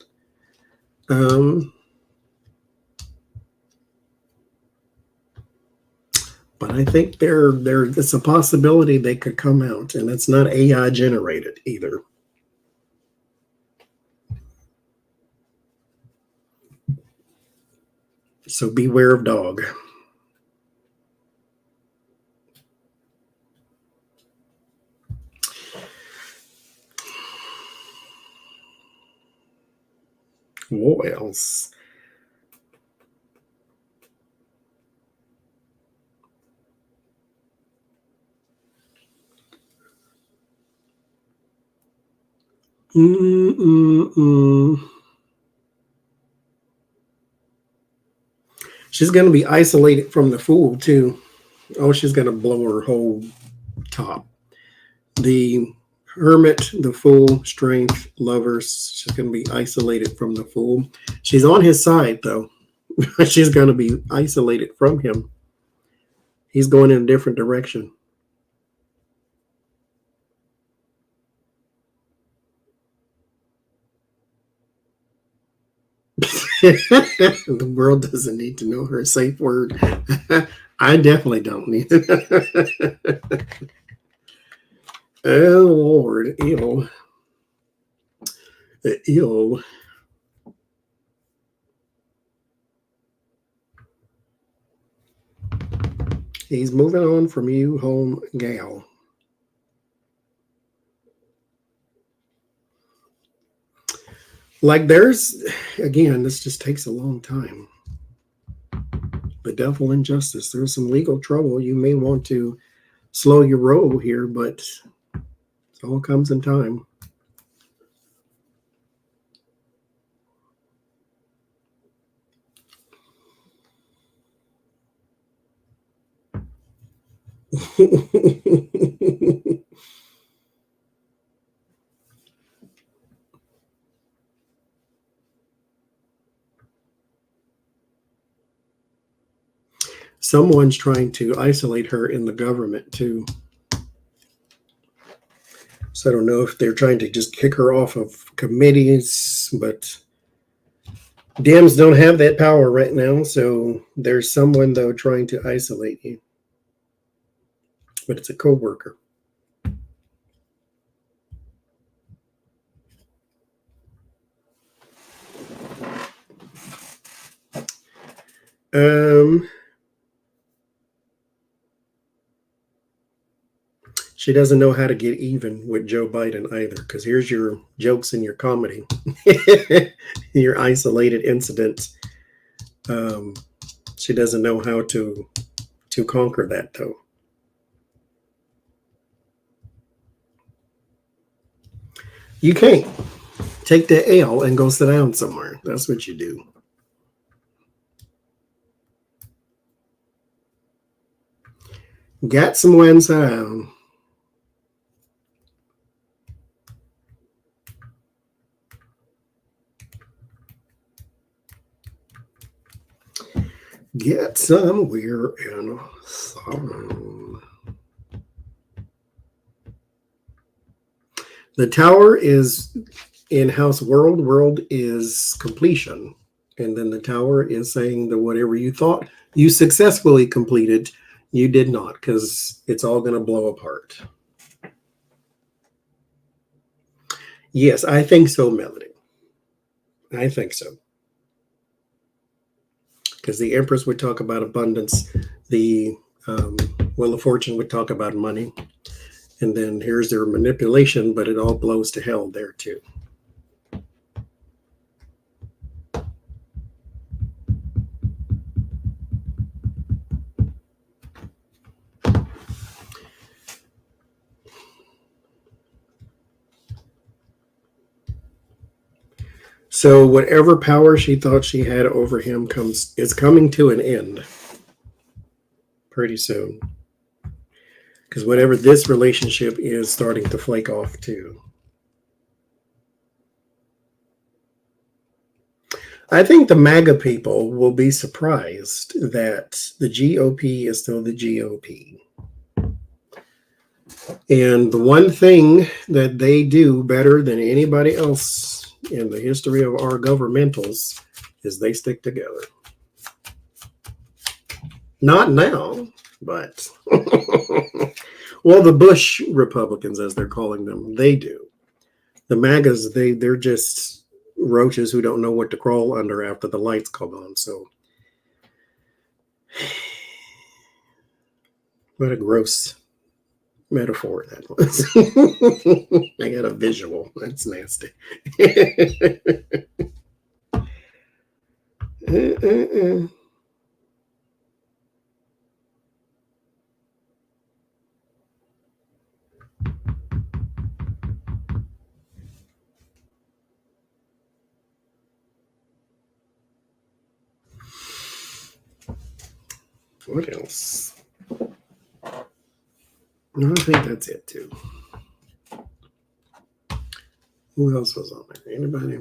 But I think it's a possibility they could come out, and it's not AI generated either. So beware of dog. What else? She's going to be isolated from the Fool, too. Oh, she's going to blow her whole top. The Hermit, the Fool, Strength, Lovers. She's going to be isolated from the Fool. She's on his side, though. She's going to be isolated from him. He's going in a different direction. The world doesn't need to know her safe word. I definitely don't need it. Oh, Lord. Ew. Ew. He's moving on from you, home gal. Like there's, again, this just takes a long time. The devil and justice. There's some legal trouble. You may want to slow your roll here, but it all comes in time. Someone's trying to isolate her in the government too. So I don't know if they're trying to just kick her off of committees, but Dems don't have that power right now. So there's someone, though, trying to isolate you. But it's a co-worker. She doesn't know how to get even with Joe Biden either, because here's your jokes and your comedy, your isolated incident. She doesn't know how to conquer that, though. You can't take the L and go sit down somewhere. That's what you do. Got some wins down. Get somewhere in song. The Tower is in House World. World is completion. And then the Tower is saying that whatever you thought you successfully completed, you did not, because it's all going to blow apart. Yes, I think so, Melody. I think so. Because the Empress would talk about abundance. The Wheel of Fortune would talk about money. And then here's their manipulation, but it all blows to hell there too. So whatever power she thought she had over him is coming to an end pretty soon. Because whatever this relationship is starting to flake off too. I think the MAGA people will be surprised that the GOP is still the GOP. And the one thing that they do better than anybody else in the history of our governmentals is they stick together. Not now, but well, the Bush Republicans, as they're calling them, they do. The MAGAs, they're just roaches who don't know what to crawl under after the lights come on. So What a gross metaphor that was. I got a visual. That's nasty. What else? No, I think that's it too. Who else was on there? Anybody?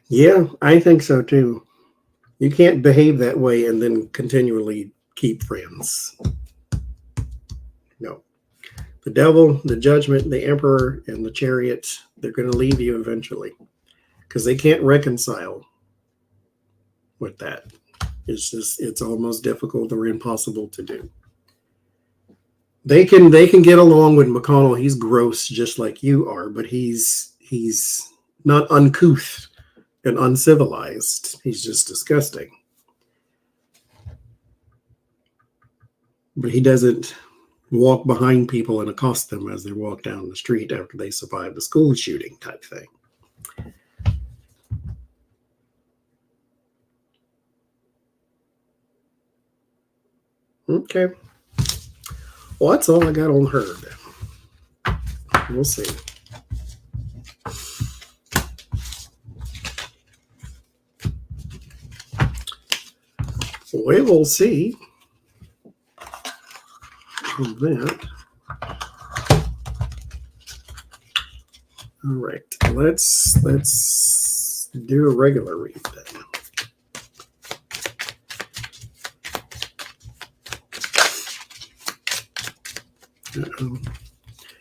Yeah, I think so too. You can't behave that way and then continually keep friends. No. The devil, the judgment, the emperor, and the chariot, they're going to leave you eventually because they can't reconcile with that. It's almost difficult or impossible to do. They can get along with McConnell. He's gross just like you are, but he's not uncouth and uncivilized. He's just disgusting. But he doesn't walk behind people and accost them as they walk down the street after they survive the school shooting type thing. Okay. Well, that's all I got on her then. We'll see. We will see on that. All right. Let's do a regular read then. Uh-oh.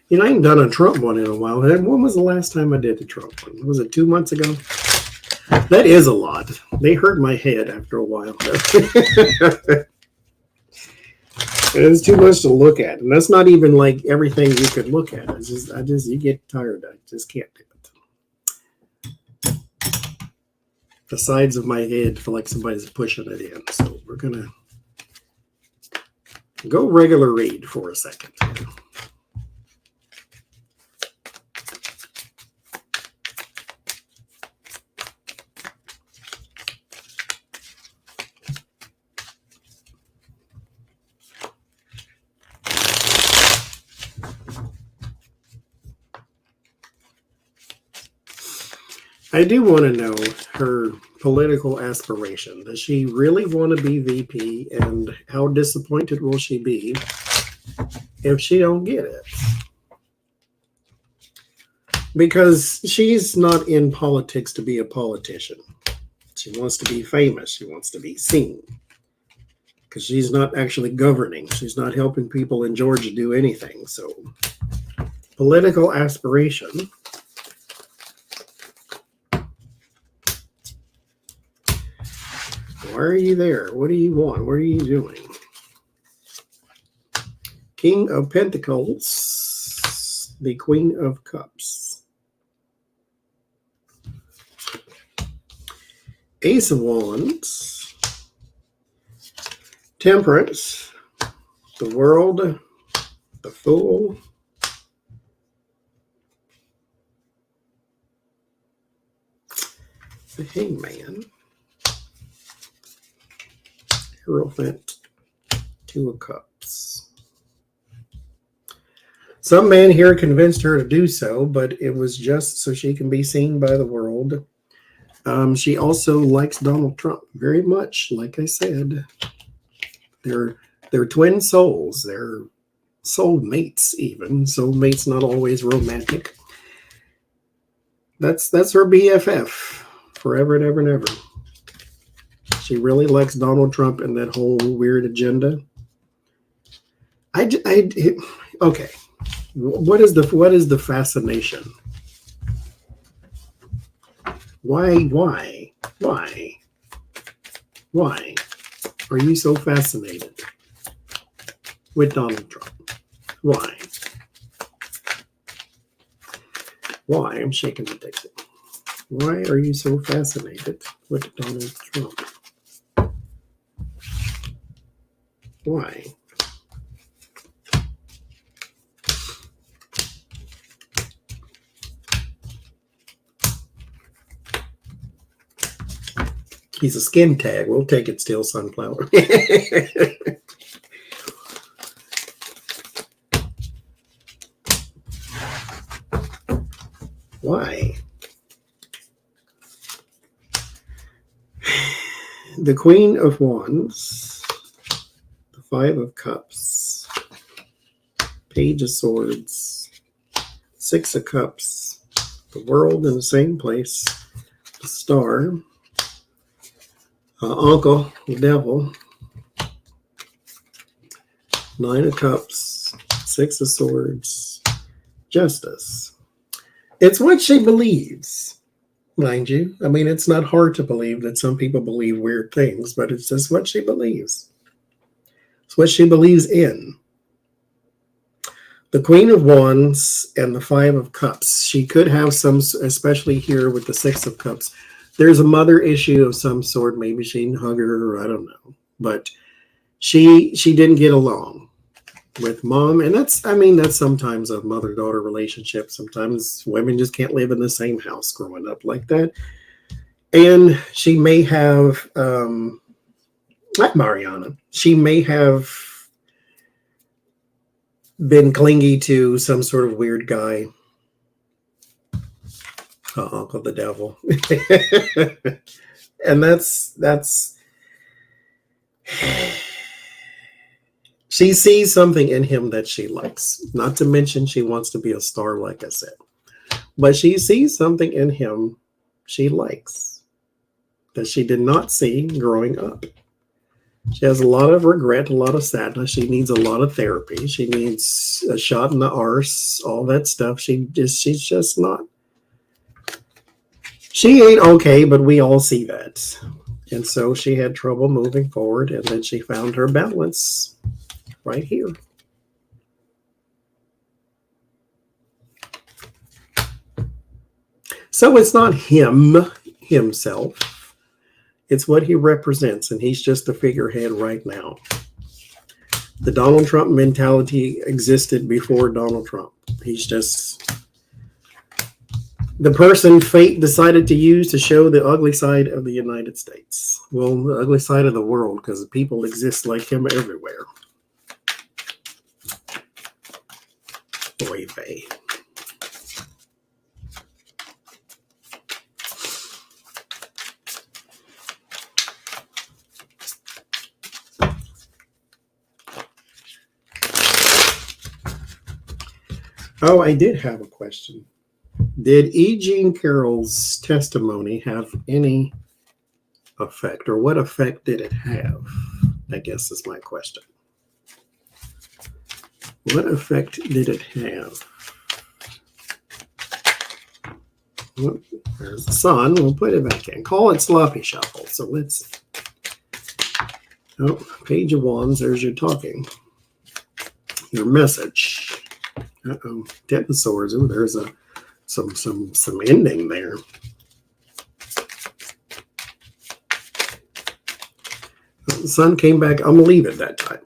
You know, I ain't done a Trump one in a while. When was the last time I did the Trump one? Was it 2 months ago? That is a lot. They hurt my head after a while. It's too much to look at. And that's not even like everything you could look at. You get tired. I just can't do it. The sides of my head feel like somebody's pushing it in. So we're going to go regular read for a second. I do want to know her political aspiration. Does she really want to be VP, and how disappointed will she be if she don't get it? Because she's not in politics to be a politician. She wants to be famous. She wants to be seen. Because she's not actually governing. She's not helping people in Georgia do anything. So, political aspiration. Why are you there? What do you want? What are you doing? King of Pentacles, the Queen of Cups. Ace of Wands, Temperance, the World, the Fool, the Hangman, Hierophant, Two of Cups. Some man here convinced her to do so, but it was just so she can be seen by the world. She also likes Donald Trump very much. Like I said, they're twin souls. They're soulmates even. Soulmates not always romantic. That's her BFF forever and ever and ever. She really likes Donald Trump and that whole weird agenda. Okay. What is the fascination? Why are you so fascinated with Donald Trump? Why? I'm shaking the Dixie. Why are you so fascinated with Donald Trump? Why? He's a skin tag. We'll take it, Steel Sunflower. Why? The Queen of Wands, the Five of Cups, Page of Swords, Six of Cups, the World in the same place, the Star, Uncle, the Devil, Nine of Cups, Six of Swords, Justice. It's what she believes, mind you. I mean, it's not hard to believe that some people believe weird things, but it's just what she believes. It's what she believes in. The Queen of Wands and the Five of Cups. She could have some, especially here with the Six of Cups. There's a mother issue of some sort. Maybe she didn't hug her, or I don't know. But she didn't get along with mom. And that's sometimes a mother-daughter relationship. Sometimes women just can't live in the same house growing up like that. And she may have, like Mariana, she may have been clingy to some sort of weird guy. Uncle the Devil. And that's she sees something in him that she likes. Not to mention she wants to be a star, like I said. But she sees something in him she likes that she did not see growing up. She has a lot of regret, a lot of sadness. She needs a lot of therapy. She needs a shot in the arse, all that stuff. She's just not. She ain't okay, but we all see that. And so she had trouble moving forward, and then she found her balance right here. So it's not himself. It's what he represents, and he's just a figurehead right now. The Donald Trump mentality existed before Donald Trump. He's just the person fate decided to use to show the ugly side of the United States. Well, the ugly side of the world, because people exist like him everywhere. Oy vey. Oh, I did have a question. Did E. Jean Carroll's testimony have any effect, or what effect did it have? I guess is my question. What effect did it have? Well, there's the sun. We'll put it back in. Call it sloppy shuffle. So let's. Oh, Page of Wands. There's your talking. Your message. Uh-oh. Ten of Swords. Oh, there's some ending there. The sun came back. I'm gonna leave it that time.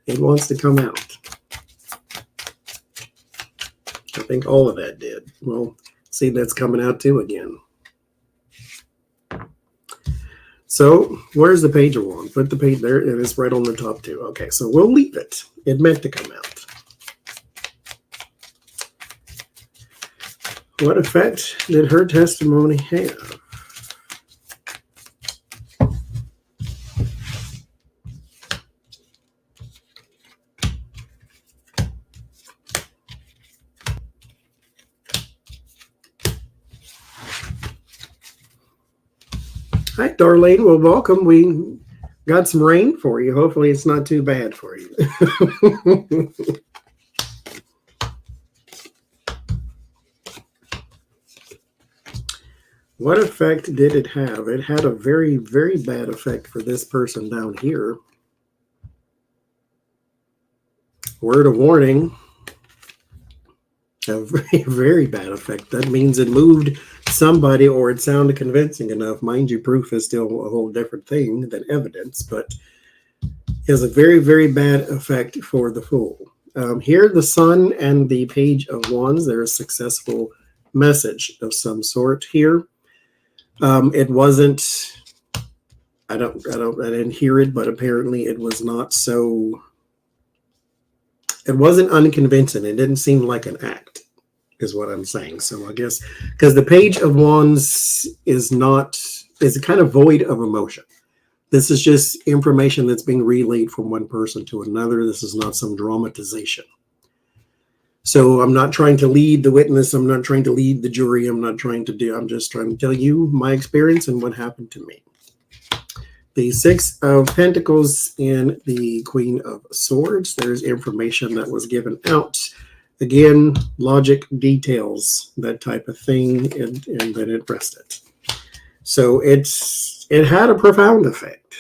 It wants to come out. I think all of that did. Well, see, that's coming out too again. So where's the Page of Wands? Put the page there. It is right on the top too. Okay, so we'll leave it. It meant to come out. What effect did her testimony have? Hi, Darlene. Well, welcome. We got some rain for you. Hopefully it's not too bad for you. What effect did it have? It had a very, very bad effect for this person down here. Word of warning. A very, very bad effect. That means it moved somebody or it sounded convincing enough. Mind you, proof is still a whole different thing than evidence, but it has a very, very bad effect for the fool. Here, the sun and the page of wands, there's a successful message of some sort here. It wasn't, I didn't hear it, but apparently it was not so, it wasn't unconvincing. It didn't seem like an act, is what I'm saying. So I guess, because the page of wands is kind of void of emotion. This is just information that's being relayed from one person to another. This is not some dramatization. So I'm not trying to lead the witness. I'm not trying to lead the jury. I'm just trying to tell you my experience and what happened to me. The Six of Pentacles and the Queen of Swords. There's information that was given out. Again, logic, details, that type of thing, and then it rested. So it had a profound effect.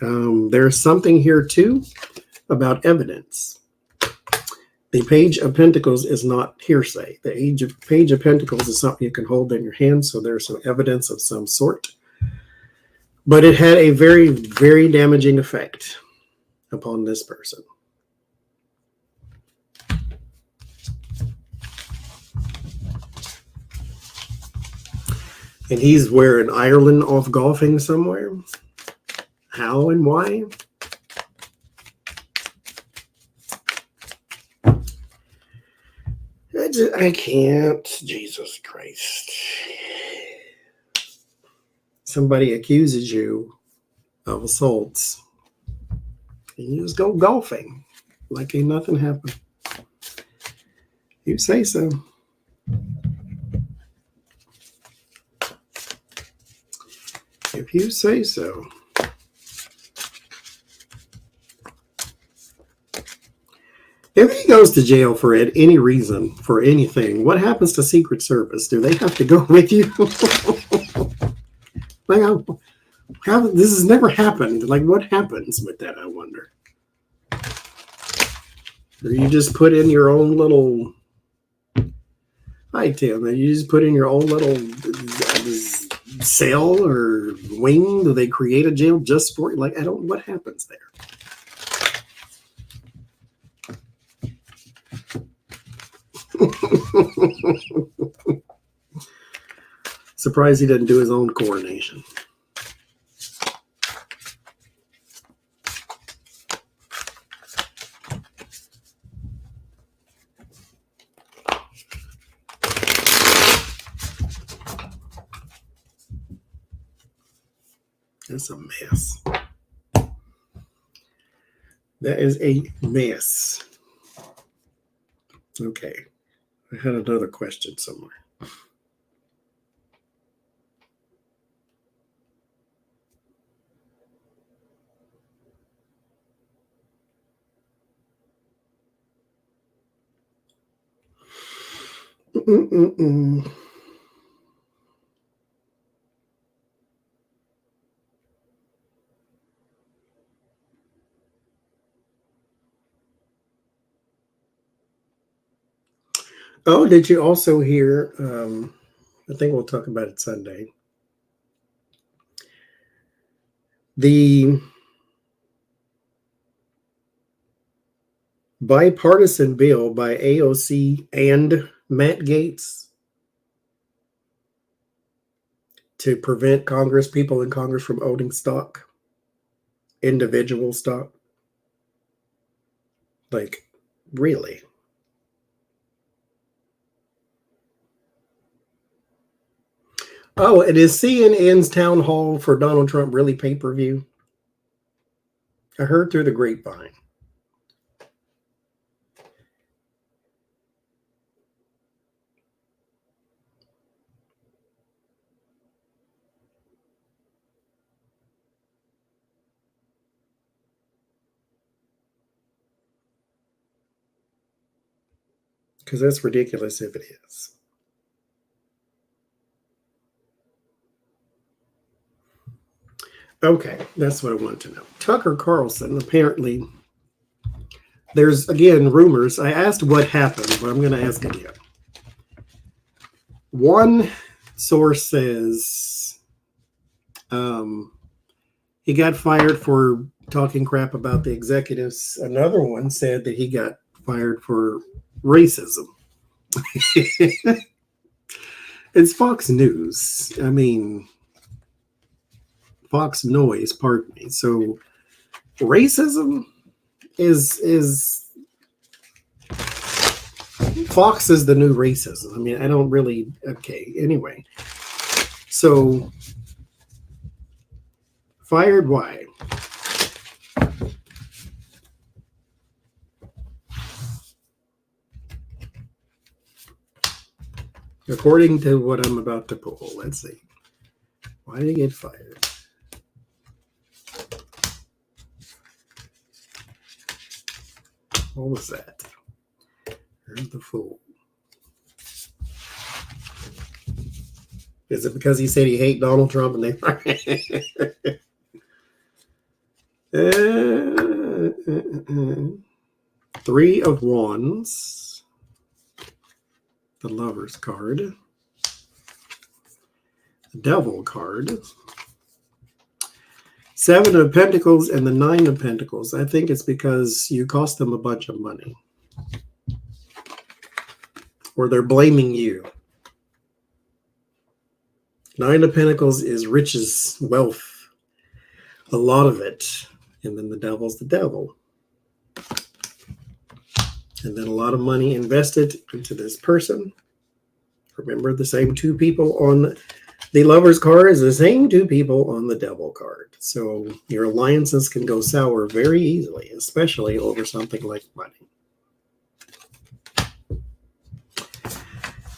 There's something here too about evidence. The Page of Pentacles is not hearsay. The Page of Pentacles is something you can hold in your hand, so there's some evidence of some sort. But it had a very, very damaging effect upon this person. And he's where in Ireland off golfing somewhere? How and why? I can't. Jesus Christ. Somebody accuses you of assaults, and you just go golfing like ain't nothing happened. You say so. If you say so. If he goes to jail for any reason, for anything, what happens to Secret Service? Do they have to go with you? Like, this has never happened. Like, what happens with that, I wonder? Or you just put in your own little... Hi, Tim. You just put in your own little cell or wing? Do they create a jail just for it? Like, what happens there? Surprised he didn't do his own coronation. That's a mess. That is a mess. Okay. I had another question somewhere. Oh, did you also hear? I think we'll talk about it Sunday. The bipartisan bill by AOC and Matt Gaetz to prevent people in Congress from owning stock, individual stock. Like, really? Oh, and is CNN's town hall for Donald Trump really pay-per-view? I heard through the grapevine. Because that's ridiculous if it is. Okay, that's what I wanted to know. Tucker Carlson apparently there's, again, rumors. I asked what happened, but I'm going to ask again. One source says he got fired for talking crap about the executives. Another one said that he got fired for racism. It's Fox News. I mean, Fox Noise, pardon me. So racism is Fox is the new racism. I mean, I don't really, okay, anyway. So fired why? According to what I'm about to pull, let's see. Why did he get fired? What was that? Here's the fool. Is it because he said he hated Donald Trump and they fired him? Three of Wands. The Lover's card. The Devil card. Seven of Pentacles and the Nine of Pentacles. I think it's because you cost them a bunch of money. Or they're blaming you. Nine of Pentacles is riches, wealth. A lot of it. And then the Devil's the Devil. And then a lot of money invested into this person. Remember, the same two people on the Lover's card is the same two people on the Devil card. So your alliances can go sour very easily, especially over something like money.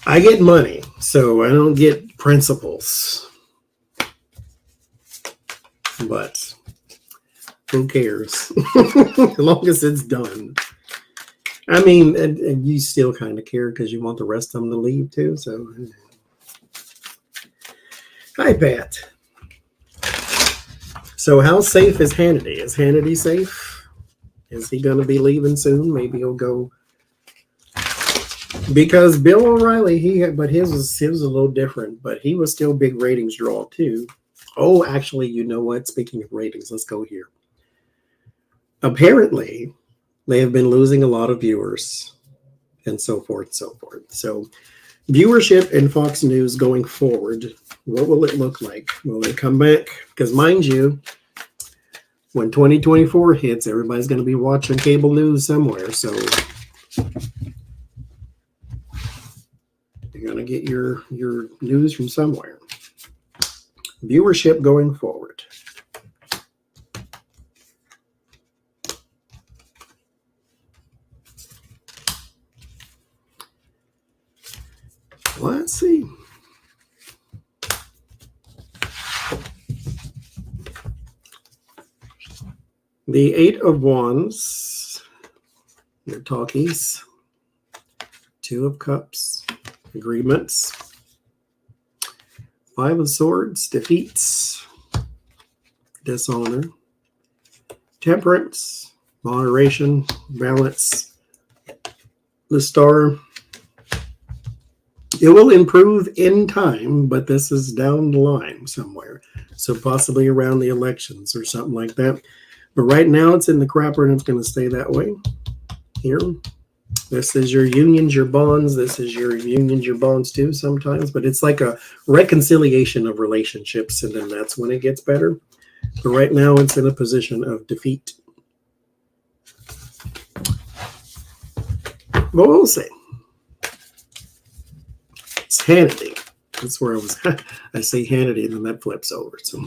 I get money, so I don't get principles. But who cares? As long as it's done. I mean, and you still kind of care because you want the rest of them to leave too. So, hi, Pat. So, how safe is Hannity? Is Hannity safe? Is he going to be leaving soon? Maybe he'll go. Because Bill O'Reilly, but his was a little different, but he was still big ratings draw too. Oh, actually, you know what? Speaking of ratings, let's go here. Apparently, they have been losing a lot of viewers and so forth and so forth. So viewership in Fox News going forward, what will it look like? Will it come back? Because mind you, when 2024 hits, everybody's going to be watching cable news somewhere. So you're going to get your news from somewhere. Viewership going forward. Let's see. The Eight of Wands, your talkies. Two of Cups, agreements. Five of Swords, defeats. Dishonor. Temperance, moderation, balance. The Star. It will improve in time, but this is down the line somewhere. So possibly around the elections or something like that. But right now it's in the crapper and it's going to stay that way. Here. This is your unions, your bonds. This is your unions, your bonds too sometimes. But it's like a reconciliation of relationships, and then that's when it gets better. But right now it's in a position of defeat. But we'll see. It's Hannity. That's where I was. I say Hannity, and then that flips over. So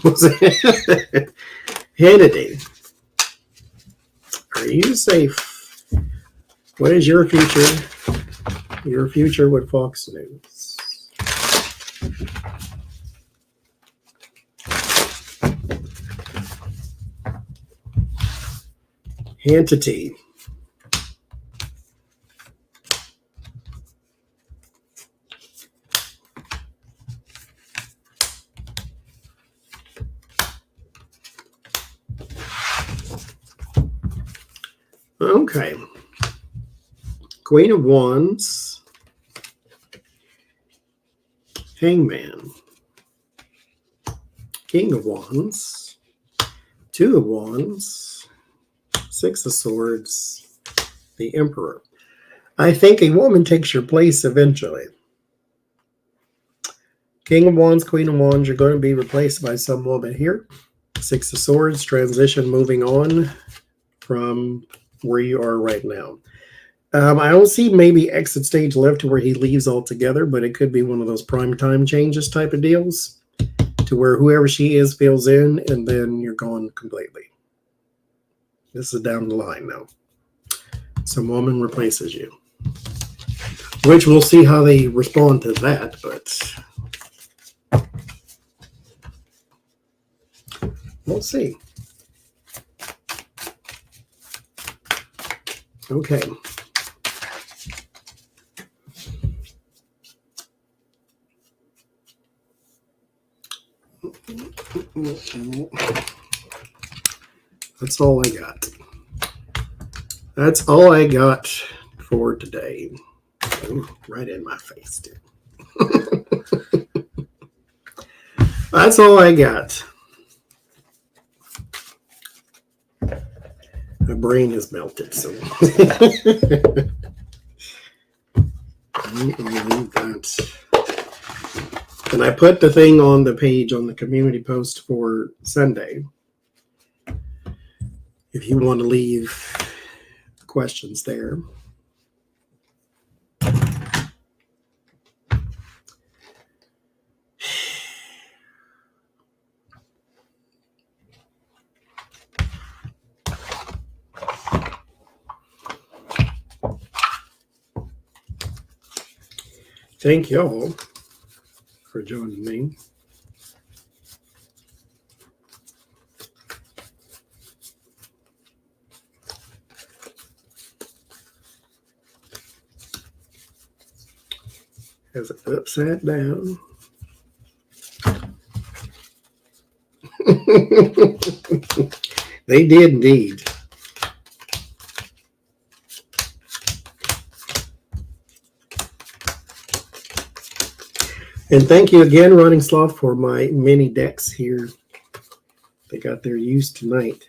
Hannity, are you safe? What is your future? Your future with Fox News. Hannity. Okay. Queen of Wands, Hangman, King of Wands, Two of Wands, Six of Swords, the Emperor. I think a woman takes your place eventually. King of Wands, Queen of Wands, you're going to be replaced by some woman here. Six of Swords, transition, moving on from where you are right now. I don't see maybe exit stage left to where he leaves altogether, but it could be one of those prime time changes type of deals to where whoever she is fills in and then you're gone completely. This is down the line now. Some woman replaces you, which we'll see how they respond to that, but we'll see. Okay. That's all I got. That's all I got for today. Ooh, right in my face, dude. That's all I got. My brain is melted, so. And I put the thing on the page on the community post for Sunday. If you want to leave questions there. Thank you all for joining me. Has it upside down? They did indeed. And thank you again, Running Sloth, for my mini decks here. They got their use tonight.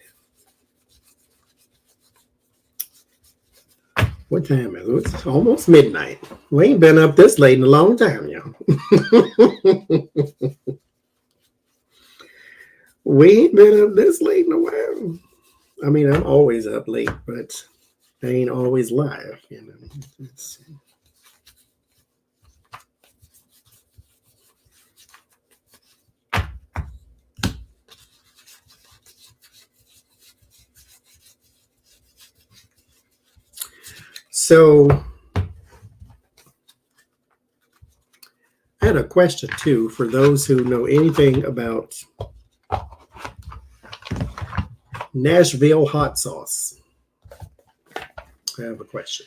What time is it? It's almost midnight. We ain't been up this late in a long time, y'all. We ain't been up this late in a while. I mean, I'm always up late, but I ain't always live, you know. So I had a question too for those who know anything about Nashville hot sauce. I have a question.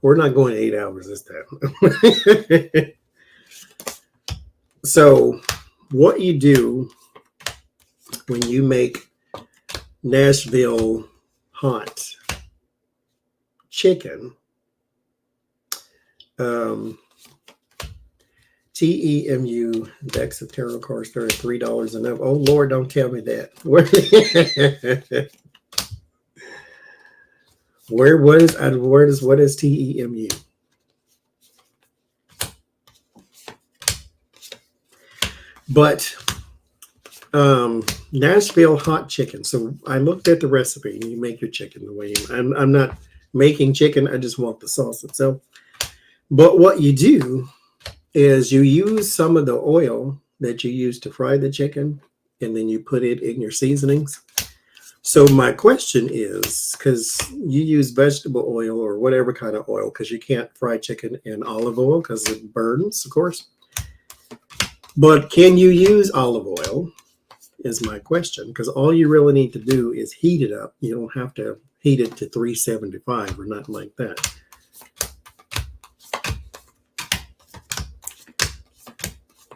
We're not going 8 hours this time. So what you do when you make Nashville hot chicken, TEMU decks of tarot cards start at $3 and up. Oh Lord, don't tell me that. What is TEMU? But Nashville hot chicken. So I looked at the recipe and you make your chicken the way I'm not making chicken, I just want the sauce itself. But what you do is you use some of the oil that you use to fry the chicken and then you put it in your seasonings. So my question is, because you use vegetable oil or whatever kind of oil, because you can't fry chicken in olive oil because it burns, of course. But can you use olive oil is my question, because all you really need to do is heat it up. You don't have to heat it to 375 or nothing like that.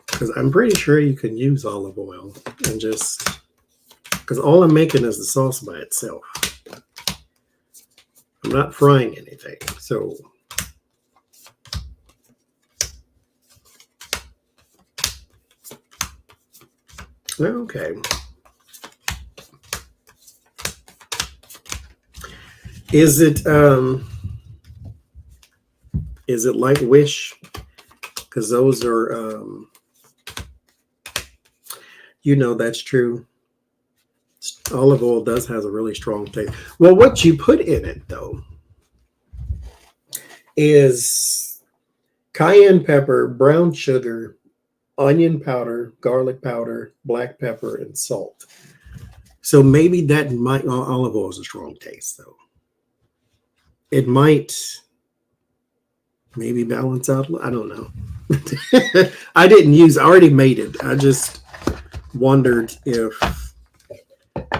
Because I'm pretty sure you can use olive oil and just, because all I'm making is the sauce by itself. I'm not frying anything. So okay. Is it like Wish? Because those are that's true. Olive oil does has a really strong taste. Well, what you put in it though is cayenne pepper, brown sugar, onion powder, garlic powder, black pepper, and salt. So maybe that might, olive oil is a strong taste though. It might maybe balance out. I don't know. I already made it. I just wondered if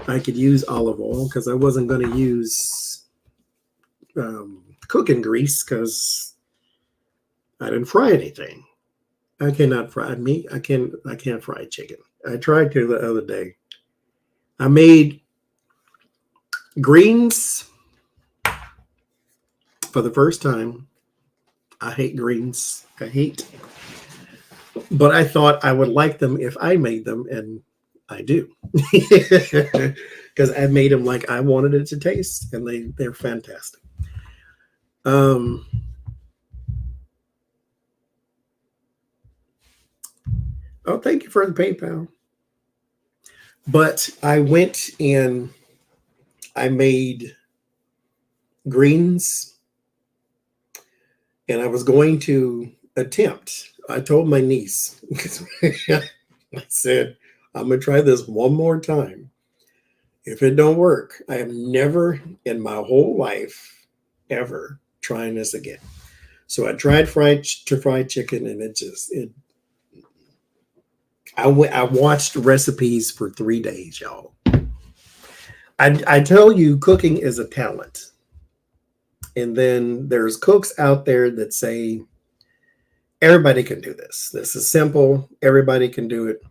I could use olive oil because I wasn't going to use cooking grease because I didn't fry anything. I cannot fry meat. I can't fry chicken. I tried to the other day. I made greens for the first time. I hate greens. But I thought I would like them if I made them, and I do. Because I made them like I wanted it to taste, and they're fantastic. Oh, thank you for the PayPal. But I went and I made greens, and I was going to attempt. I told my niece, I said, I'm going to try this one more time. If it don't work, I have never in my whole life ever trying this again. So I tried fried chicken, and I watched recipes for 3 days, y'all. I tell you, cooking is a talent. And then there's cooks out there that say, everybody can do this. This is simple. Everybody can do it.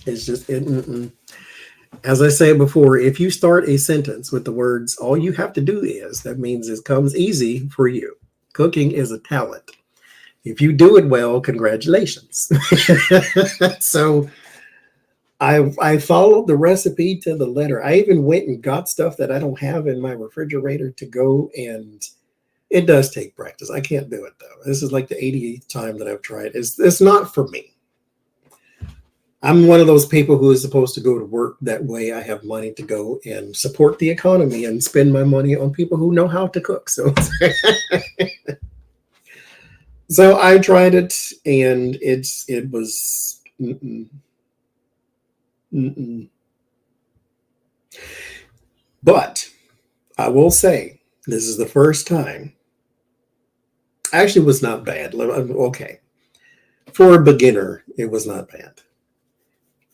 It's just, as I say before, if you start a sentence with the words, all you have to do is, that means it comes easy for you. Cooking is a talent. If you do it well, congratulations. So I followed the recipe to the letter. I even went and got stuff that I don't have in my refrigerator to go, and it does take practice. I can't do it though. This is like the 88th time that I've tried. It's not for me. I'm one of those people who is supposed to go to work. That way I have money to go and support the economy and spend my money on people who know how to cook. So, so I tried it, and it was But I will say, this is the first time. Actually, it was not bad. Okay. For a beginner, it was not bad.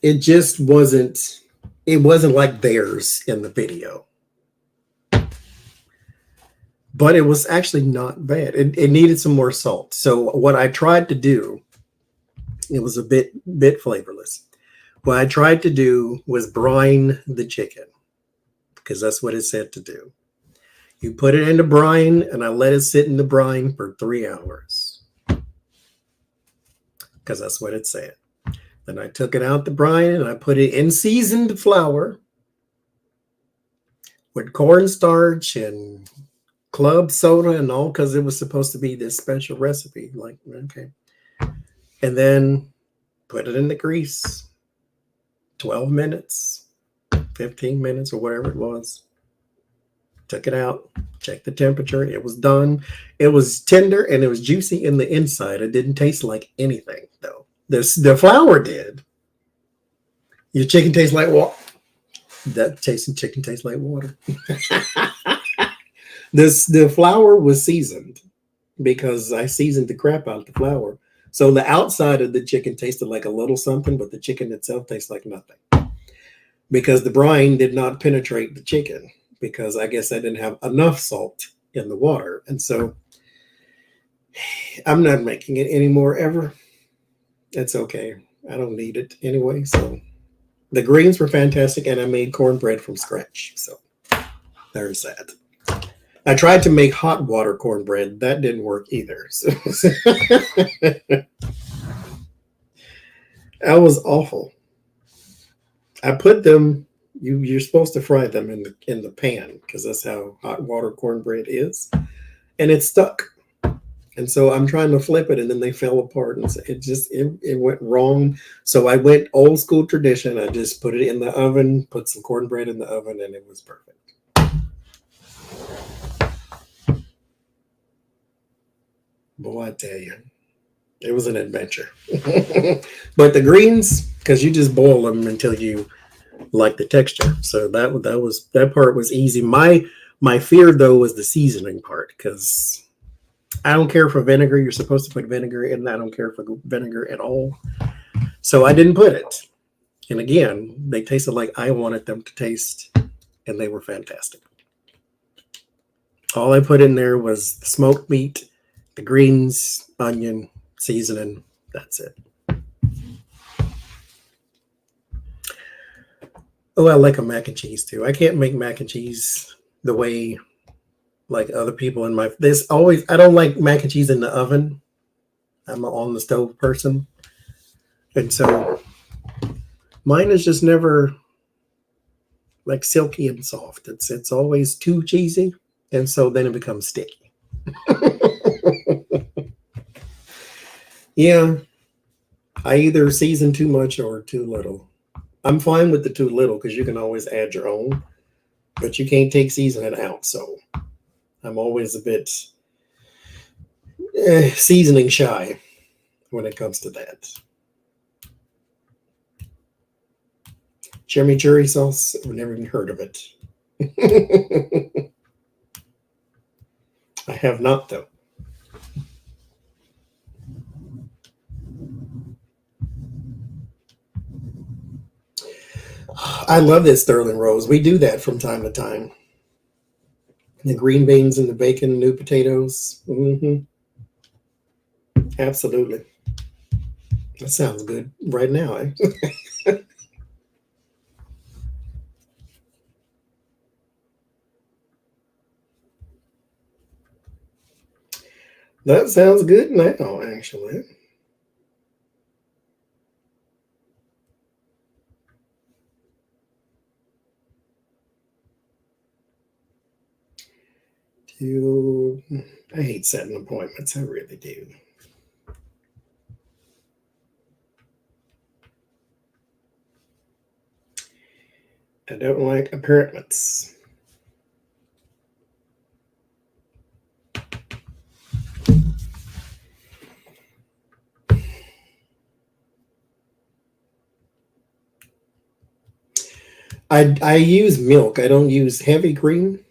It just wasn't like theirs in the video. But it was actually not bad. It needed some more salt. So what I tried to do, it was a bit flavorless. What I tried to do was brine the chicken, because that's what it said to do. You put it in the brine, and I let it sit in the brine for 3 hours, because that's what it said. Then I took it out the brine, and I put it in seasoned flour with cornstarch and club soda and all, because it was supposed to be this special recipe. Like, okay. And then put it in the grease. 12 minutes, 15 minutes, or whatever it was. Took it out, checked the temperature. It was done. It was tender, and it was juicy in the inside. It didn't taste like anything, though. The flour did. Your chicken tastes like water. That tasting chicken tastes like water. The flour was seasoned, because I seasoned the crap out of the flour. So the outside of the chicken tasted like a little something, but the chicken itself tastes like nothing, because the brine did not penetrate the chicken, because I guess I didn't have enough salt in the water. And so I'm not making it anymore ever. It's okay. I don't need it anyway. So The greens were fantastic, and I made cornbread from scratch. So there's that. I tried to make hot water cornbread. That didn't work either. So that was awful. I put them. You're supposed to fry them in the pan because that's how hot water cornbread is, and it stuck. And so I'm trying to flip it, and then they fell apart, and so it went wrong. So I went old school tradition. I just put it in the oven, put some cornbread in the oven, and it was perfect. Boy, I tell you, it was an adventure. But the greens, because you just boil them until you like the texture. So that part was easy. My fear though was the seasoning part, because I don't care for vinegar. You're supposed to put vinegar in. I don't care for vinegar at all. So I didn't put it. And again, they tasted like I wanted them to taste, and they were fantastic. All I put in there was the smoked meat, the greens, onion, seasoning. That's it. Oh, I like a mac and cheese too. I can't make mac and cheese the way like other people in my. I don't like mac and cheese in the oven. I'm an on the stove person, and so mine is just never like silky and soft. It's always too cheesy, and so then it becomes sticky. Yeah, I either season too much or too little. I'm fine with the too little because you can always add your own, but you can't take seasoning out. So I'm always a bit seasoning shy when it comes to that. Chimichurri sauce, I've never even heard of it. I have not, though. I love this sterling rose. We do that from time to time. The green beans and the bacon, new potatoes. Mm-hmm. Absolutely. That sounds good right now, eh? That sounds good now, actually. I hate setting appointments. I really do. I don't like appointments. I use milk. I don't use heavy cream.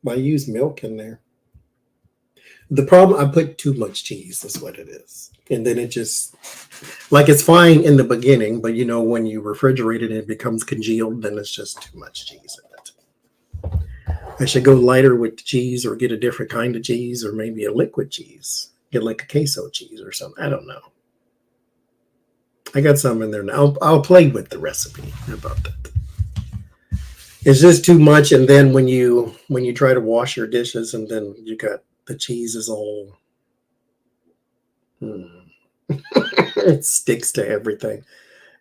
I use milk in there. The problem, I put too much cheese, is what it is. And then it just, like, it's fine in the beginning, but when you refrigerate it, it becomes congealed, then it's just too much cheese in it. I should go lighter with the cheese or get a different kind of cheese or maybe a liquid cheese. Get like a queso cheese or something. I don't know. I got some in there now. I'll play with the recipe about that. It's just too much, and then when you try to wash your dishes, and then you got the cheese is all it sticks to everything.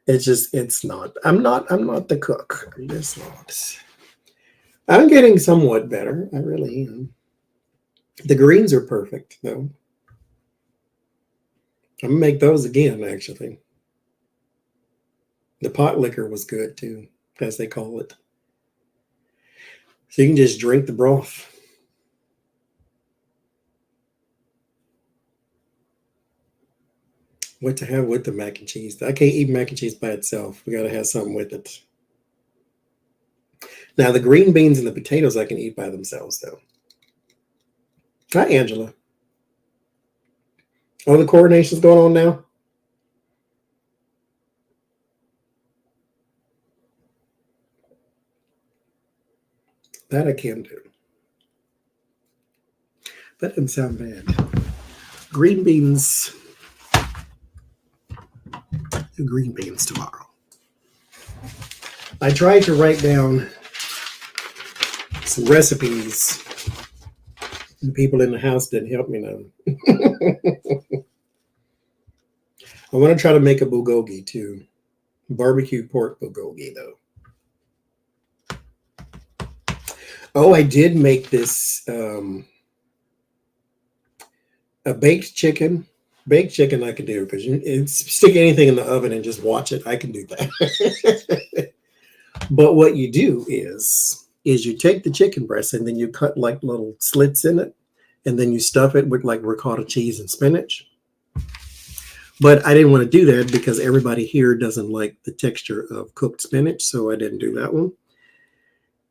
It's not. I'm not the cook. I'm just not. I'm getting somewhat better. I really am. The greens are perfect, though. I'm gonna make those again, actually. The pot liquor was good too, as they call it. So you can just drink the broth. What to have with the mac and cheese? I can't eat mac and cheese by itself. We got to have something with it. Now, the green beans and the potatoes I can eat by themselves, though. Hi, Angela. Oh, the coronation's going on now? That I can do. That didn't sound bad. Green beans. Do green beans tomorrow. I tried to write down some recipes. The people in the house didn't help me none. I want to try to make a bulgogi too. Barbecue pork bulgogi though. Oh, I did make this a baked chicken. Baked chicken I can do because stick anything in the oven and just watch it. I can do that. But what you do is you take the chicken breast and then you cut like little slits in it, and then you stuff it with like ricotta cheese and spinach. But I didn't want to do that because everybody here doesn't like the texture of cooked spinach, so I didn't do that one.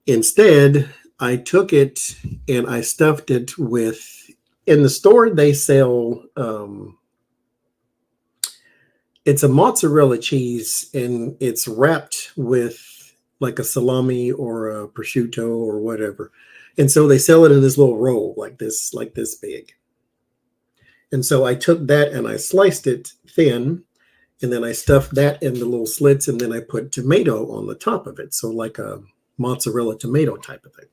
Instead, I took it and I stuffed it with, in the store they sell, it's a mozzarella cheese and it's wrapped with like a salami or a prosciutto or whatever. And so they sell it in this little roll like this big. And so I took that and I sliced it thin, and then I stuffed that in the little slits, and then I put tomato on the top of it. So like a mozzarella tomato type of thing.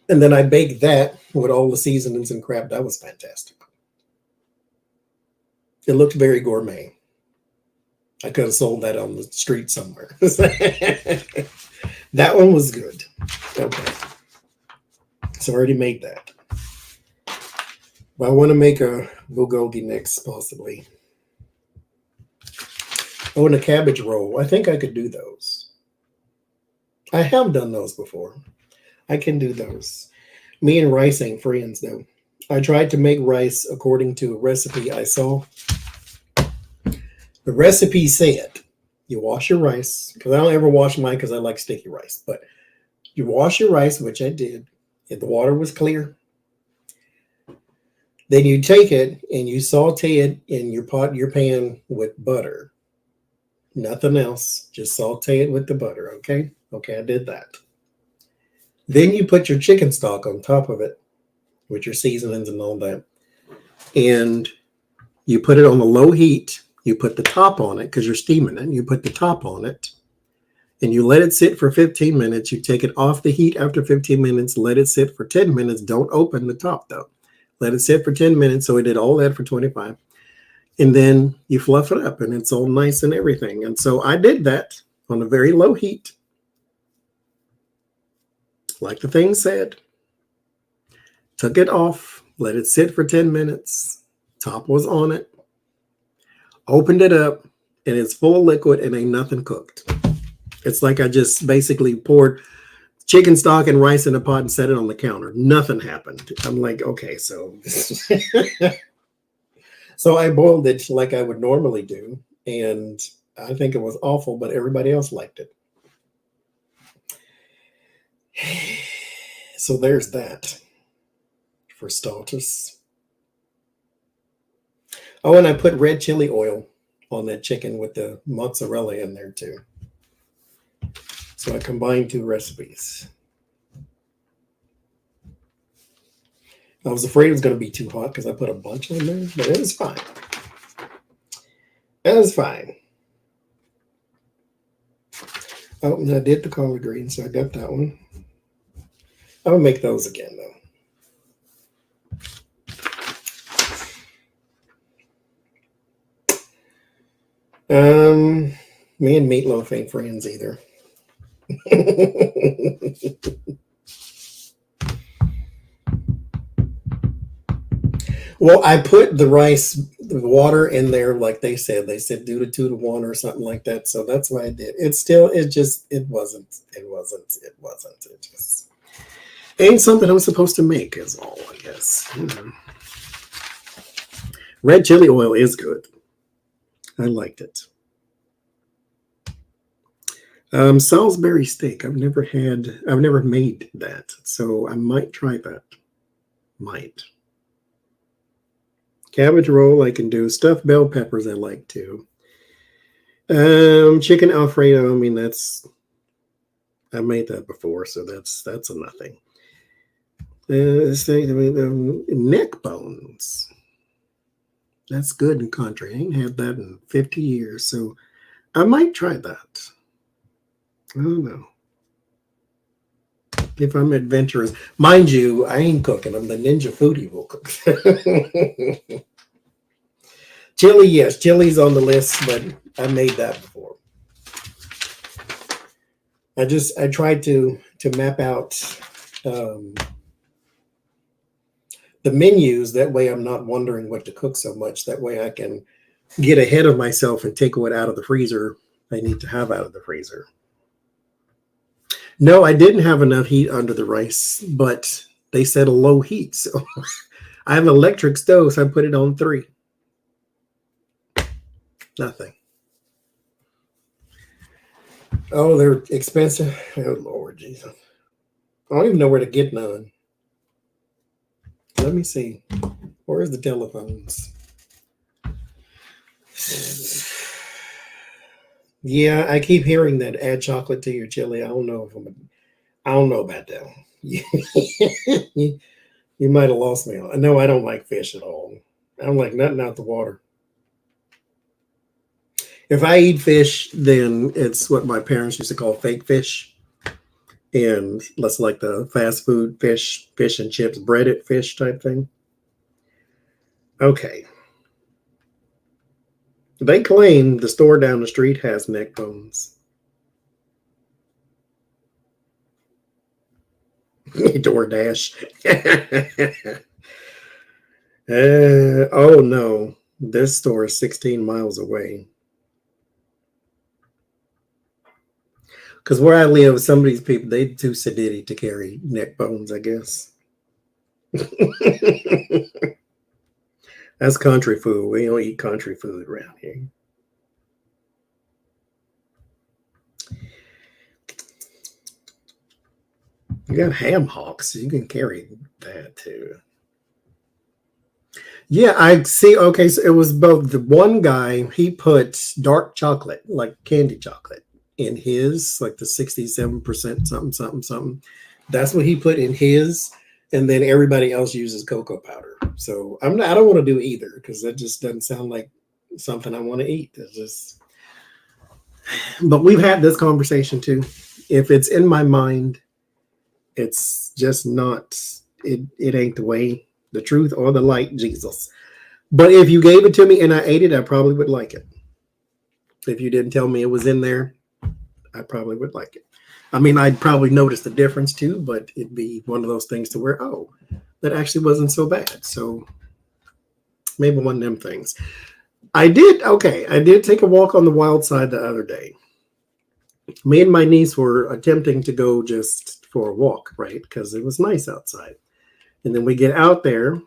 And then I baked that with all the seasonings and crap. That was fantastic. It looked very gourmet. I could have sold that on the street somewhere. That one was good. Okay. So I already made that. But I want to make a bulgogi next, possibly. Oh, and a cabbage roll. I think I could do those. I have done those before. I can do those. Me and rice ain't friends, though. I tried to make rice according to a recipe I saw. The recipe said you wash your rice, because I don't ever wash mine because I like sticky rice, but you wash your rice, which I did, if the water was clear. Then you take it and you saute it in your pot, your pan with butter. Nothing else. Just saute it with the butter, okay? Okay, I did that. Then you put your chicken stock on top of it with your seasonings and all that. And you put it on a low heat. You put the top on it because you're steaming it. You put the top on it. And you let it sit for 15 minutes. You take it off the heat after 15 minutes. Let it sit for 10 minutes. Don't open the top, though. Let it sit for 10 minutes. So I did all that for 25. And then you fluff it up and it's all nice and everything. And so I did that on a very low heat. Like the thing said. Took it off. Let it sit for 10 minutes. Top was on it. Opened it up. And it's full of liquid and ain't nothing cooked. It's like I just basically poured chicken stock and rice in a pot and set it on the counter. Nothing happened. I'm like, okay, so. So I boiled it like I would normally do. And I think it was awful, but everybody else liked it. So there's that for starters. Oh, and I put red chili oil on that chicken with the mozzarella in there too. So I combined two recipes. I was afraid it was going to be too hot because I put a bunch in there, but it was fine. It was fine. Oh, and I did the collard greens, so I got that one. I'll make those again, though. Me and meatloaf ain't friends either. Well, I put the water in there like they said. They said do the 2 to 1 or something like that. So that's what I did. It wasn't. It just ain't something I'm supposed to make is all, I guess. Red chili oil is good. I liked it. Salisbury steak. I've never made that. So I might try that. Might. Cabbage roll I can do. Stuffed bell peppers I like too. Chicken Alfredo, I mean I made that before, so that's a nothing. Neck bones. That's good in country. I ain't had that in 50 years, so I might try that. I don't know. If I'm adventurous, mind you, I ain't cooking. I'm the ninja foodie will cook. Chili, yes, chili's on the list, but I made that before. I tried to map out the menus. That way, I'm not wondering what to cook so much. That way, I can get ahead of myself and take what out of the freezer I need to have out of the freezer. No, I didn't have enough heat under the rice, but they said a low heat. So I have an electric stove, so I put it on 3. Nothing. Oh, they're expensive. Oh, Lord Jesus. I don't even know where to get none. Let me see. Where's the telephones? Yeah, I keep hearing that add chocolate to your chili. I don't know about that. You might have lost me. No, I don't like fish at all. I don't like nothing out the water. If I eat fish, then it's what my parents used to call fake fish. And less like the fast food fish and chips, breaded fish type thing. Okay. They claim the store down the street has neck bones. DoorDash. Oh no, this store is 16 miles away. Because where I live, some of these people, they too sedity to carry neck bones, I guess. That's country food. We don't eat country food around here. You got ham hocks. You can carry that too. Yeah, I see. Okay, so it was both. The one guy, he put dark chocolate, like candy chocolate, in his, like the 67% something. That's what he put in his, and then everybody else uses cocoa powder. So I don't want to do either because that just doesn't sound like something I want to eat. It's just. But we've had this conversation too. If it's in my mind, it's just not. It ain't the way, the truth, or the light, Jesus. But if you gave it to me and I ate it, I probably would like it. If you didn't tell me it was in there, I probably would like it. I mean, I'd probably notice the difference too, but it'd be one of those things to where, oh, that actually wasn't so bad. So maybe one of them things. I did take a walk on the wild side the other day. Me and my niece were attempting to go just for a walk, right? Because it was nice outside. And then we get out there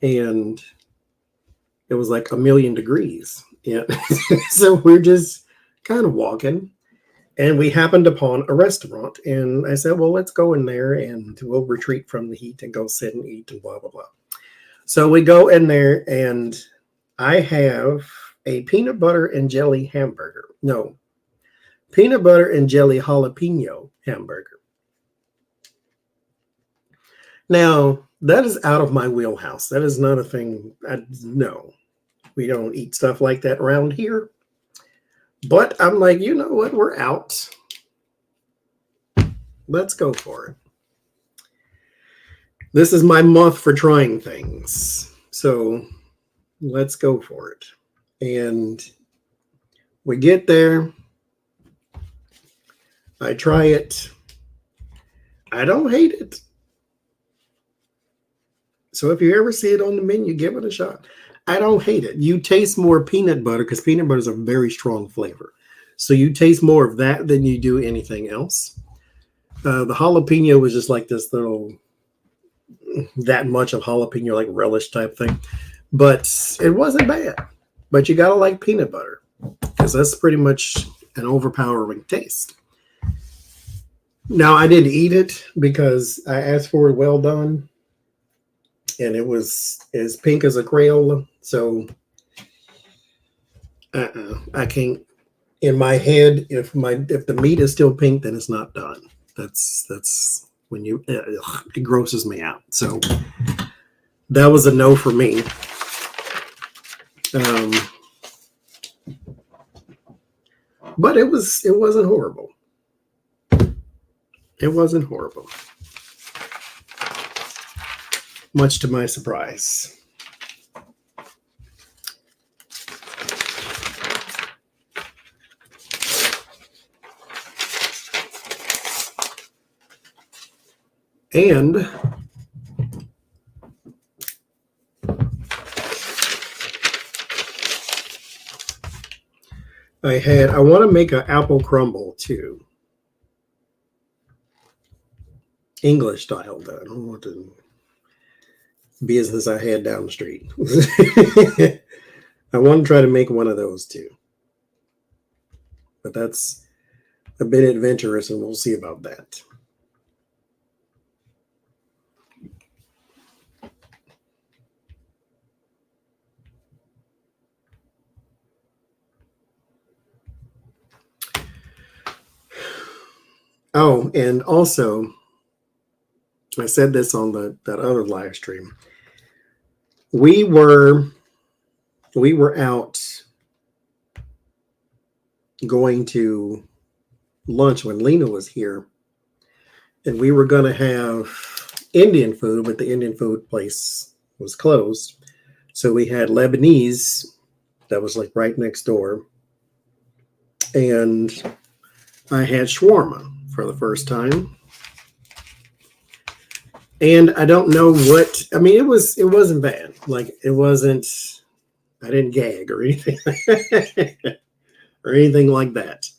and it was like 1,000,000 degrees. Yeah. So we're just kind of walking. And we happened upon a restaurant. And I said, well, let's go in there and we'll retreat from the heat and go sit and eat and blah, blah, blah. So we go in there and I have a peanut butter and jelly hamburger. No, peanut butter and jelly jalapeno hamburger. Now, that is out of my wheelhouse. That is not a thing. No, we don't eat stuff like that around here. But I'm like, you know what? We're out. Let's go for it. This is my month for trying things. So let's go for it. And we get there. I try it. I don't hate it. So if you ever see it on the menu, give it a shot. I don't hate it. You taste more peanut butter because peanut butter is a very strong flavor. So you taste more of that than you do anything else. The jalapeno was just like this little, that much of jalapeno, like relish type thing. But it wasn't bad. But you got to like peanut butter because that's pretty much an overpowering taste. Now, I didn't eat it because I asked for it well done. And it was as pink as a Crayola. So I can't. In my head, if the meat is still pink, then it's not done. That's when it grosses me out. So that was a no for me. But it wasn't horrible. It wasn't horrible, much to my surprise. And I want to make an apple crumble too. English style, though. I don't want the business I had down the street. I want to try to make one of those too. But that's a bit adventurous, and we'll see about that. Oh, and also, I said this on that other live stream. We were out going to lunch when Lena was here, and we were going to have Indian food, but the Indian food place was closed. So we had Lebanese that was like right next door, and I had shawarma for the first time. And I don't know what, I mean, it wasn't bad. Like, it wasn't, I didn't gag or anything or anything like that.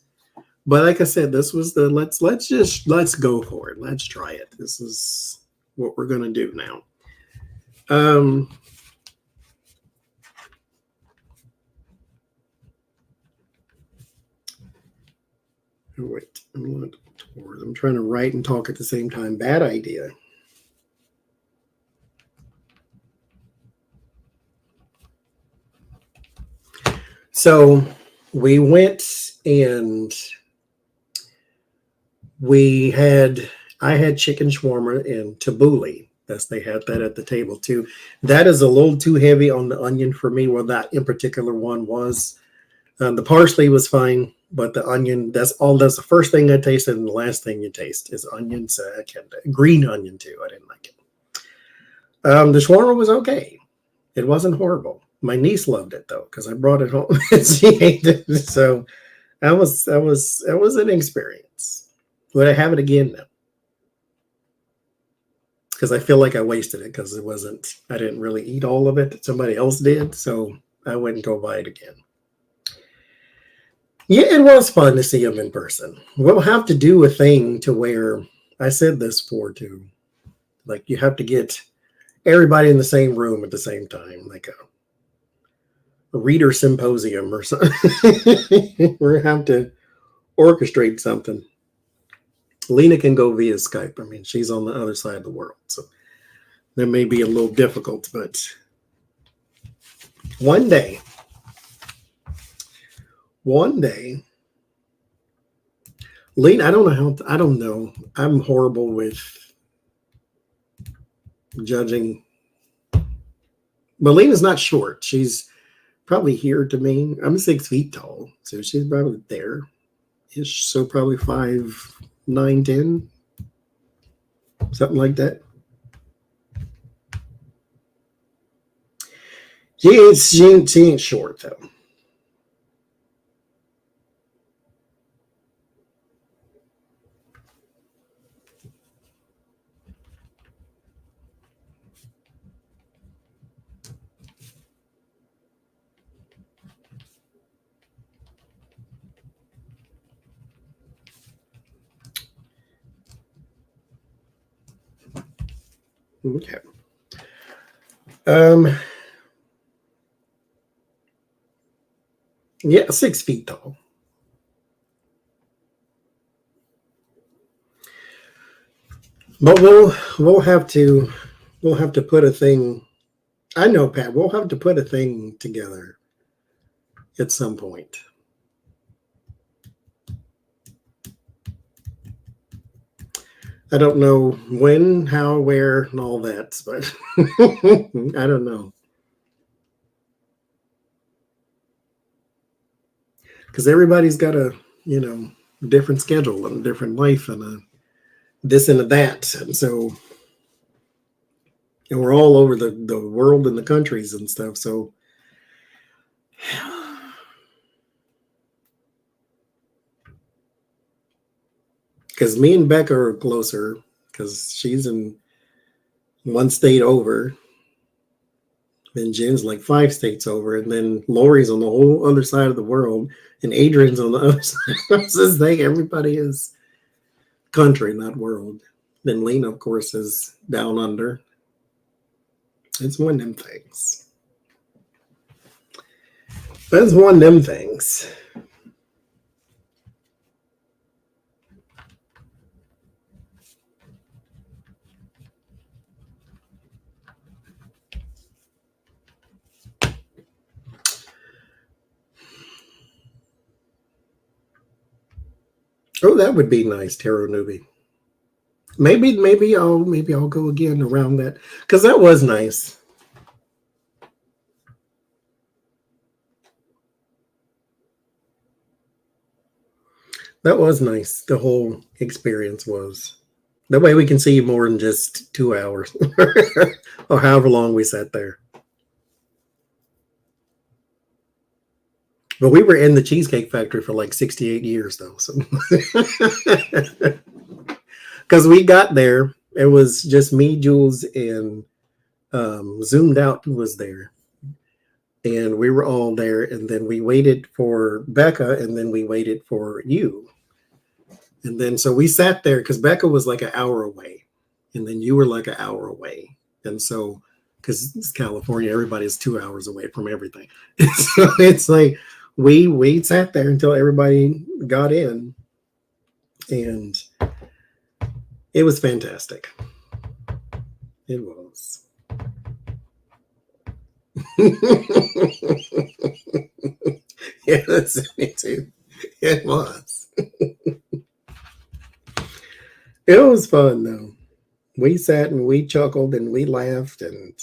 But like I said, this was the, let's go for it. Let's try it. This is what we're going to do now. Wait, I'm trying to write and talk at the same time. Bad idea. So we went and I had chicken shawarma and tabbouleh. They had that at the table too. That is a little too heavy on the onion for me. Well, that in particular one was. The parsley was fine, but the onion, that's the first thing I tasted, and the last thing you taste is onions. Green onion too. I didn't like it. The shawarma was okay. It wasn't horrible. My niece loved it though, because I brought it home and she ate it. So that was an experience. Would I have it again? No. Because I feel like I wasted it because I didn't really eat all of it. Somebody else did. So I wouldn't go buy it again. Yeah, it was fun to see them in person. We'll have to do a thing to where, I said this before too, like you have to get everybody in the same room at the same time, like a reader symposium or something. We're going to have to orchestrate something. Lena can go via Skype. I mean, she's on the other side of the world, so that may be a little difficult, but one day, Lena, I don't know. I'm horrible with judging. But Lena's not short. She's probably here to me. I'm 6 feet tall, so she's probably there-ish. So probably 5'9", 10, something like that. She ain't short though. Okay. Yeah, 6 feet tall. But we'll have to put a thing. I know, Pat. We'll have to put a thing together at some point. I don't know when, how, where, and all that, but I don't know. Because everybody's got a different schedule and a different life and this and that. And so, and we're all over the world and the countries and stuff. So because me and Becca are closer because she's in one state over. Then Jen's like 5 states over, and then Lori's on the whole other side of the world, and Adrian's on the other side. It's this thing. Everybody is country, not world. Then Lena, of course, is down under. It's one of them things. That's one of them things. Oh, that would be nice, Tarot Newbie. Maybe I'll go again around that because that was nice. That was nice. The whole experience was. That way we can see you more than just 2 hours or however long we sat there. But we were in the Cheesecake Factory for like 68 years, though. So, because we got there, it was just me, Jules, and Zoomed Out was there. And we were all there. And then we waited for Becca, and then we waited for you. And then so we sat there because Becca was like an hour away. And then you were like an hour away. And so, because it's California, everybody's 2 hours away from everything. So it's like, we sat there until everybody got in, and it was fantastic. It was. Yes, me too. It was. It was fun though. We sat and we chuckled and we laughed, and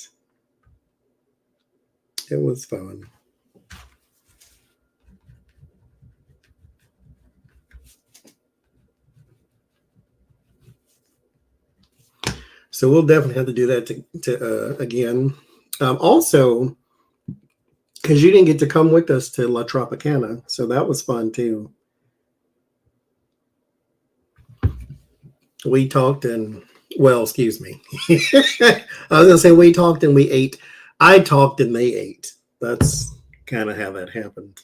it was fun. So we'll definitely have to do that again. Also, because you didn't get to come with us to La Tropicana, so that was fun too. We talked and, well, excuse me. I was going to say we talked and we ate. I talked and they ate. That's kind of how that happened.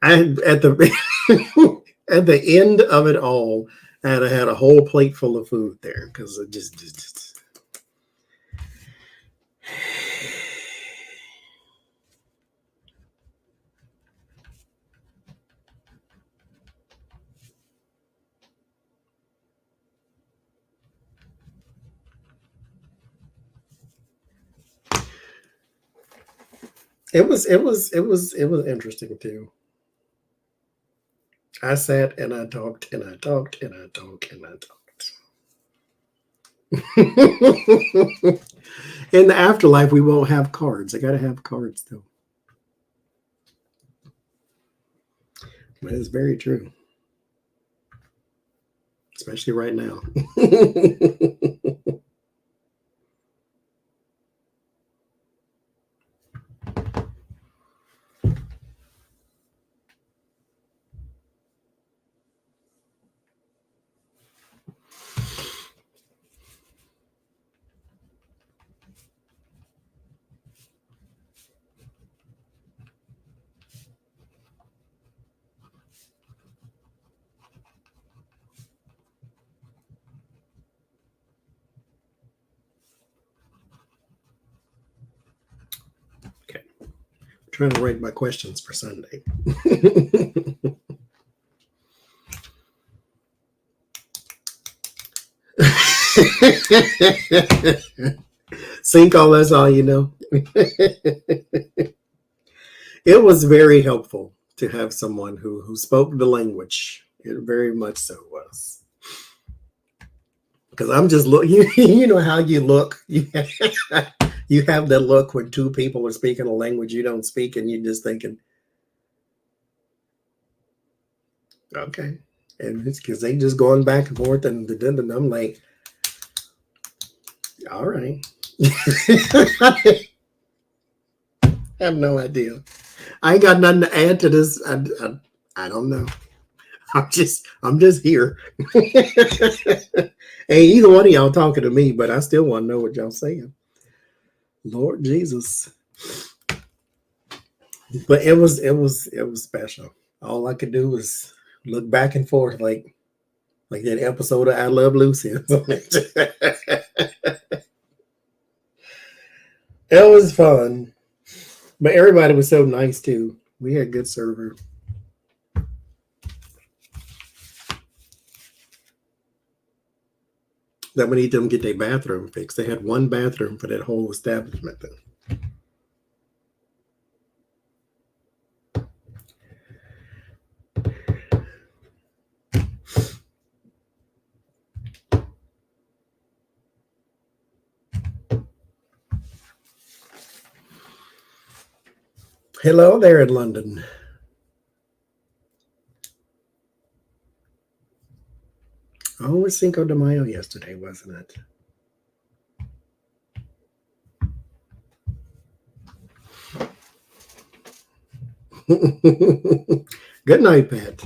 At the at the end of it all, I had a whole plate full of food there because it just it was interesting too. I sat and I talked and I talked and I talked and I talked. In the afterlife, we won't have cards. I got to have cards though. That is very true. Especially right now. Trying to write my questions for Sunday. Cinco, that's all you know. It was very helpful to have someone who spoke the language. It very much so was. Because I'm just looking, you know how you look. You have that look when two people are speaking a language you don't speak, and you're just thinking, okay. And it's because they just going back and forth, and I'm like, all right. I have no idea. I ain't got nothing to add to this. I don't know. I'm just here. Hey, either one of y'all talking to me, but I still want to know what y'all saying. Lord Jesus. But it was special. All I could do was look back and forth like that episode of I Love Lucy. It was fun. But everybody was so nice too. We had good server. That we need them get their bathroom fixed. They had one bathroom for that whole establishment though. Hello there in London. Oh, it was Cinco de Mayo yesterday, wasn't it? Good night, Pat.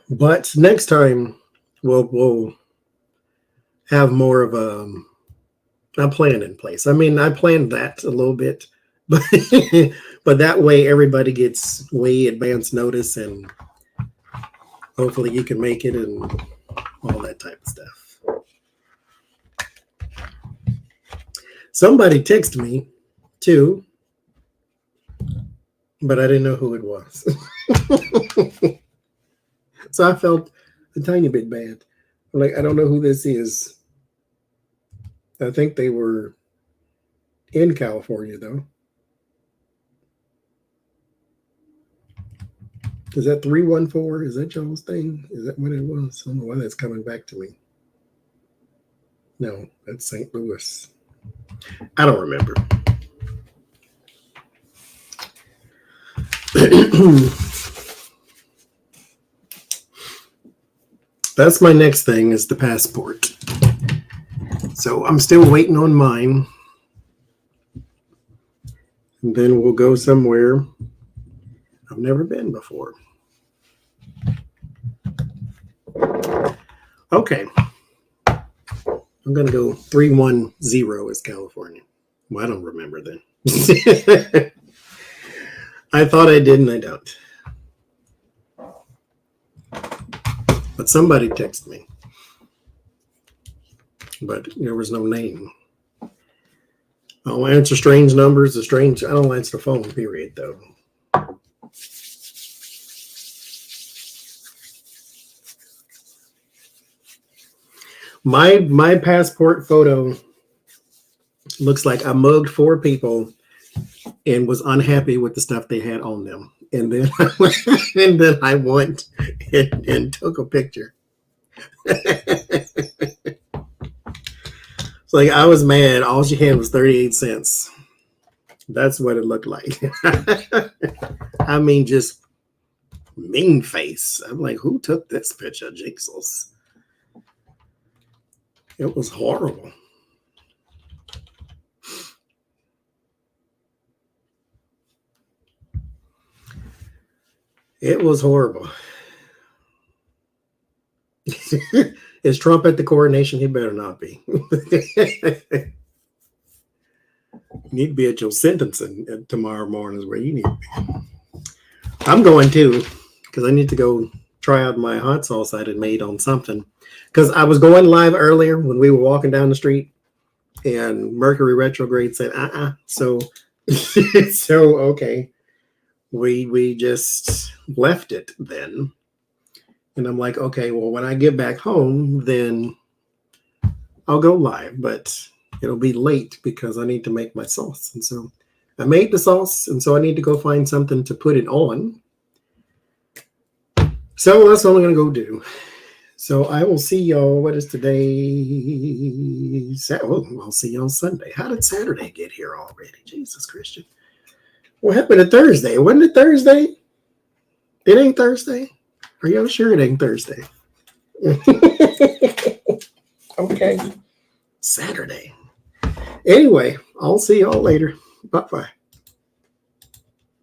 But next time we'll have more of a plan in place. I mean, I planned that a little bit, but but that way everybody gets way advance notice, and hopefully you can make it and all that type of stuff. Somebody texted me too, but I didn't know who it was. So I felt a tiny bit bad. I'm like, I don't know who this is. I think they were in California, though. Is that 314? Is that y'all's thing? Is that what it was? I don't know why that's coming back to me. No, that's St. Louis. I don't remember. That's my next thing, is the passport. So I'm still waiting on mine. And then we'll go somewhere I've never been before. Okay. I'm going to go 310 is California. Well, I don't remember then. I thought I did, and I don't. But somebody texted me. But there was no name. I'll answer strange numbers. I don't answer the phone, period, though. My passport photo looks like I mugged 4 people and was unhappy with the stuff they had on them. And then I went and took a picture. It's like I was mad. All she had was 38 cents. That's what it looked like. I mean, just mean face. I'm like, who took this picture? Jigsaws. It was horrible. It was horrible. Is Trump at the coronation? He better not be. You need to be at your sentencing tomorrow morning is where you need to be. I'm going too, because I need to go try out my hot sauce I had made on something. Because I was going live earlier when we were walking down the street, and Mercury retrograde said, So, okay. We just left it then. And I'm like, okay, well, when I get back home, then I'll go live. But it'll be late because I need to make my sauce. And so I made the sauce, and so I need to go find something to put it on. So that's what I'm going to go do. So I will see y'all. What is today? I'll see y'all Sunday. How did Saturday get here already? Jesus Christian. What happened to Thursday? Wasn't it Thursday? It ain't Thursday. Are y'all sure it ain't Thursday? Okay. Saturday. Anyway, I'll see y'all later. Bye-bye.